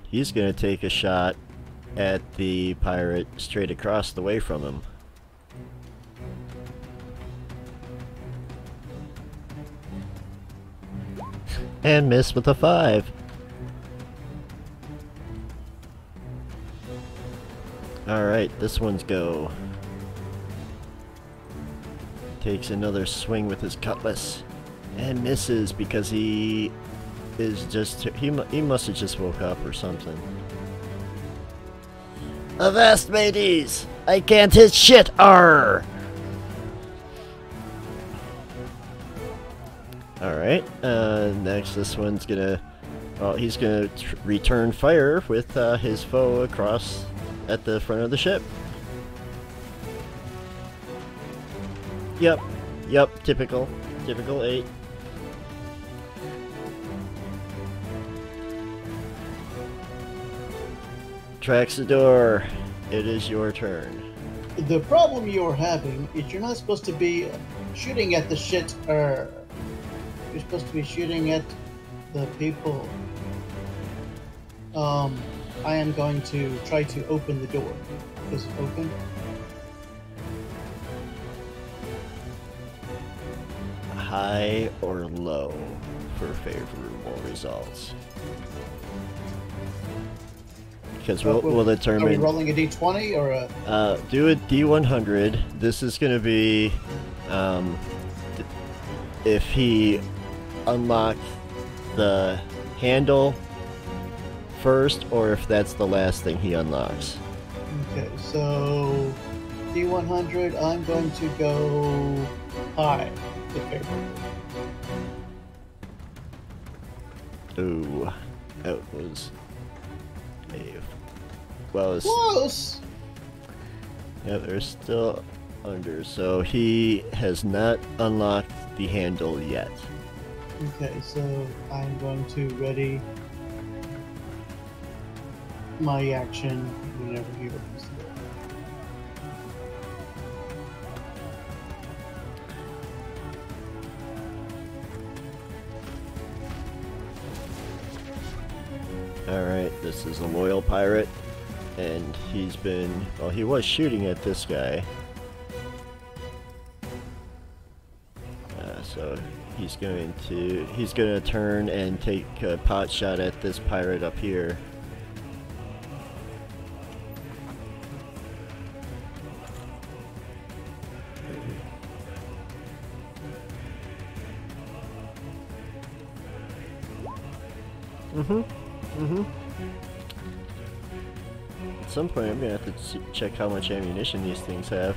he's gonna take a shot at the pirate straight across the way from him. And miss with a 5. Alright, this one's go. Takes another swing with his cutlass. And misses because he is just... He must have just woke up or something. Avast, mateys! I can't hit shit, arr! Alright, next this one's gonna... Well, he's gonna return fire with his foe across at the front of the ship. Yep, typical 8. Traxador, it is your turn. The problem you're having is you're not supposed to be shooting at the shit. You're supposed to be shooting at the people. I am going to try to open the door. Is it open? High or low for favorable results? Because we'll determine. Are we rolling a d20 or a? Do a d100. This is going to be if he unlocked the handle first, or if that's the last thing he unlocks. Okay, so d100. I'm going to go high. The favorable. Ooh, that was a well. Close. Yeah, they're still under, so he has not unlocked the handle yet. Okay, so I'm going to ready my action whenever he opens the door. Alright, this is a loyal pirate, and he's been, well, he was shooting at this guy. So he's going to turn and take a pot shot at this pirate up here. At some point, I'm gonna have to check how much ammunition these things have.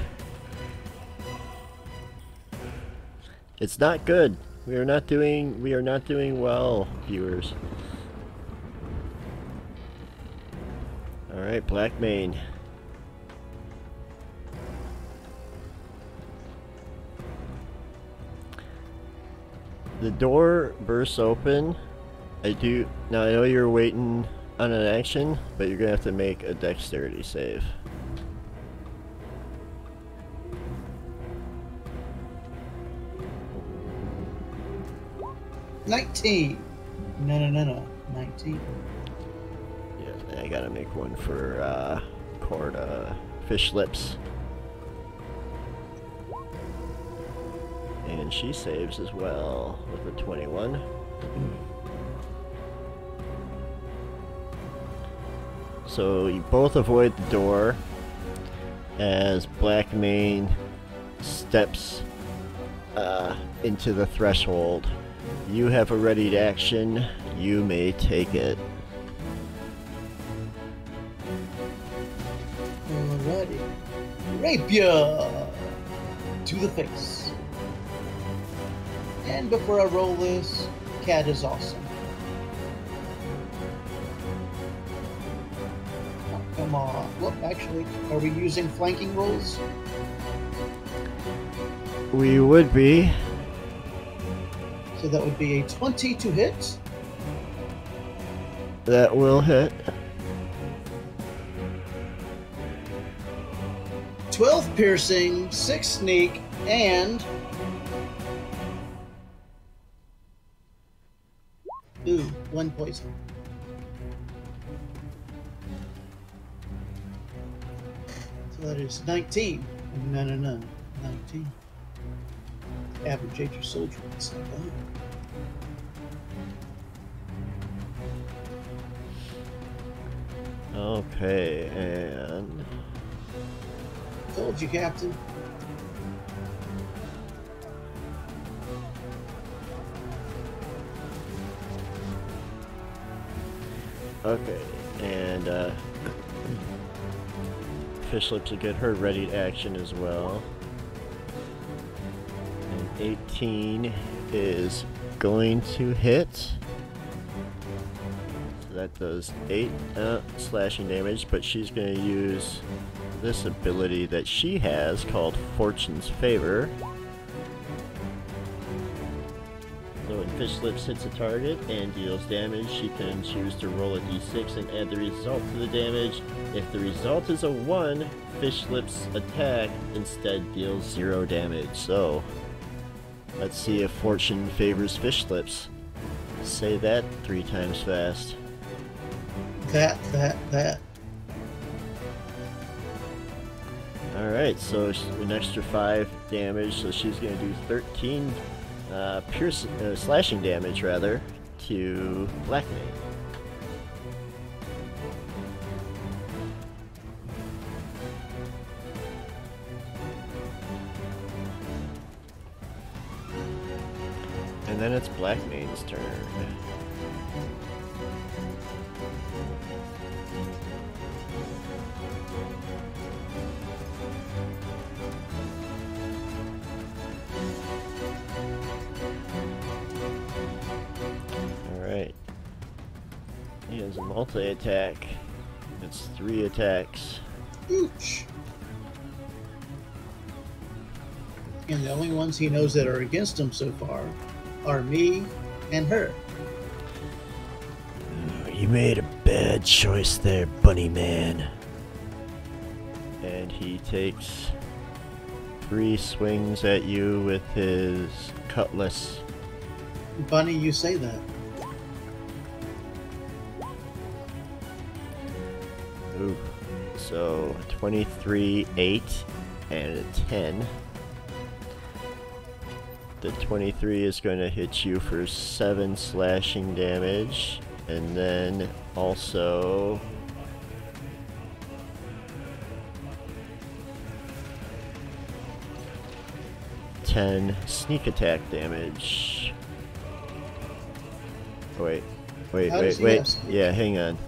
It's not good. We are not doing well, viewers. All right, Black Mane. The door bursts open. I know you're waiting on an action, but you're gonna have to make a dexterity save. $19. No. 19. Yeah, I gotta make one for Corda Fish Lips. And she saves as well with a 21. So you both avoid the door as Black Mane steps into the threshold. You have a readied action. You may take it. Alrighty. Rapier to the face. And before I roll this, cat is awesome. Oh, come on. Well, actually, are we using flanking rolls? We would be. So that would be a 20 to hit. That will hit. 12 piercing, 6 sneak, and... Ooh, 1 poison. So that is 19. No. 19. Average age of soldier. That's not bad. Okay, and... Told you, Captain. Okay, and Fish Lips will get her ready to action as well. And 18 is going to hit. So that does 8 slashing damage, but she's going to use this ability that she has called Fortune's Favor. So when Fish Lips hits a target and deals damage, she can choose to roll a d6 and add the result to the damage. If the result is a 1, Fish Lips' attack instead deals 0 damage. So, let's see if Fortune favors Fish Lips. Say that 3 times fast. That. Alright, so an extra 5 damage, so she's going to do 13 slashing damage, rather, to Blackmane. And then it's Blackmane's turn. Alright. He has a multi-attack. It's 3 attacks. Ooch. And the only ones he knows that are against him so far are me and her. You made a bad choice there, Bunny Man. And he takes 3 swings at you with his cutlass. Bunny, you say that. Ooh. So 23, 8, and a 10. The 23 is going to hit you for 7 slashing damage, and then also ten sneak attack damage. Wait. Yeah, hang on.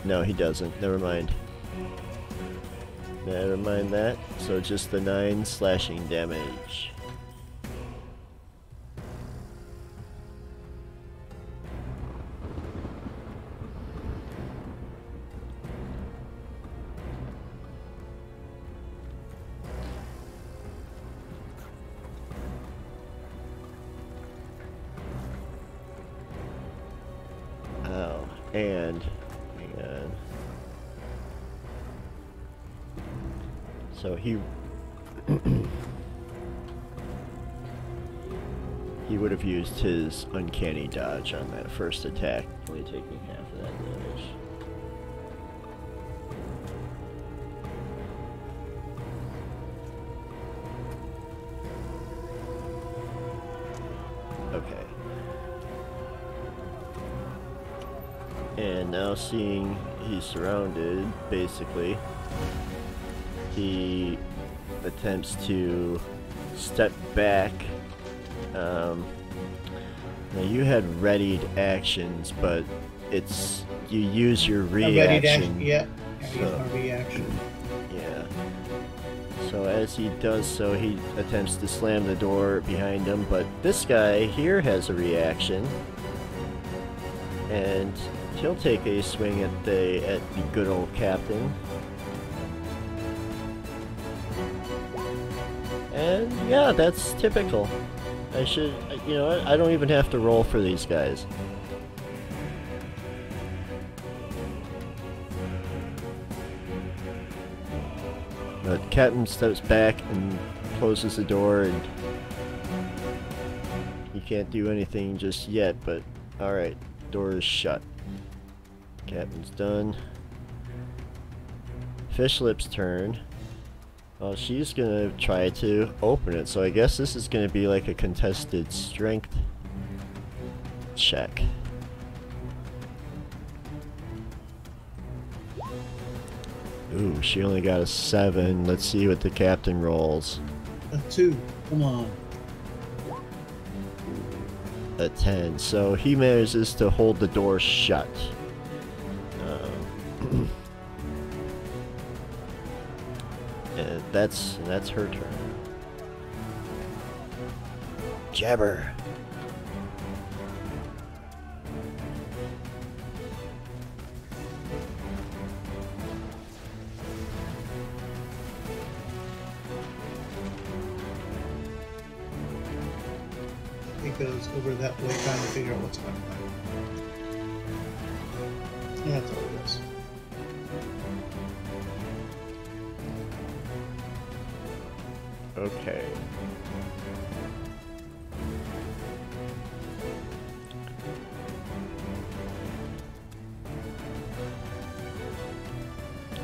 No, he doesn't. Never mind. Never mind that. So just the 9 slashing damage. Oh, and hang on. So he he would have used his uncanny dodge on that first attack, only taking half of that damage. Okay. And now seeing he's surrounded, basically, he attempts to step back. Now you had readied actions, but you use your reaction. Yeah, so, use my reaction. Yeah. So as he does so, he attempts to slam the door behind him, but this guy here has a reaction, and he'll take a swing at the good old captain. And yeah, that's typical. I don't even have to roll for these guys. But Captain steps back and closes the door, and he can't do anything just yet, but alright, door is shut. Captain's done. Fishlip's turn. Well, she's gonna try to open it, so I guess this is gonna be like a contested strength check. Ooh, she only got a 7. Let's see what the captain rolls. A 2. Come on. A 10. So he manages to hold the door shut. And that's her turn. Jabber. He goes over that way trying to figure out what's going on. Yeah, that's all it is. Okay.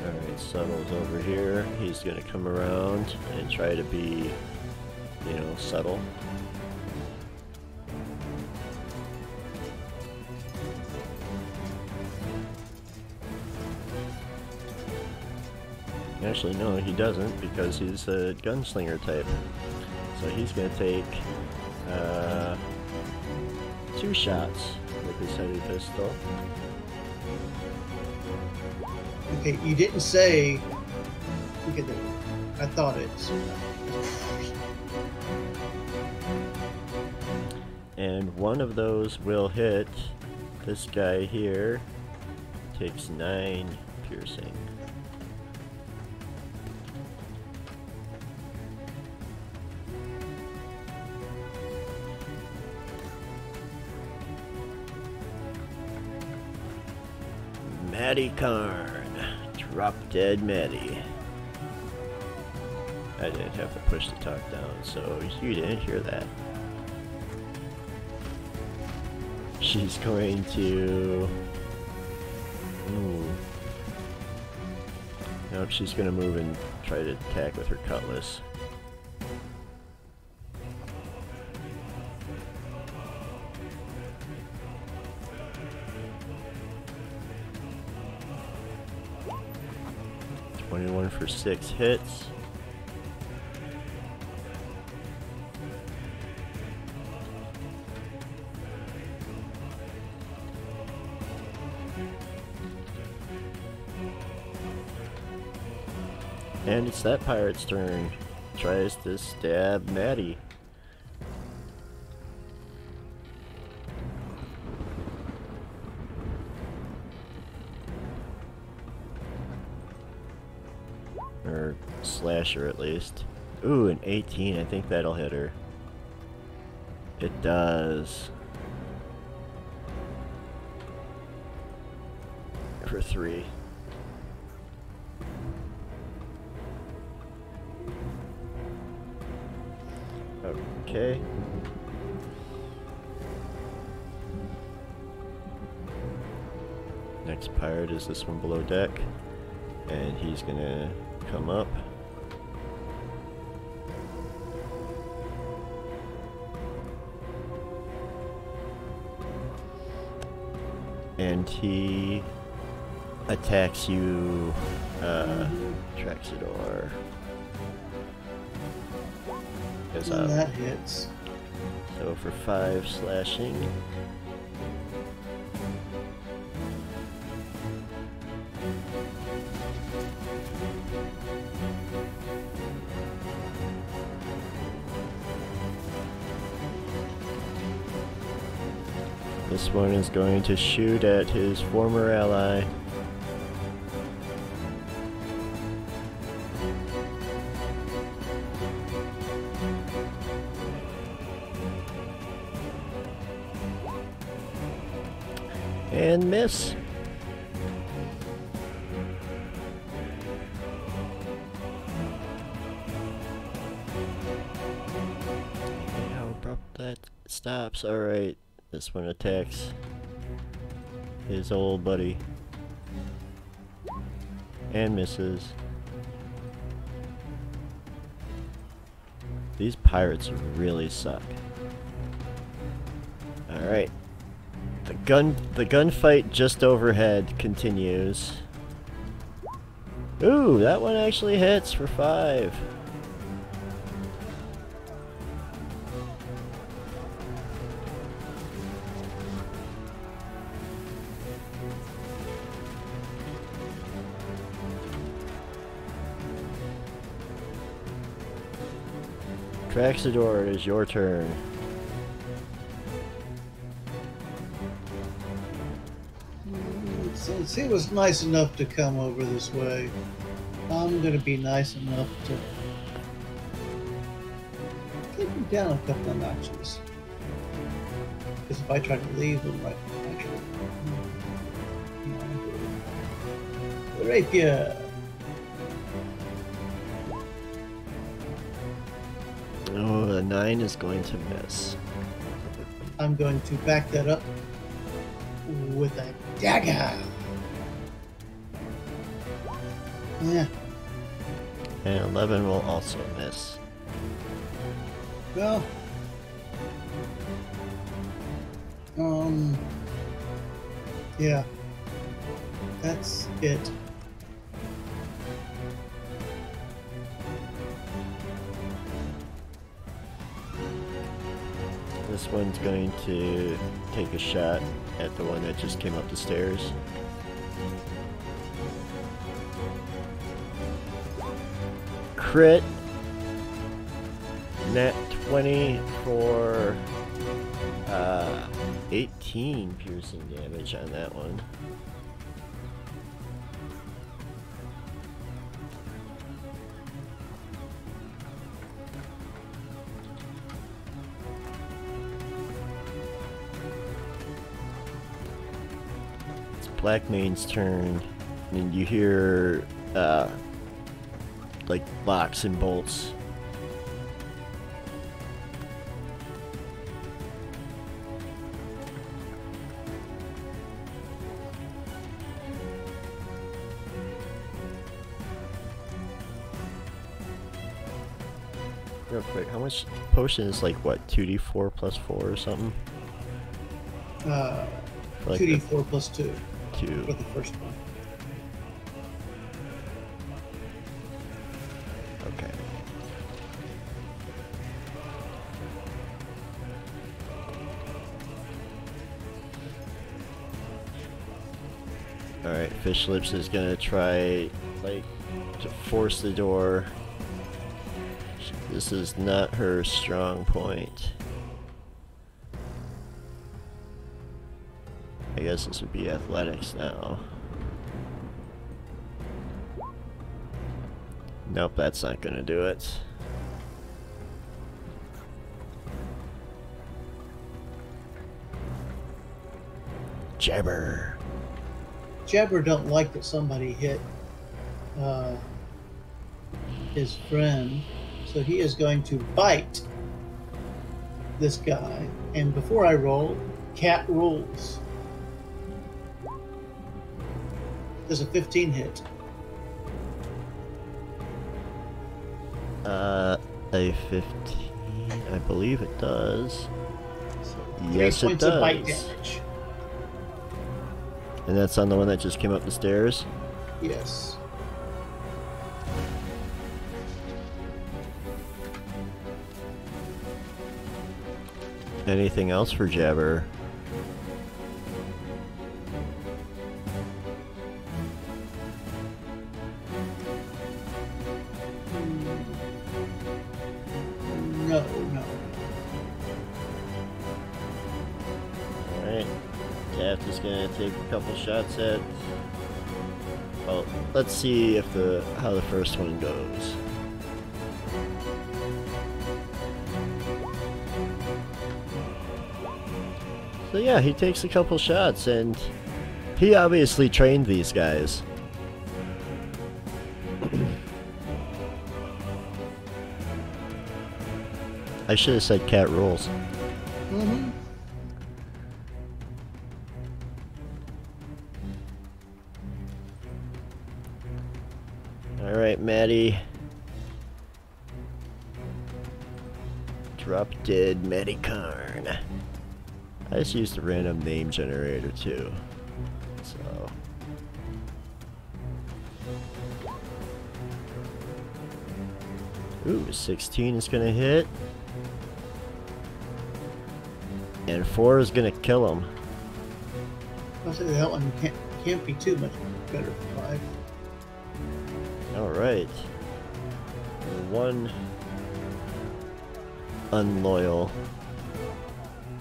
Alright, Subtle's over here. He's gonna come around and try to be, subtle. Actually, no, he doesn't, because he's a gunslinger type. So he's going to take 2 shots with his heavy pistol. Okay, you didn't say... Look at that. I thought it's... And one of those will hit this guy here. Takes 9 piercing. Maddie Karn. Drop dead Maddie. I didn't have to push the talk down, so you didn't hear that. She's going to... Nope, she's going to move and try to attack with her cutlass. For 6 hits. And it's that pirate's turn. Tries to stab Maddie. Or slash her at least. Ooh, an 18. I think that'll hit her. It does. For 3. Okay. Next pirate is this one below deck. And he's gonna come up. And he attacks you, Traxidor. goes And out. that hits. So for 5 slashing. This one is going to shoot at his former ally. And miss. How abrupt that stops. Alright, this one attacks his old buddy. And misses. These pirates really suck. Alright. The gunfight just overhead continues. Ooh, that one actually hits for 5. Traxador, it is your turn. Since he was nice enough to come over this way, I'm going to be nice enough to keep him down a couple of notches. Because if I try to leave him right actually, the rapier. Oh, the 9 is going to miss. I'm going to back that up with a dagger. Yeah. And 11 will also miss. Well. Yeah. That's it. This one's going to take a shot at the one that just came up the stairs. Crit. Net 20 for 18 piercing damage on that one. Blackmane's turn, and you hear like locks and bolts. Real quick, how much potion is like what, 2d4 plus 4 or something? Like 2d4 plus 2. 2. For the first one. Okay. Alright, Fish Lips is gonna try, like, to force the door. This is not her strong point. I guess this would be athletics now. Nope, that's not gonna do it. Jabber. Jabber don't like that somebody hit his friend, so he is going to bite this guy. And before I roll, cat rolls. Does a 15 hit? A 15, I believe it does. So Yes, 3 it points of bite does. damage. And that's on the one that just came up the stairs? Yes. Anything else for Jabber? No, no. Alright. Taft is gonna take a couple shots at... Well, let's see if how the first one goes. So yeah, he takes a couple shots, and he obviously trained these guys. I should have said cat rules. Mm-hmm. Alright, Maddie. Drop dead Maddie Karn. I just used a random name generator too. So. Ooh, 16 is gonna hit. And 4 is gonna kill him. I'll say that one can't be too much better for 5. Alright. One unloyal.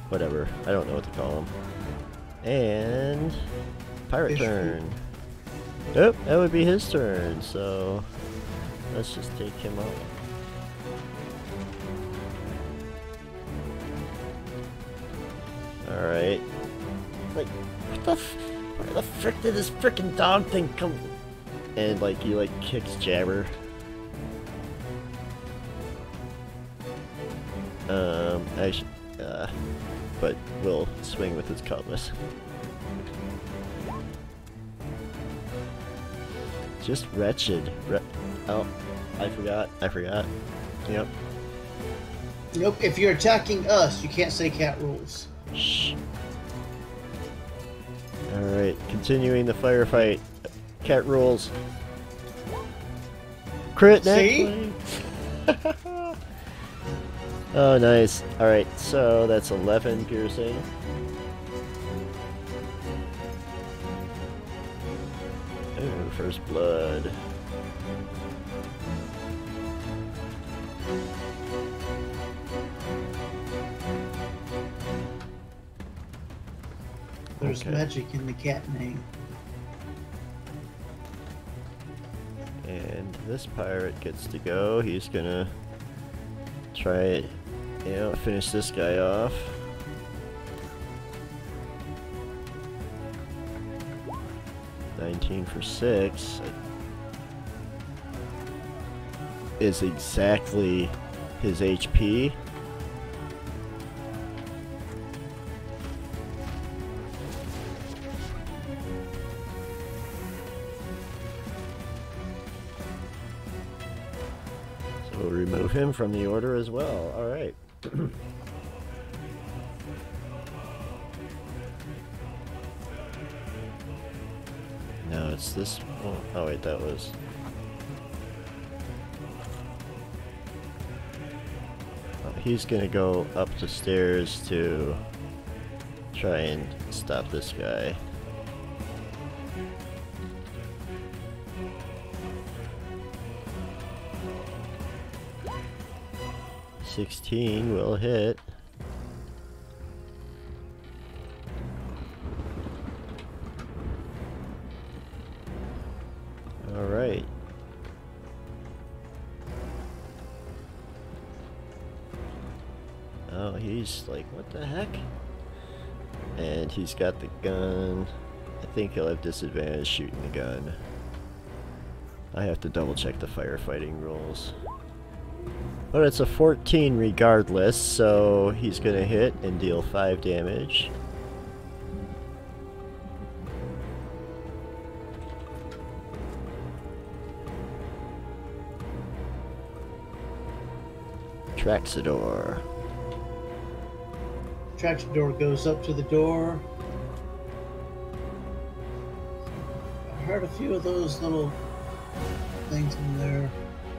Whatever. I don't know what to call him. And pirate turn. Yep, that would be his turn, so let's just take him out. Alright. Like, where the frick did this frickin' dog thing come? And like, he like kicks Jabber. Actually, but will swing with his cutlass. Just wretched. Oh, I forgot. Yep. Nope, if you're attacking us, you can't say cat rules. Shh. Alright, continuing the firefight. Cat rules. Crit See? Oh, nice. Alright, so that's 11 piercing. Ooh, first blood. There's Okay. magic in the cat name. And this pirate gets to go. He's gonna try, finish this guy off. $19 for 6 is exactly his HP. So we'll remove him from the order as well. All right. No, it's this one. Oh wait, that was... Oh, he's gonna go up the stairs to try and stop this guy. $16 will hit. Alright. Oh, he's like, what the heck? And he's got the gun. I think he'll have disadvantage shooting the gun. I have to double check the firefighting rules. But it's a 14 regardless, so he's gonna hit and deal 5 damage. Traxador. Traxador goes up to the door. I heard a few of those little things in there.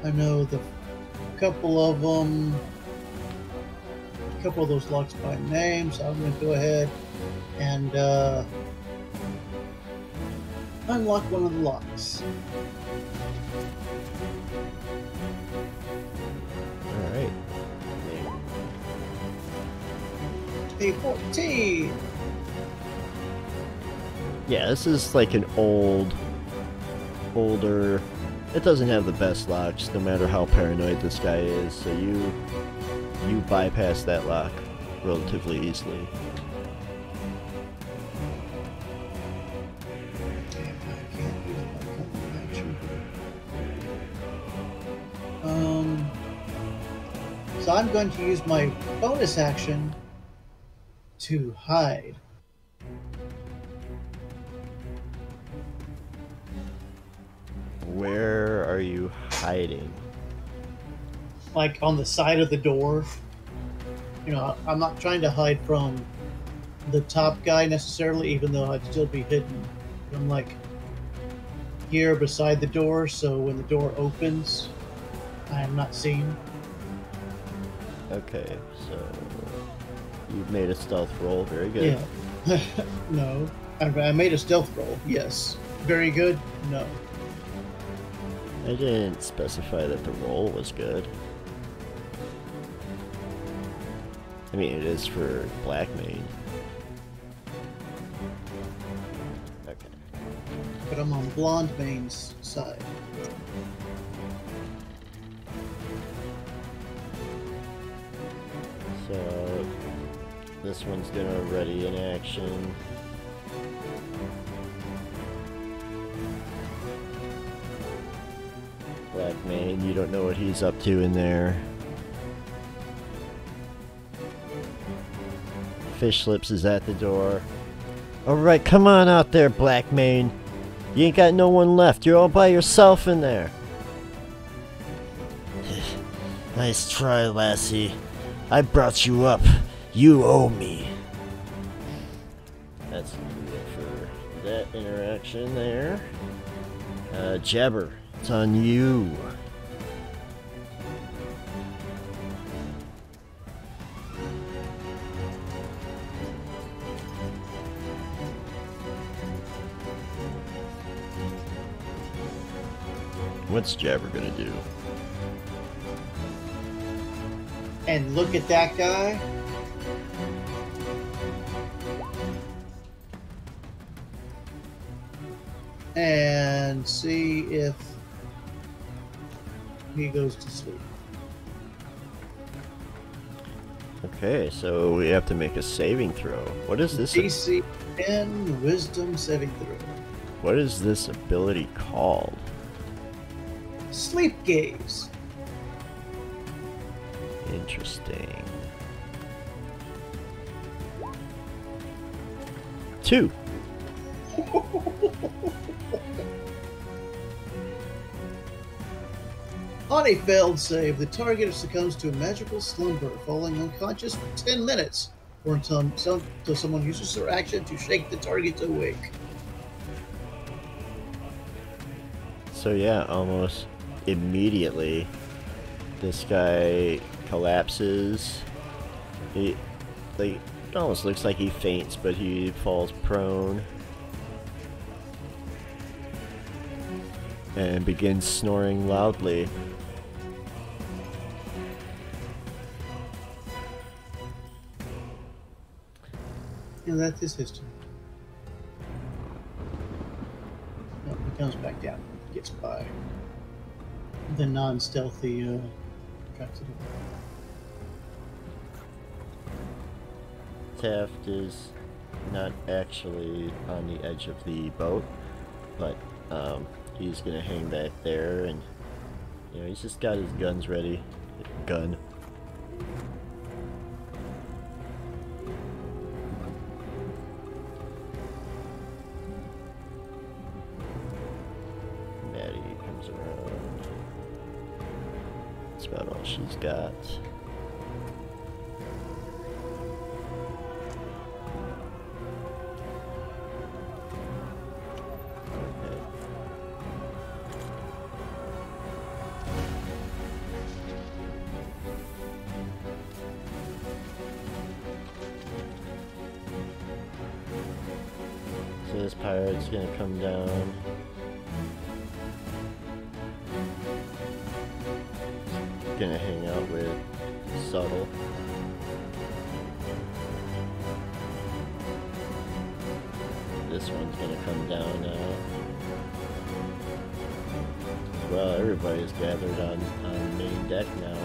I know the couple of them couple of those locks by name, so I'm going to go ahead and unlock one of the locks. Alright. A14! Yeah, this is like an older... It doesn't have the best locks, no matter how paranoid this guy is, so you bypass that lock relatively easily. So I'm going to use my bonus action to hide. Where are you hiding? Like on the side of the door. You know, I'm not trying to hide from the top guy necessarily, even though I'd still be hidden. I'm like here beside the door, so when the door opens, I am not seen. Okay, so you've made a stealth roll. Very good. Yeah. No. I made a stealth roll, yes. Very good? No. I didn't specify that the roll was good. I mean, it is for Black Mane. Okay. But I'm on Blonde Mane's side. So this one's gonna ready in action. Black Mane, you don't know what he's up to in there. Fish Lips is at the door. Alright, come on out there, Black Mane. You ain't got no one left. You're all by yourself in there. Nice try, lassie. I brought you up. You owe me. That's it for that interaction there. Jabber, it's on you. What's Jabber gonna do? And look at that guy. And see if he goes to sleep. Okay, so we have to make a saving throw. What is this? DC 10 Wisdom saving throw. What is this ability called? Sleep Gaze. Interesting. 2. On a failed save, the target succumbs to a magical slumber, falling unconscious for 10 minutes, or until someone uses their action to shake the target awake. So yeah, almost immediately, this guy collapses. It almost looks like he faints, but he falls prone and begins snoring loudly. And that is his turn. No, he comes back down, gets by the non-stealthy tracks it over. Taft is not actually on the edge of the boat, but he's gonna hang back there, and you know, he's just got his guns ready. Gun. Maddie comes around. That's about all she's got. So this pirate's gonna come down. Gonna hang out with Subtle. This one's gonna come down now. Well, everybody's gathered on main deck now,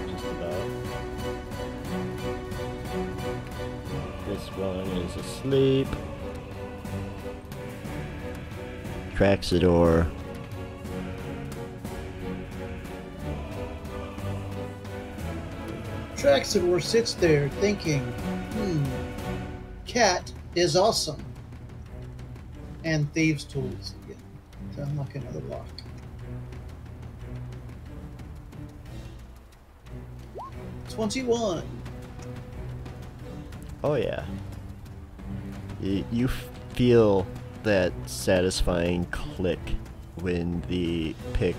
just about. This one is asleep. Cracks the door. Traxidor sits there thinking, cat is awesome. And thieves' tools again. To unlock another lock. $21. Oh yeah. You feel that satisfying click when the pick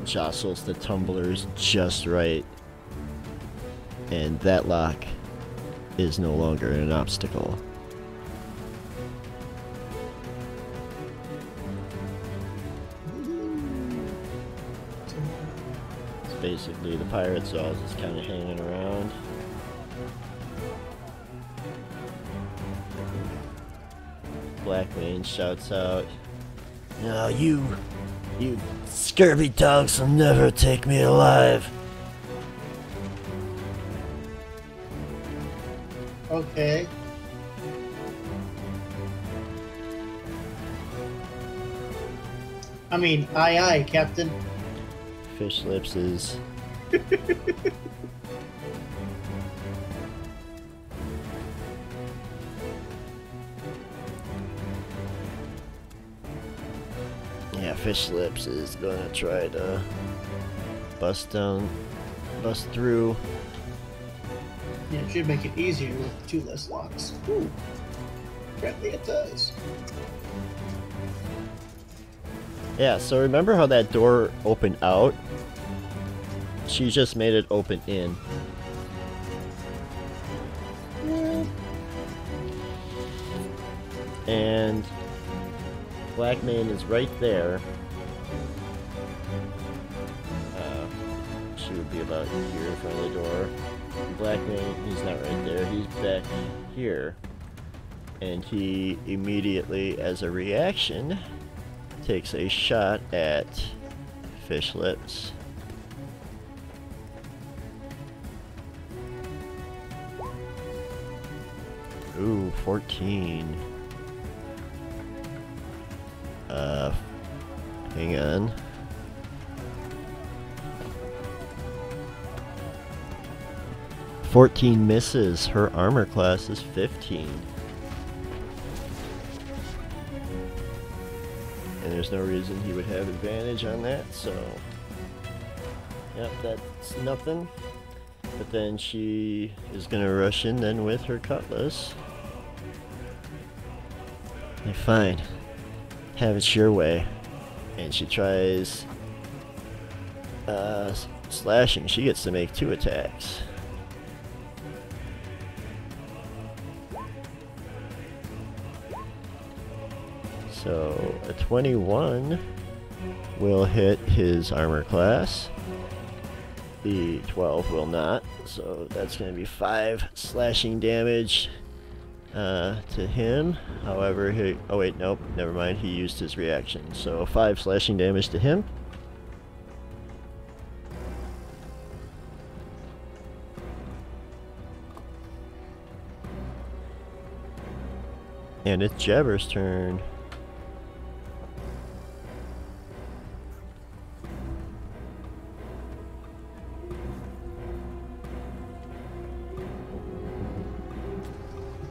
jostles the tumblers just right, and that lock is no longer an obstacle. So basically the pirate's all just kind of hanging around. Blackmane shouts out, "Now you scurvy dogs will never take me alive." Okay. I mean, aye aye, Captain. Fish Lips is... Yeah, Fish Lips is gonna try to bust through. Yeah, it should make it easier with 2 less locks. Ooh. Apparently it does. Yeah, so remember how that door opened out? She just made it open in. Yeah. And Blackmane is right there. She would be about here in front of the door. Blackmane, he's not right there. He's back here. And he immediately, as a reaction, takes a shot at Fish Lips. Ooh, 14. Hang on. $14 misses. Her armor class is 15. And there's no reason he would have advantage on that, so... Yep, that's nothing. But then she is gonna rush in then with her cutlass. And fine. Have it your way. And she tries slashing. She gets to make 2 attacks. So a 21 will hit his armor class. The 12 will not. So that's going to be 5 slashing damage to him. However, he... Oh wait, nope. Never mind. He used his reaction. So 5 slashing damage to him. And it's Jabber's turn.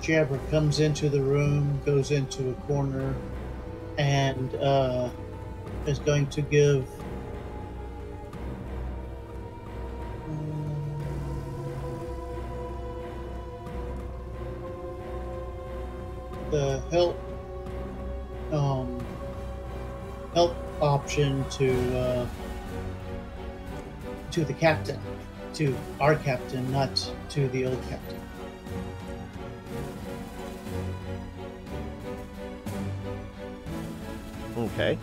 Jabber comes into the room, goes into a corner, and is going to give the help option to the captain, to our captain, not to the old captain. Okay.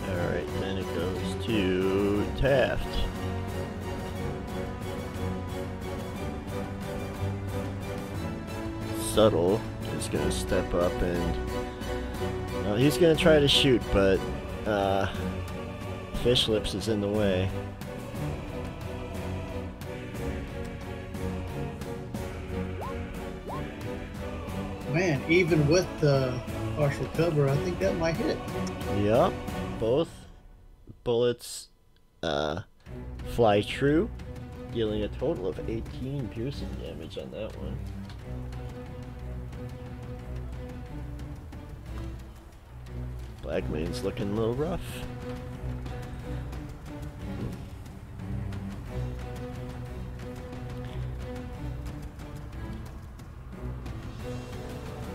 Alright, then it goes to Taft. Subtle is going to step up and... Well, he's going to try to shoot, but Fish Lips is in the way. Man, even with the partial cover, I think that might hit. Yup, both bullets fly true, dealing a total of 18 piercing damage on that one. Blackmane's looking a little rough.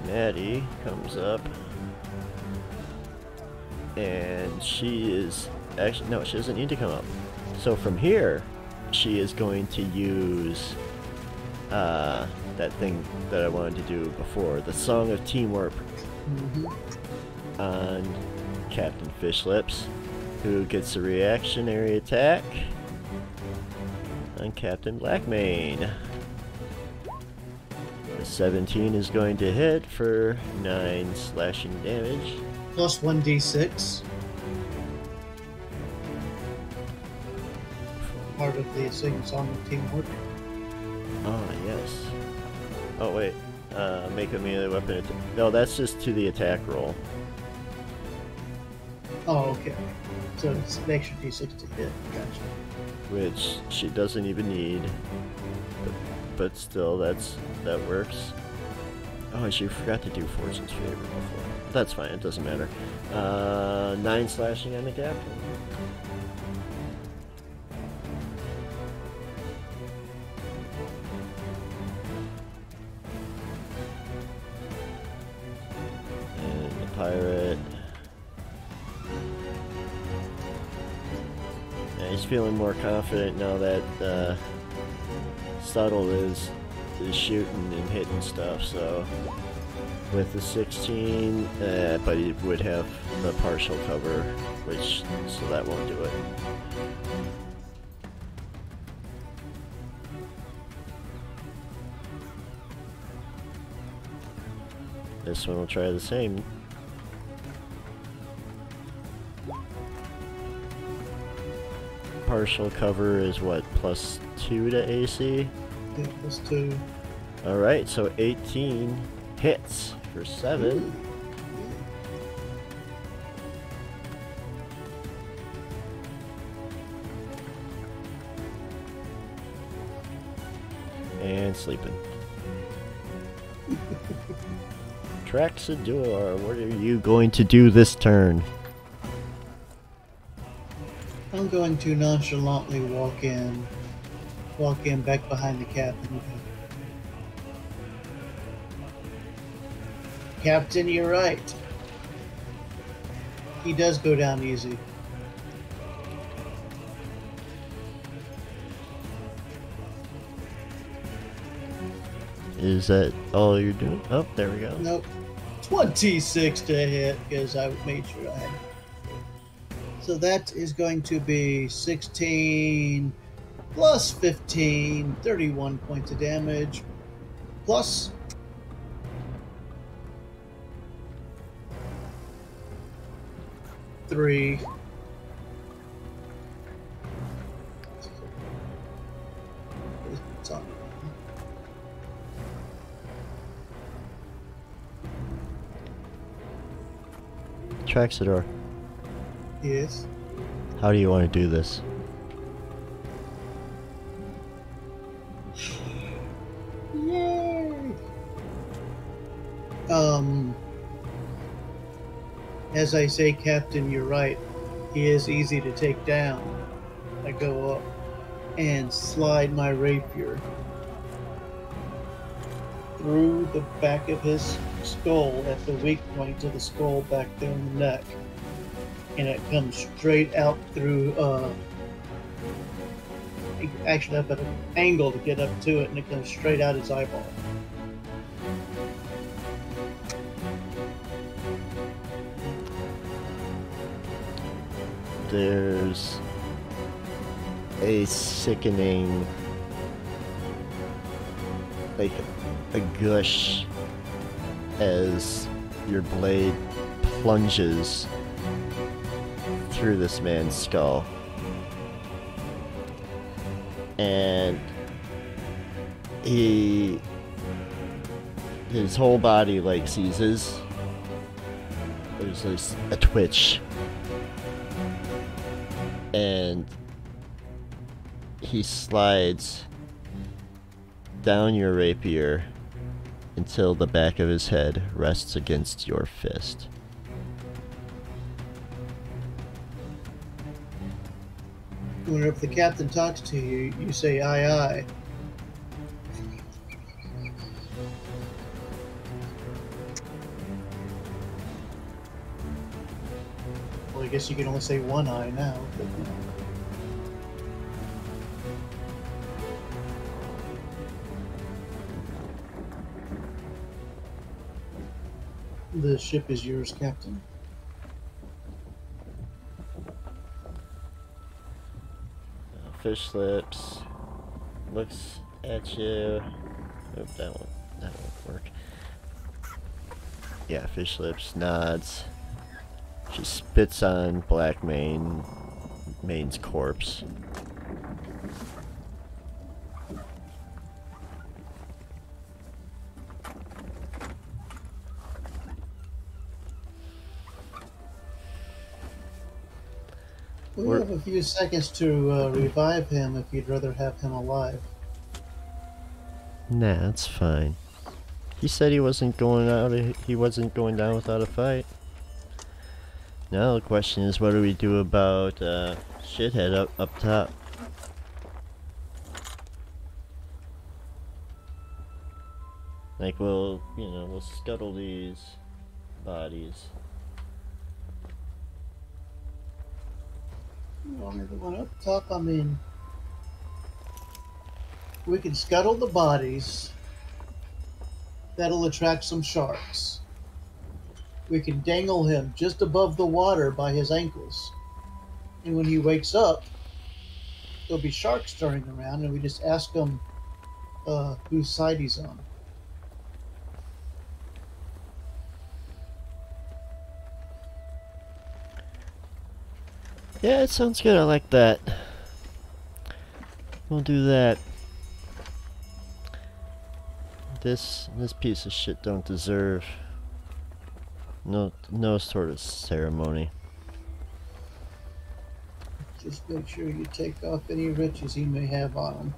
Maddie comes up, and she is actually, no, she doesn't need to come up. So from here, she is going to use that thing that I wanted to do before, the Song of Teamwork, on Captain Fish Lips, who gets a reactionary attack on Captain Blackmane. 17 is going to hit for 9 slashing damage. Plus 1d6. Part of the Song of Teamwork. Oh, yes. Oh, wait. Make a melee weapon attack. No, that's just to the attack roll. Oh, okay. So it's an extra d6 to hit. Gotcha. Which she doesn't even need. But still, that works. Oh, she forgot to do Fortune's Favor before. That's fine, it doesn't matter. 9 slashing on the captain. And the pirate. Yeah, he's feeling more confident now that Subtle is shooting and hitting stuff, so with the 16, but he would have the partial cover, which, so that won't do it. This one will try the same. Partial cover is what, plus 2 to AC? Yeah, plus 2. Alright, so 18 hits for 7. Ooh. And sleeping. Traxador, what are you going to do this turn? I'm going to nonchalantly walk in back behind the captain. Captain, you're right. He does go down easy. Is that all you're doing? Oh, there we go. Nope. 26 to hit, because I made sure I had it. So that is going to be 16 plus 15, 31 points of damage, plus 3. Traxador. Yes. How do you want to do this? Yay! As I say, Captain, you're right. He is easy to take down. I go up and slide my rapier through the back of his skull at the weak point of the skull back there in the neck. And it comes straight out through actually up at an angle to get up to it, and it comes straight out his eyeball. There's a sickening, like a gush as your blade plunges through this man's skull. And his whole body like seizes. There's like a twitch. And he slides down your rapier until the back of his head rests against your fist. Whenever the captain talks to you, you say aye aye. Well, I guess you can only say one eye now. But, The ship is yours, Captain. Fish lips, looks at you. Oop, that won't work. Yeah, fish lips, nods. She spits on Black Main's corpse. We have a few seconds to revive him if you'd rather have him alive. Nah, that's fine. He said he wasn't going down without a fight. Now the question is, what do we do about shithead up top? Like, we'll scuttle these bodies. Well, the one up top, I mean, we can scuttle the bodies. That'll attract some sharks. We can dangle him just above the water by his ankles. And when he wakes up, there'll be sharks turning around, and we just ask him whose side he's on. Yeah, it sounds good. I like that. We'll do that. This piece of shit don't deserve no sort of ceremony. Just make sure you take off any riches he may have on him.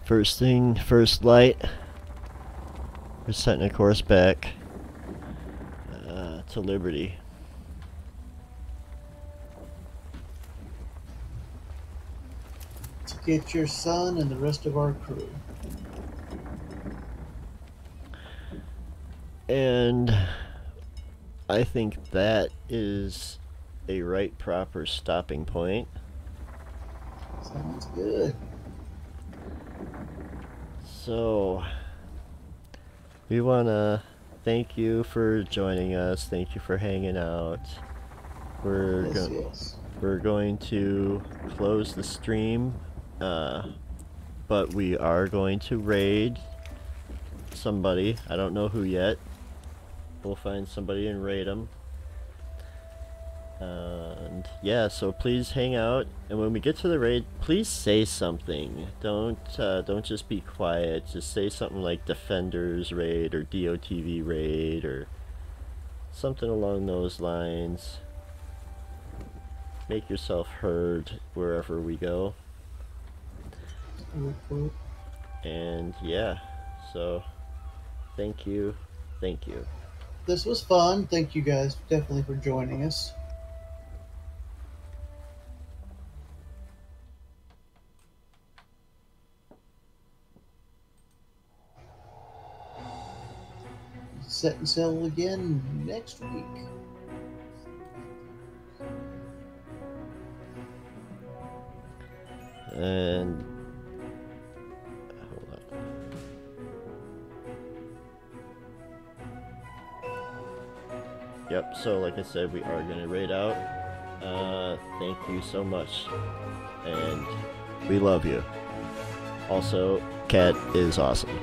First thing, first light. We're setting a course back to Liberty. To get your son and the rest of our crew. And I think that is a right proper stopping point. Sounds good. So, we want to thank you for joining us. Thank you for hanging out. We're going to close the stream, but we are going to raid somebody. I don't know who yet. We'll find somebody and raid them. And yeah, so please hang out, and when we get to the raid, please say something. Don't just be quiet. Just say something like Defenders raid or DOTV raid or something along those lines. Make yourself heard wherever we go. And yeah, so thank you. This was fun. Thank you guys definitely for joining us. Set sail again next week. And hold on. Yep, so like I said, we are gonna raid out. Thank you so much. And we love you. Also, Cat is awesome.